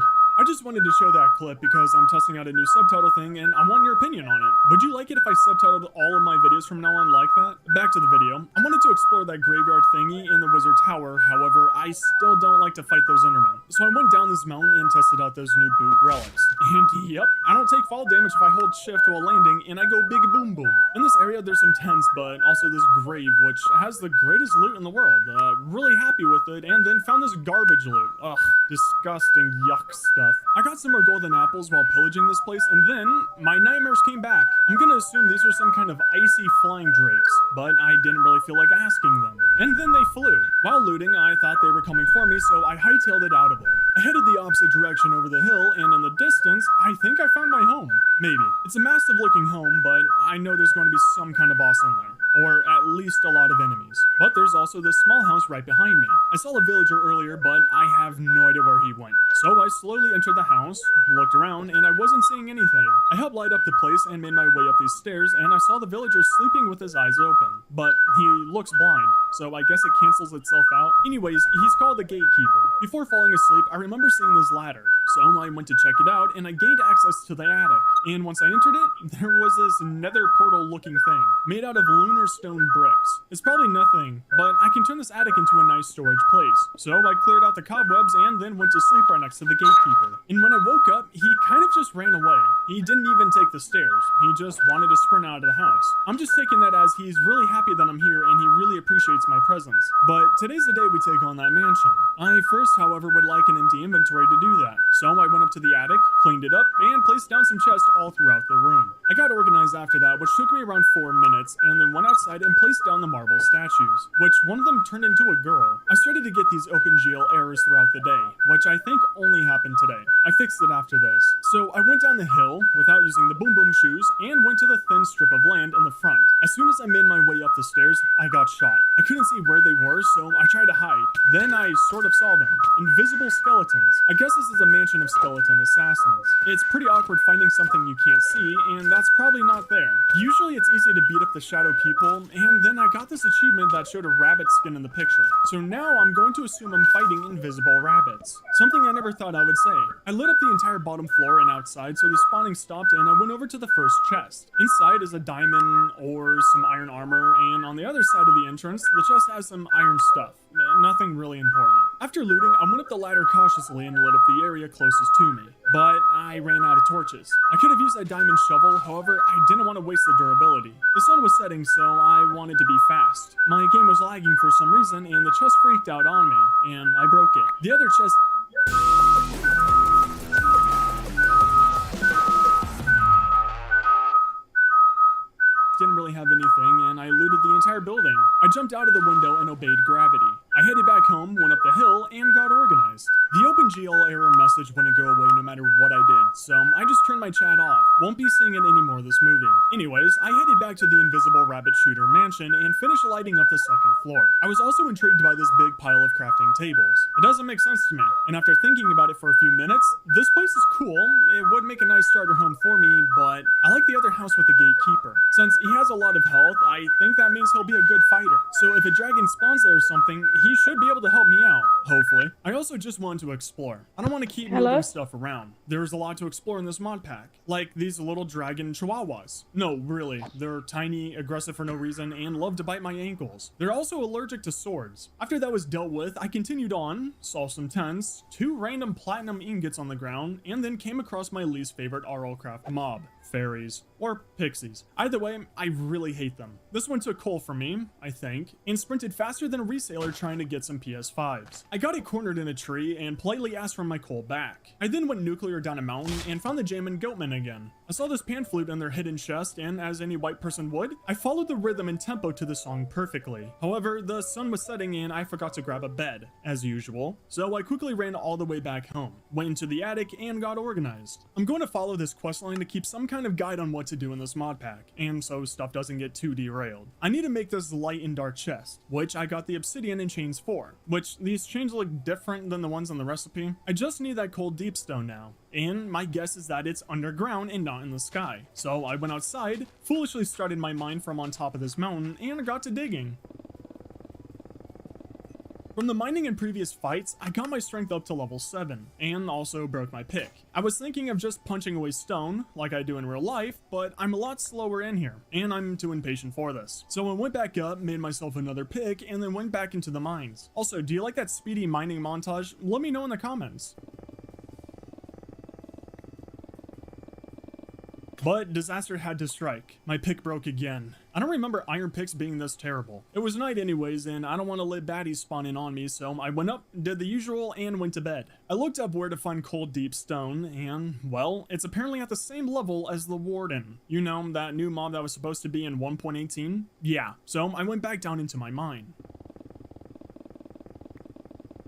I just wanted to show that clip because I'm testing out a new subtitle thing and I want your opinion on it. Would you like it if I subtitled all of my videos from now on like that? Back to the video. I wanted to explore that graveyard thingy in the wizard tower, however, I still don't like to fight those endermen. So I went down this mountain and tested out those new boot relics. And yep, I don't take fall damage if I hold shift while landing and I go big boom boom. In this area there's some tents, but also this grave which has the greatest loot in the world. Really happy with it, and then found this garbage loot. Ugh, disgusting yuck stuff. I got some more golden apples while pillaging this place, and then my nightmares came back. I'm gonna assume these are some kind of icy flying drakes, but I didn't really feel like asking them. And then they flew. While looting, I thought they were coming for me, so I hightailed it out of there. I headed the opposite direction over the hill, and in the distance, I think I found my home. Maybe. It's a massive looking home, but I know there's going to be some kind of boss in there. Or at least a lot of enemies. But there's also this small house right behind me. I saw a villager earlier, but I have no idea where he went. So I slowly entered the house, looked around, and I wasn't seeing anything. I helped light up the place and made my way up these stairs, and I saw the villager sleeping with his eyes open. But he looks blind, so I guess it cancels itself out. Anyways, he's called the gatekeeper. Before falling asleep, I remember seeing this ladder. So I went to check it out, and I gained access to the attic. And once I entered it, there was this nether portal looking thing, made out of lunar stone bricks. It's probably nothing, but I can turn this attic into a nice storage place. So I cleared out the cobwebs and then went to sleep right next to the gatekeeper. And when I woke up, he kind of just ran away. He didn't even take the stairs. He just wanted to sprint out of the house. I'm just taking that as he's really happy that I'm here and he really appreciates my presence. But today's the day we take on that mansion. I first, however, would like an empty inventory to do that. So I went up to the attic, cleaned it up, and placed down some chests all throughout the room. I got organized after that, which took me around 4 minutes, and then went outside and placed down the marble statues, which one of them turned into a girl. I started to get these OpenGL errors throughout the day, which I think only happened today. I fixed it after this. So I went down the hill without using the boom boom shoes and went to the thin strip of land in the front. As soon as I made my way up the stairs, I got shot. I couldn't see where they were, so I tried to hide. Then I sort of saw them. Invisible skeletons. I guess this is a mansion of skeleton assassins. It's pretty awkward finding something you can't see, and that's probably not there. Usually it's easy to beat up the shadow people, and then I got this achievement that showed a rabbit skin in the picture. So now I'm going to assume I'm fighting invisible rabbits. Something I never thought I would say. I lit up the entire bottom floor and outside, so the spawning stopped, and I went over to the first chest. Inside is a diamond, ores, some iron armor, and on the other side of the entrance, the chest has some iron stuff. Nothing really important. After looting, I went up the ladder cautiously and lit up the area closest to me. But I ran out of torches. I could have used that diamond shovel, however, I didn't want to waste the durability. The sun was setting, so I wanted to be fast. My game was lagging for some reason, and the chest freaked out on me, and I broke it. The other chest... didn't really have anything, and I looted the entire building. I jumped out of the window and obeyed gravity. I headed back home, went up the hill, and got organized. The OpenGL error message wouldn't go away no matter what I did, so I just turned my chat off. Won't be seeing it anymore this movie. Anyways, I headed back to the invisible rabbit shooter mansion and finished lighting up the second floor. I was also intrigued by this big pile of crafting tables. It doesn't make sense to me, and after thinking about it for a few minutes, this place is cool. It would make a nice starter home for me, but I like the other house with the gatekeeper. Since he has a lot of health, I think that means he'll be a good fighter. So if a dragon spawns there or something, he should be able to help me out, hopefully. I also just wanted to explore. I don't want to keep moving stuff around. There's a lot to explore in this mod pack, like these little dragon chihuahuas. No, really, they're tiny, aggressive for no reason, and love to bite my ankles. They're also allergic to swords. After that was dealt with, I continued on, saw some tents, 2 random platinum ingots on the ground, and then came across my least favorite RLcraft mob. Fairies, or pixies. Either way, I really hate them. This one took coal from me, I think, and sprinted faster than a reseller trying to get some PS5s. I got it cornered in a tree and politely asked for my coal back. I then went nuclear down a mountain and found the Jamin Goatman again. I saw this pan flute in their hidden chest, and as any white person would, I followed the rhythm and tempo to the song perfectly. However, the sun was setting and I forgot to grab a bed, as usual, so I quickly ran all the way back home, went into the attic, and got organized. I'm going to follow this questline to keep some kind of guide on what to do in this mod pack, and so stuff doesn't get too derailed. I need to make this light and dark chest, which I got the obsidian and chains for, which these chains look different than the ones on the recipe. I just need that cold deep stone now, and my guess is that it's underground and not in the sky. So I went outside, foolishly started my mine from on top of this mountain, and got to digging. From the mining in previous fights, I got my strength up to level 7, and also broke my pick. I was thinking of just punching away stone, like I do in real life, but I'm a lot slower in here, and I'm too impatient for this. So I went back up, made myself another pick, and then went back into the mines. Also, do you like that speedy mining montage? Let me know in the comments. But disaster had to strike. My pick broke again. I don't remember iron picks being this terrible. It was night anyways, and I don't want to let baddies spawn in on me, so I went up, did the usual, and went to bed. I looked up where to find cold deep stone, and, well, it's apparently at the same level as the warden. You know, that new mob that was supposed to be in 1.18? Yeah, so I went back down into my mine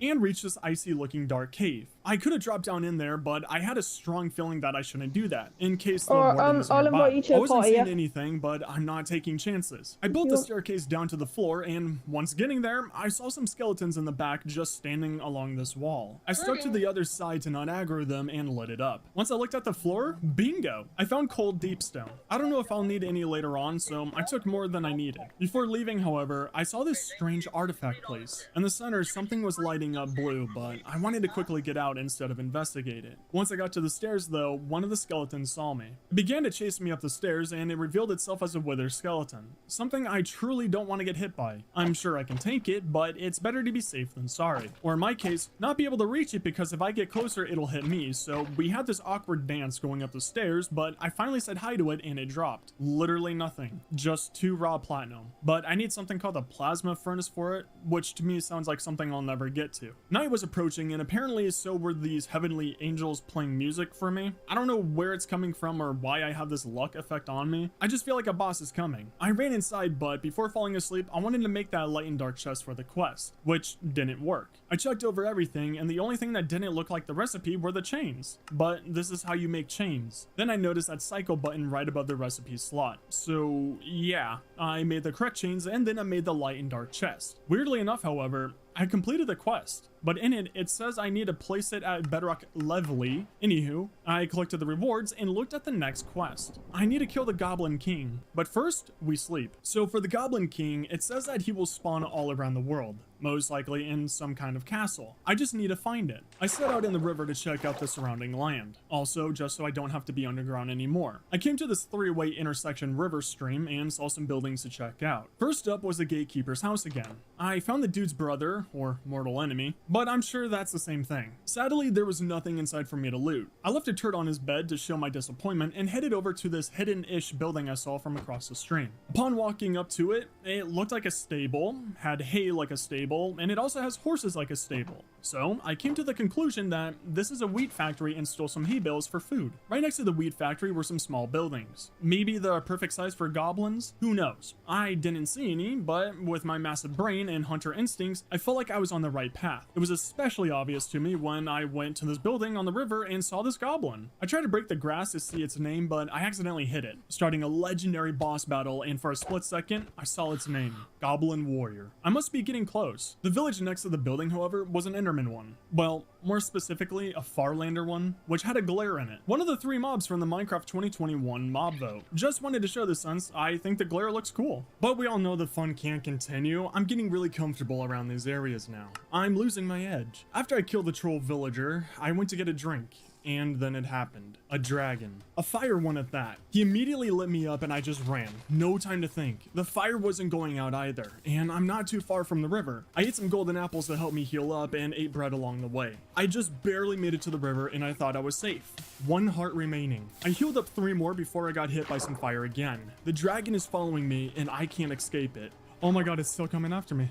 and reached this icy looking dark cave. I could have dropped down in there, but I had a strong feeling that I shouldn't do that, in case the warden was I'll nearby. invite you to I a wasn't party, seeing yeah. anything, but I'm not taking chances. I built the staircase down to the floor, and once getting there, I saw some skeletons in the back just standing along this wall. I stuck to the other side to not aggro them and lit it up. Once I looked at the floor, bingo! I found cold deep stone. I don't know if I'll need any later on, so I took more than I needed. Before leaving, however, I saw this strange artifact place. In the center, something was lighting up blue, but I wanted to quickly get out instead of investigate it. Once I got to the stairs though, one of the skeletons saw me. It began to chase me up the stairs and it revealed itself as a withered skeleton. Something I truly don't want to get hit by. I'm sure I can take it, but it's better to be safe than sorry. Or in my case, not be able to reach it because if I get closer, it'll hit me. So we had this awkward dance going up the stairs, but I finally said hi to it and it dropped. Literally nothing. Just 2 raw platinum. But I need something called a plasma furnace for it, which to me sounds like something I'll never get to. Night was approaching and apparently so were these heavenly angels playing music for me. I don't know where it's coming from or why I have this luck effect on me. I just feel like a boss is coming. I ran inside, but before falling asleep, I wanted to make that light and dark chest for the quest, which didn't work. I checked over everything, and the only thing that didn't look like the recipe were the chains. But this is how you make chains. Then I noticed that cycle button right above the recipe slot. So yeah, I made the correct chains, and then I made the light and dark chest. Weirdly enough, however, I completed the quest, but in it, it says I need to place it at bedrock levelly. Anywho, I collected the rewards and looked at the next quest. I need to kill the Goblin King, but first, we sleep. So for the Goblin King, it says that he will spawn all around the world, most likely in some kind of castle. I just need to find it. I set out in the river to check out the surrounding land. Also, just so I don't have to be underground anymore. I came to this 3-way intersection river stream and saw some buildings to check out. First up was the gatekeeper's house again. I found the dude's brother, or mortal enemy, but I'm sure that's the same thing. Sadly, there was nothing inside for me to loot. I left a turd on his bed to show my disappointment and headed over to this hidden-ish building I saw from across the stream. Upon walking up to it, it looked like a stable, had hay like a stable, and it also has horses like a stable. So I came to the conclusion that this is a wheat factory and stole some hay bales for food. Right next to the wheat factory were some small buildings. Maybe the perfect size for goblins? Who knows? I didn't see any, but with my massive brain and hunter instincts, I felt like I was on the right path. It was especially obvious to me when I went to this building on the river and saw this goblin. I tried to break the grass to see its name, but I accidentally hit it, starting a legendary boss battle, and for a split second, I saw its name, Goblin Warrior. I must be getting close. The village next to the building, however, was an Enderman one. Well, more specifically, a Farlander one, which had a glare in it. One of the 3 mobs from the Minecraft 2021 mob vote. Just wanted to show this since I think the glare looks cool. But we all know the fun can't continue. I'm getting really comfortable around these areas now. I'm losing my edge. After I killed the troll villager, I went to get a drink. And then it happened. A dragon. A fire one at that. He immediately lit me up and I just ran. No time to think. The fire wasn't going out either, and I'm not too far from the river. I ate some golden apples to help me heal up and ate bread along the way. I just barely made it to the river and I thought I was safe. 1 heart remaining. I healed up 3 more before I got hit by some fire again. The dragon is following me and I can't escape it. Oh my god, it's still coming after me.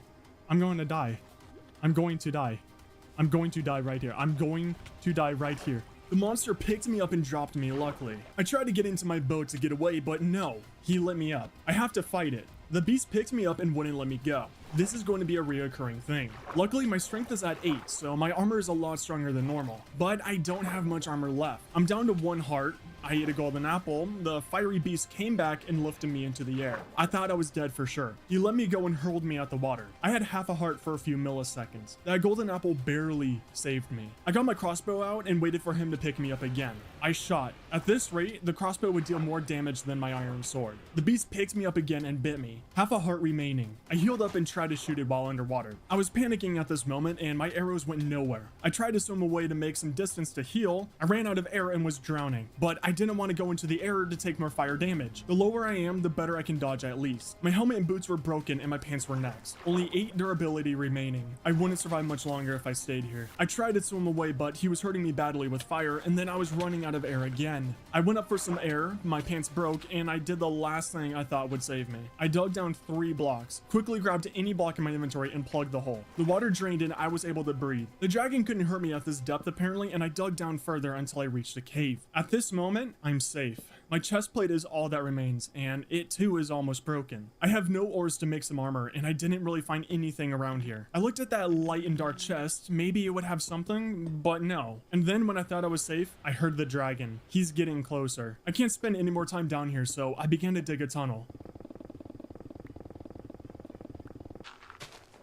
I'm going to die. I'm going to die. I'm going to die right here. I'm going to die right here. The monster picked me up and dropped me, luckily. I tried to get into my boat to get away, but no, he lit me up. I have to fight it. The beast picked me up and wouldn't let me go. This is going to be a reoccurring thing. Luckily, my strength is at 8, so my armor is a lot stronger than normal. But I don't have much armor left. I'm down to 1 heart, I ate a golden apple. The fiery beast came back and lifted me into the air. I thought I was dead for sure. He let me go and hurled me at the water. I had half a heart for a few milliseconds. That golden apple barely saved me. I got my crossbow out and waited for him to pick me up again. I shot. At this rate, the crossbow would deal more damage than my iron sword. The beast picked me up again and bit me. Half a heart remaining. I healed up and tried to shoot it while underwater. I was panicking at this moment and my arrows went nowhere. I tried to swim away to make some distance to heal. I ran out of air and was drowning, but I didn't want to go into the air to take more fire damage. The lower I am, the better I can dodge at least. My helmet and boots were broken and my pants were next. Only 8 durability remaining. I wouldn't survive much longer if I stayed here. I tried to swim away, but he was hurting me badly with fire, and then I was running out of air again. I went up for some air, my pants broke, and I did the last thing I thought would save me. I dug down 3 blocks, quickly grabbed any block in my inventory and plugged the hole. The water drained and I was able to breathe. The dragon couldn't hurt me at this depth apparently, and I dug down further until I reached a cave. At this moment, I'm safe. My chest plate is all that remains, and it too is almost broken. I have no ores to make some armor, and I didn't really find anything around here. I looked at that light and dark chest, maybe it would have something, but no. And then when I thought I was safe, I heard the dragon. He's getting closer. I can't spend any more time down here, so I began to dig a tunnel.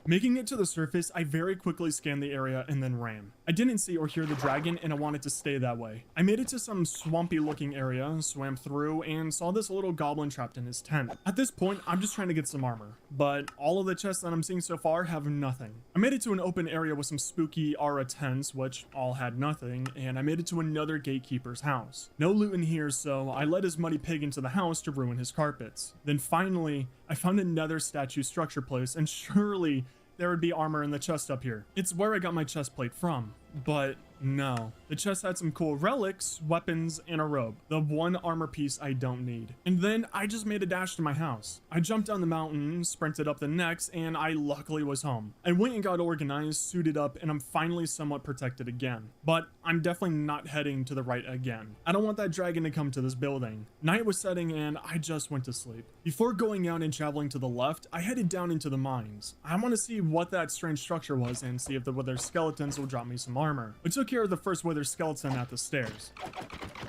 Making it to the surface, I very quickly scanned the area and then ran. I didn't see or hear the dragon and I wanted to stay that way. I made it to some swampy looking area, swam through, and saw this little goblin trapped in his tent. At this point, I'm just trying to get some armor, but all of the chests that I'm seeing so far have nothing. I made it to an open area with some spooky Aura tents, which all had nothing, and I made it to another gatekeeper's house. No loot in here, so I led his muddy pig into the house to ruin his carpets. Then finally, I found another statue structure place, and surely there would be armor in the chest up here. It's where I got my chest plate from, but no. The chest had some cool relics, weapons, and a robe. The one armor piece I don't need. And then I just made a dash to my house. I jumped down the mountain, sprinted up the next, and I luckily was home. I went and got organized, suited up, and I'm finally somewhat protected again. But I'm definitely not heading to the right again. I don't want that dragon to come to this building. Night was setting and I just went to sleep. Before going out and traveling to the left, I headed down into the mines. I want to see what that strange structure was and see if the wither skeletons will drop me some armor. I took care of the first wither skeleton at the stairs,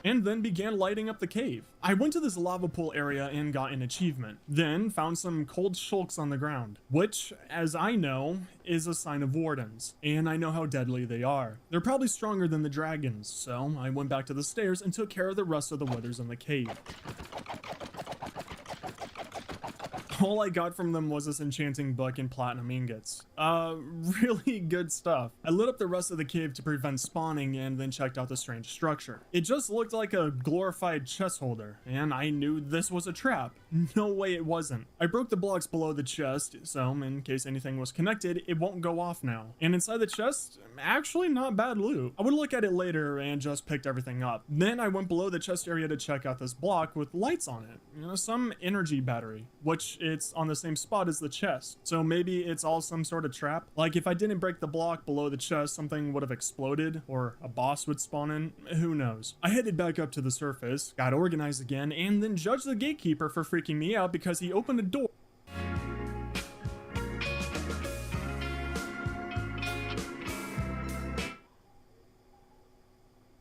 and then began lighting up the cave. I went to this lava pool area and got an achievement, then found some cold shulks on the ground, which, as I know, is a sign of wardens, and I know how deadly they are. They're probably stronger than the dragons, so I went back to the stairs and took care of the rest of the withers in the cave. All I got from them was this enchanting book and platinum ingots. Really good stuff. I lit up the rest of the cave to prevent spawning and then checked out the strange structure. It just looked like a glorified chest holder, and I knew this was a trap. No way it wasn't. I broke the blocks below the chest, so in case anything was connected, it won't go off now. And inside the chest, actually not bad loot. I would look at it later and just picked everything up. Then I went below the chest area to check out this block with lights on it. You know, some energy battery, which it's on the same spot as the chest. So maybe it's all some sort of trap. Like if I didn't break the block below the chest, something would have exploded or a boss would spawn in. Who knows? I headed back up to the surface, got organized again, and then judged the gatekeeper for freaking me out because he opened a door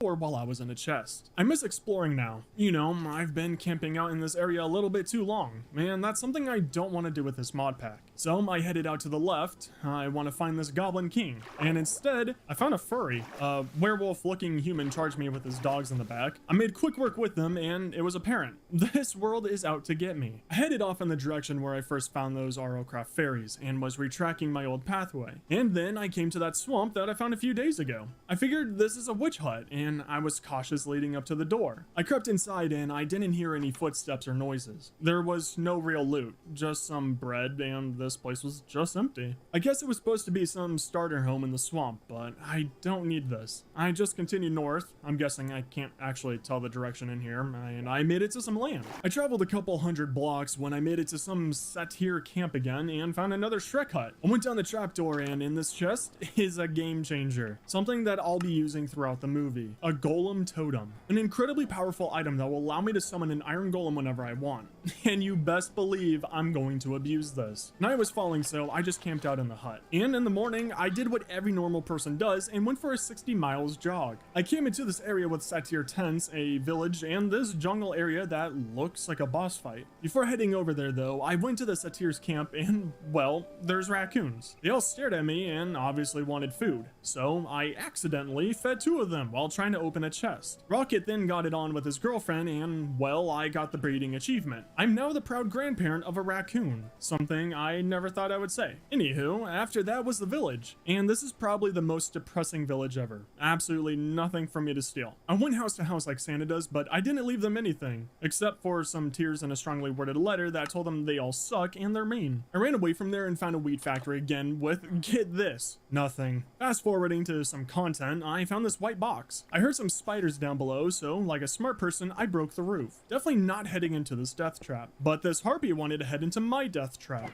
while I was in a chest. I miss exploring now. You know, I've been camping out in this area a little bit too long, and that's something I don't want to do with this mod pack. So I headed out to the left. I want to find this Goblin King, and instead I found a furry. A werewolf looking human charged me with his dogs in the back. I made quick work with them, and it was apparent this world is out to get me. I headed off in the direction where I first found those Arrowcraft fairies and was retracking my old pathway. And then I came to that swamp that I found a few days ago. I figured this is a witch hut, and I was cautious leading up to the door. I crept inside and I didn't hear any footsteps or noises. There was no real loot, just some bread, and this place was just empty. I guess it was supposed to be some starter home in the swamp, but I don't need this. I just continued north. I'm guessing I can't actually tell the direction in here, and I made it to some land. I traveled a couple hundred blocks when I made it to some satyr camp again and found another Shrek hut. I went down the trapdoor, and in this chest is a game changer. Something that I'll be using throughout the movie. A golem totem. An incredibly powerful item that will allow me to summon an iron golem whenever I want. And you best believe I'm going to abuse this. Night was falling, so I just camped out in the hut. And in the morning, I did what every normal person does and went for a 60 miles jog. I came into this area with satyr tents, a village, and this jungle area that looks like a boss fight. Before heading over there though, I went to the satyr's camp and, well, there's raccoons. They all stared at me and obviously wanted food. So I accidentally fed 2 of them while trying to open a chest. Rocket then got it on with his girlfriend and, well, I got the breeding achievement. I'm now the proud grandparent of a raccoon, something I never thought I would say. Anywho, after that was the village, and this is probably the most depressing village ever. Absolutely nothing for me to steal. I went house to house like Santa does, but I didn't leave them anything, except for some tears and a strongly worded letter that told them they all suck and they're mean. I ran away from there and found a wheat factory again with, get this, nothing. Fast forwarding to some content, I found this white box. I heard some spiders down below, so like a smart person, I broke the roof. Definitely not heading into this death trap, but this harpy wanted to head into my death trap.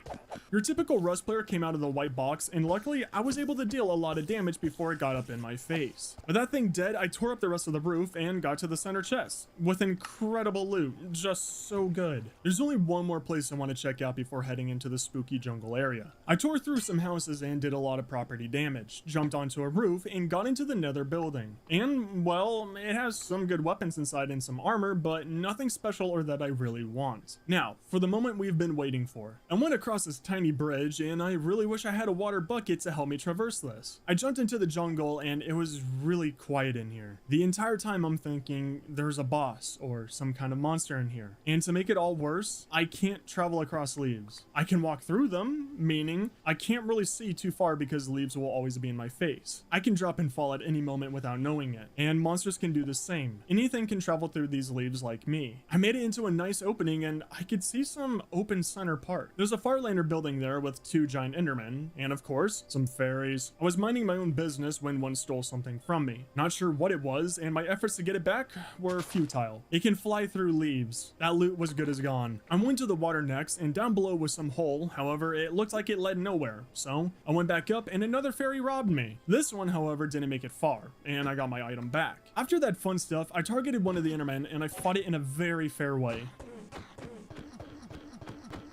Your typical Rust player came out of the white box, and luckily I was able to deal a lot of damage before it got up in my face. With that thing dead, I tore up the rest of the roof and got to the center chest with incredible loot, just so good. There's only one more place I want to check out before heading into the spooky jungle area. I tore through some houses and did a lot of property damage, jumped onto a roof and got into the nether building. And well, it has some good weapons inside and some armor, but nothing special or that I really want. Now, for the moment we've been waiting for. I went across this tiny bridge and I really wish I had a water bucket to help me traverse this. I jumped into the jungle and it was really quiet in here. The entire time I'm thinking there's a boss or some kind of monster in here. And to make it all worse, I can't travel across leaves. I can walk through them, meaning I can't really see too far because leaves will always be in my face. I can drop and fall at any moment without knowing it, and monsters can do the same. Anything can travel through these leaves like me. I made it into a nice opening and I could see some open center part. There's a Farlander building there with 2 giant endermen, and of course, some fairies. I was minding my own business when one stole something from me. Not sure what it was, and my efforts to get it back were futile. It can fly through leaves. That loot was good as gone. I went to the water next, and down below was some hole. However, it looked like it led nowhere, so I went back up and another fairy robbed me. This one, however, didn't make it far, and I got my item back. After that fun stuff, I targeted one of the endermen and I fought it in a very fair way.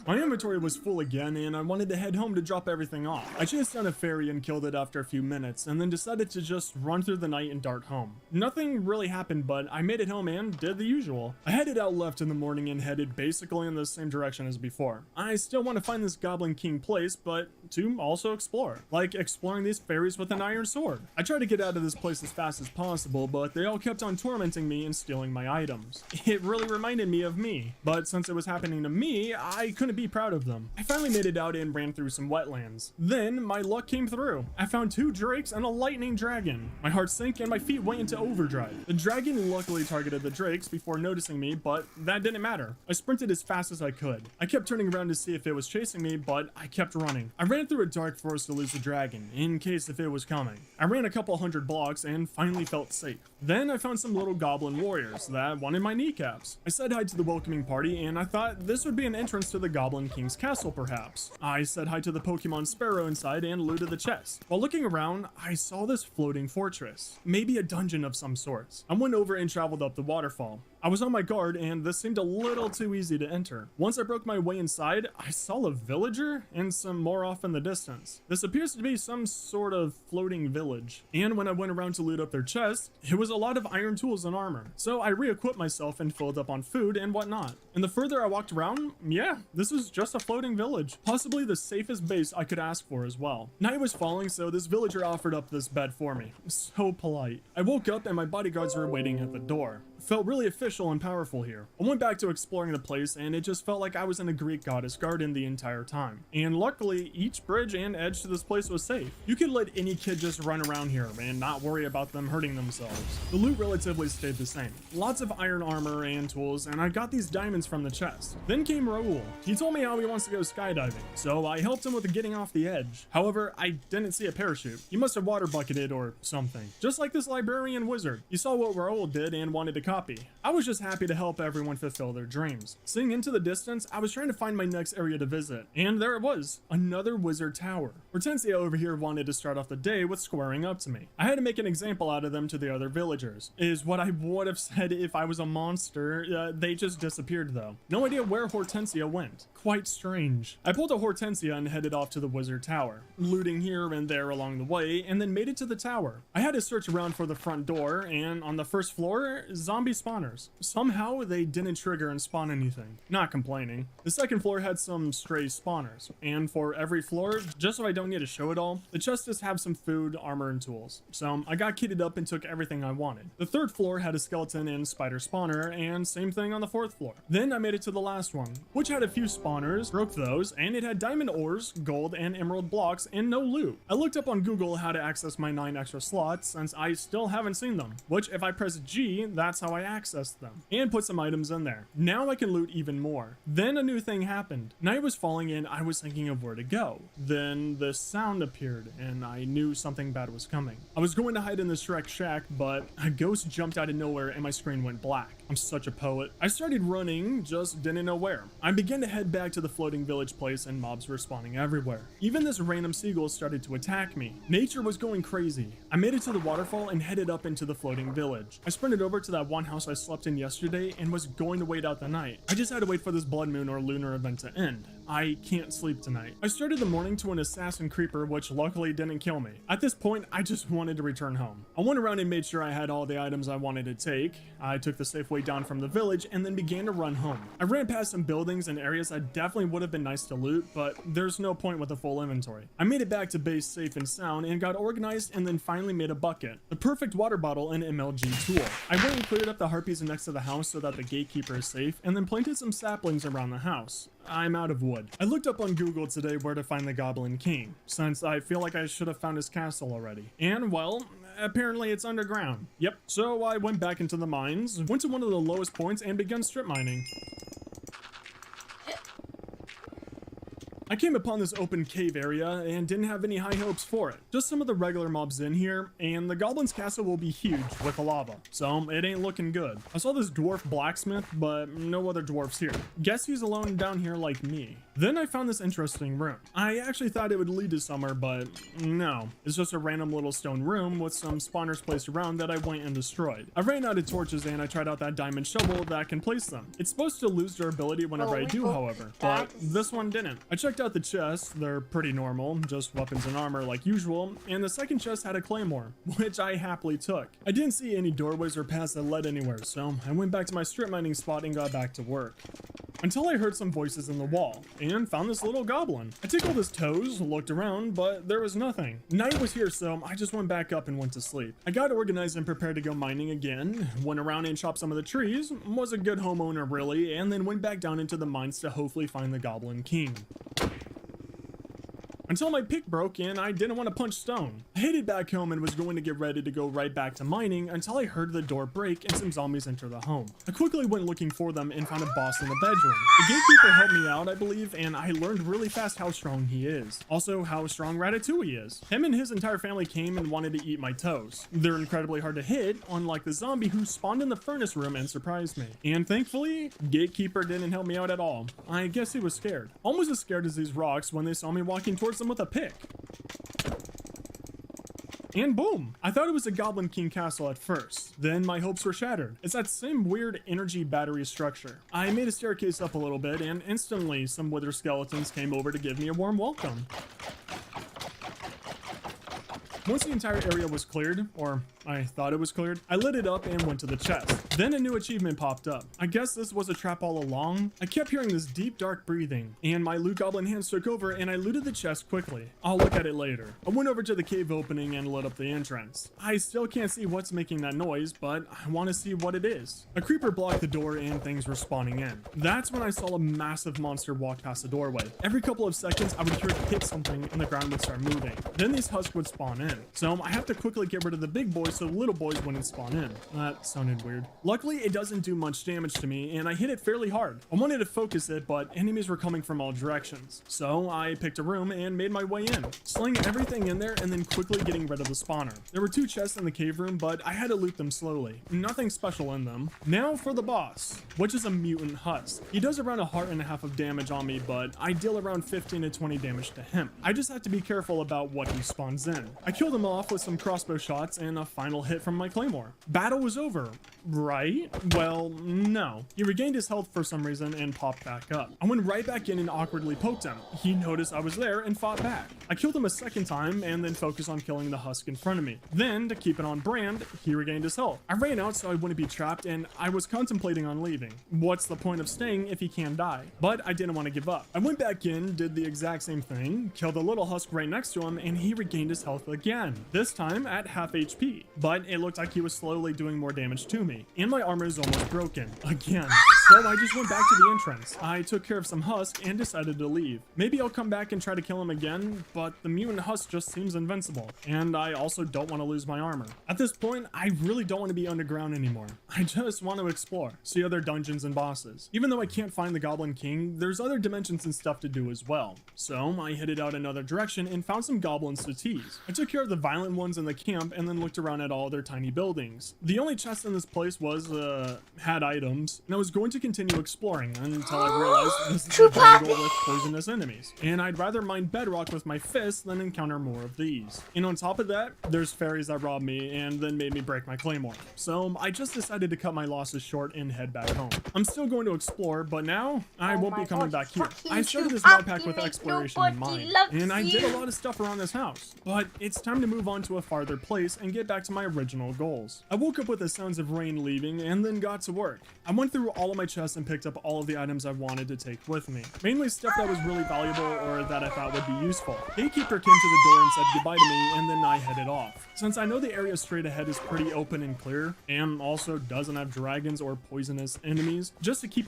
My inventory was full again and I wanted to head home to drop everything off. I chased down a fairy and killed it after a few minutes and then decided to just run through the night and dart home. Nothing really happened, but I made it home and did the usual. I headed out left in the morning and headed basically in the same direction as before. I still want to find this Goblin King place, but to also explore. Like exploring these fairies with an iron sword. I tried to get out of this place as fast as possible, but they all kept on tormenting me and stealing my items. It really reminded me of me, but since it was happening to me, I couldn't be proud of them. I finally made it out and ran through some wetlands. Then my luck came through. I found 2 drakes and a lightning dragon. My heart sank and my feet went into overdrive. The dragon luckily targeted the drakes before noticing me, but that didn't matter. I sprinted as fast as I could. I kept turning around to see if it was chasing me, but I kept running. I ran through a dark forest to lose the dragon, in case if it was coming. I ran a couple hundred blocks and finally felt safe. Then I found some little goblin warriors that wanted my kneecaps. I said hi to the welcoming party and I thought this would be an entrance to the Goblin King's castle perhaps. I said hi to the Pokemon Sparrow inside and looted the chest. While looking around, I saw this floating fortress. Maybe a dungeon of some sorts. I went over and traveled up the waterfall. I was on my guard and this seemed a little too easy to enter. Once I broke my way inside, I saw a villager and some more off in the distance. This appears to be some sort of floating village. And when I went around to loot up their chest, it was a lot of iron tools and armor. So I re-equipped myself and filled up on food and whatnot. And the further I walked around, yeah, this was just a floating village. Possibly the safest base I could ask for as well. Night was falling, so this villager offered up this bed for me. So polite. I woke up and my bodyguards were waiting at the door. Felt really official and powerful here. I went back to exploring the place and it just felt like I was in a Greek goddess garden the entire time. And luckily, each bridge and edge to this place was safe. You could let any kid just run around here and not worry about them hurting themselves. The loot relatively stayed the same. Lots of iron armor and tools, and I got these diamonds from the chest. Then came Raoul. He told me how he wants to go skydiving, so I helped him with getting off the edge. However, I didn't see a parachute. He must have water bucketed or something. Just like this librarian wizard. He saw what Raoul did and wanted to come copy. I was just happy to help everyone fulfill their dreams. Seeing into the distance, I was trying to find my next area to visit, and there it was, another wizard tower. Hortensia over here wanted to start off the day with squaring up to me. I had to make an example out of them to the other villagers, is what I would have said if I was a monster. They just disappeared though. No idea where Hortensia went. Quite strange. I pulled a Hortensia and headed off to the wizard tower, looting here and there along the way, and then made it to the tower. I had to search around for the front door, and on the first floor, zombie spawners. Somehow they didn't trigger and spawn anything. Not complaining. The second floor had some stray spawners, and for every floor, just so I don't need to show it all, the chests have some food, armor, and tools. So I got kitted up and took everything I wanted. The third floor had a skeleton and spider spawner, and same thing on the fourth floor. Then I made it to the last one, which had a few spawners, broke those, and it had diamond ores, gold, and emerald blocks, and no loot. I looked up on Google how to access my 9 extra slots, since I still haven't seen them, which if I press G, that's how I accessed them, and put some items in there. Now I can loot even more. Then a new thing happened. Night was falling and I was thinking of where to go. Then this sound appeared, and I knew something bad was coming. I was going to hide in the Shrek shack, but a ghost jumped out of nowhere and my screen went black. I'm such a poet. I started running, just didn't know where. I began to head back to the floating village place and mobs were spawning everywhere. Even this random seagull started to attack me. Nature was going crazy. I made it to the waterfall and headed up into the floating village. I sprinted over to that one house I slept in yesterday and was going to wait out the night. I just had to wait for this blood moon or lunar event to end. I can't sleep tonight. I started the morning to an assassin creeper, which luckily didn't kill me. At this point, I just wanted to return home. I went around and made sure I had all the items I wanted to take. I took the safe way down from the village and then began to run home. I ran past some buildings and areas that definitely would have been nice to loot, but there's no point with a full inventory. I made it back to base safe and sound and got organized and then finally made a bucket. The perfect water bottle and MLG tool. I went and cleared up the harpies next to the house so that the gatekeeper is safe and then planted some saplings around the house. I'm out of wood. I looked up on Google today where to find the Goblin King, since I feel like I should have found his castle already. And well, apparently it's underground. Yep. So I went back into the mines, went to one of the lowest points and began strip mining. I came upon this open cave area and didn't have any high hopes for it. Just some of the regular mobs in here, and the goblin's castle will be huge with the lava, so it ain't looking good. I saw this dwarf blacksmith, but no other dwarfs here. Guess he's alone down here like me. Then I found this interesting room. I actually thought it would lead to somewhere, but no. It's just a random little stone room with some spawners placed around that I went and destroyed. I ran out of torches and I tried out that diamond shovel that can place them. It's supposed to lose durability whenever I do, however, but this one didn't. I checked out the chests. They're pretty normal, just weapons and armor like usual, and the second chest had a claymore, which I happily took. I didn't see any doorways or paths that led anywhere, so I went back to my strip mining spot and got back to work. Until I heard some voices in the wall, and found this little goblin. I tickled his toes, looked around, but there was nothing. Night was here, so I just went back up and went to sleep. I got organized and prepared to go mining again, went around and chopped some of the trees, was a good homeowner really, and then went back down into the mines to hopefully find the Goblin King. Until my pick broke and I didn't want to punch stone. I headed back home and was going to get ready to go right back to mining until I heard the door break and some zombies enter the home. I quickly went looking for them and found a boss in the bedroom. The gatekeeper helped me out, I believe, and I learned really fast how strong he is. Also, how strong Ratatouille is. Him and his entire family came and wanted to eat my toes. They're incredibly hard to hit, unlike the zombie who spawned in the furnace room and surprised me. And thankfully, gatekeeper didn't help me out at all. I guess he was scared. Almost as scared as these rocks when they saw me walking towards them with a pick. And boom! I thought it was a Goblin King castle at first. Then my hopes were shattered. It's that same weird energy battery structure. I made a staircase up a little bit and instantly some wither skeletons came over to give me a warm welcome. Once the entire area was cleared, or I thought it was cleared, I lit it up and went to the chest. Then a new achievement popped up. I guess this was a trap all along. I kept hearing this deep dark breathing, and my loot goblin hands took over and I looted the chest quickly. I'll look at it later. I went over to the cave opening and lit up the entrance. I still can't see what's making that noise, but I want to see what it is. A creeper blocked the door and things were spawning in. That's when I saw a massive monster walk past the doorway. Every couple of seconds I would hear it hit something and the ground would start moving. Then these husks would spawn in. So I have to quickly get rid of the big boys so the little boys wouldn't spawn in. That sounded weird. Luckily, it doesn't do much damage to me, and I hit it fairly hard. I wanted to focus it, but enemies were coming from all directions. So I picked a room and made my way in, slaying everything in there and then quickly getting rid of the spawner. There were 2 chests in the cave room, but I had to loot them slowly. Nothing special in them. Now for the boss, which is a mutant husk. He does around 1.5 hearts of damage on me, but I deal around 15 to 20 damage to him. I just have to be careful about what he spawns in. I killed him off with some crossbow shots and a final hit from my claymore. Battle was over, right? Well, no. He regained his health for some reason and popped back up. I went right back in and awkwardly poked him. He noticed I was there and fought back. I killed him a second time and then focused on killing the husk in front of me. Then, to keep it on brand, he regained his health. I ran out so I wouldn't be trapped, and I was contemplating on leaving. What's the point of staying if he can die? But I didn't want to give up. I went back in, did the exact same thing, killed the little husk right next to him, and he regained his health again. This time at half HP. But it looked like he was slowly doing more damage to me. And my armor is almost broken. Again. So I just went back to the entrance. I took care of some husk and decided to leave. Maybe I'll come back and try to kill him again, but the mutant husk just seems invincible. And I also don't want to lose my armor. At this point, I really don't want to be underground anymore. I just want to explore, see other dungeons and bosses. Even though I can't find the Goblin King, there's other dimensions and stuff to do as well. So I headed out another direction and found some goblins to tease. I took care of the violent ones in the camp and then looked around at all their tiny buildings. The only chest in this place was, had items, and I was going to continue exploring until I realized this is a jungle with poisonous enemies. And I'd rather mine bedrock with my fists than encounter more of these. And on top of that, there's fairies that robbed me and then made me break my claymore. So I just decided to cut my losses short and head back home. I'm still going to explore, but now I won't be coming back here. I started this mod pack with exploration in mind, and I did a lot of stuff around this house, but it's time to move on to a farther place and get back to my original goals. I woke up with the sounds of rain leaving and then got to work. I went through all of my chests and picked up all of the items I wanted to take with me, mainly stuff that was really valuable or that I thought would be useful. Gatekeeper came to the door and said goodbye to me, and then I headed off. Since I know the area straight ahead is pretty open and clear, and also doesn't have dragons or poisonous enemies, just to keep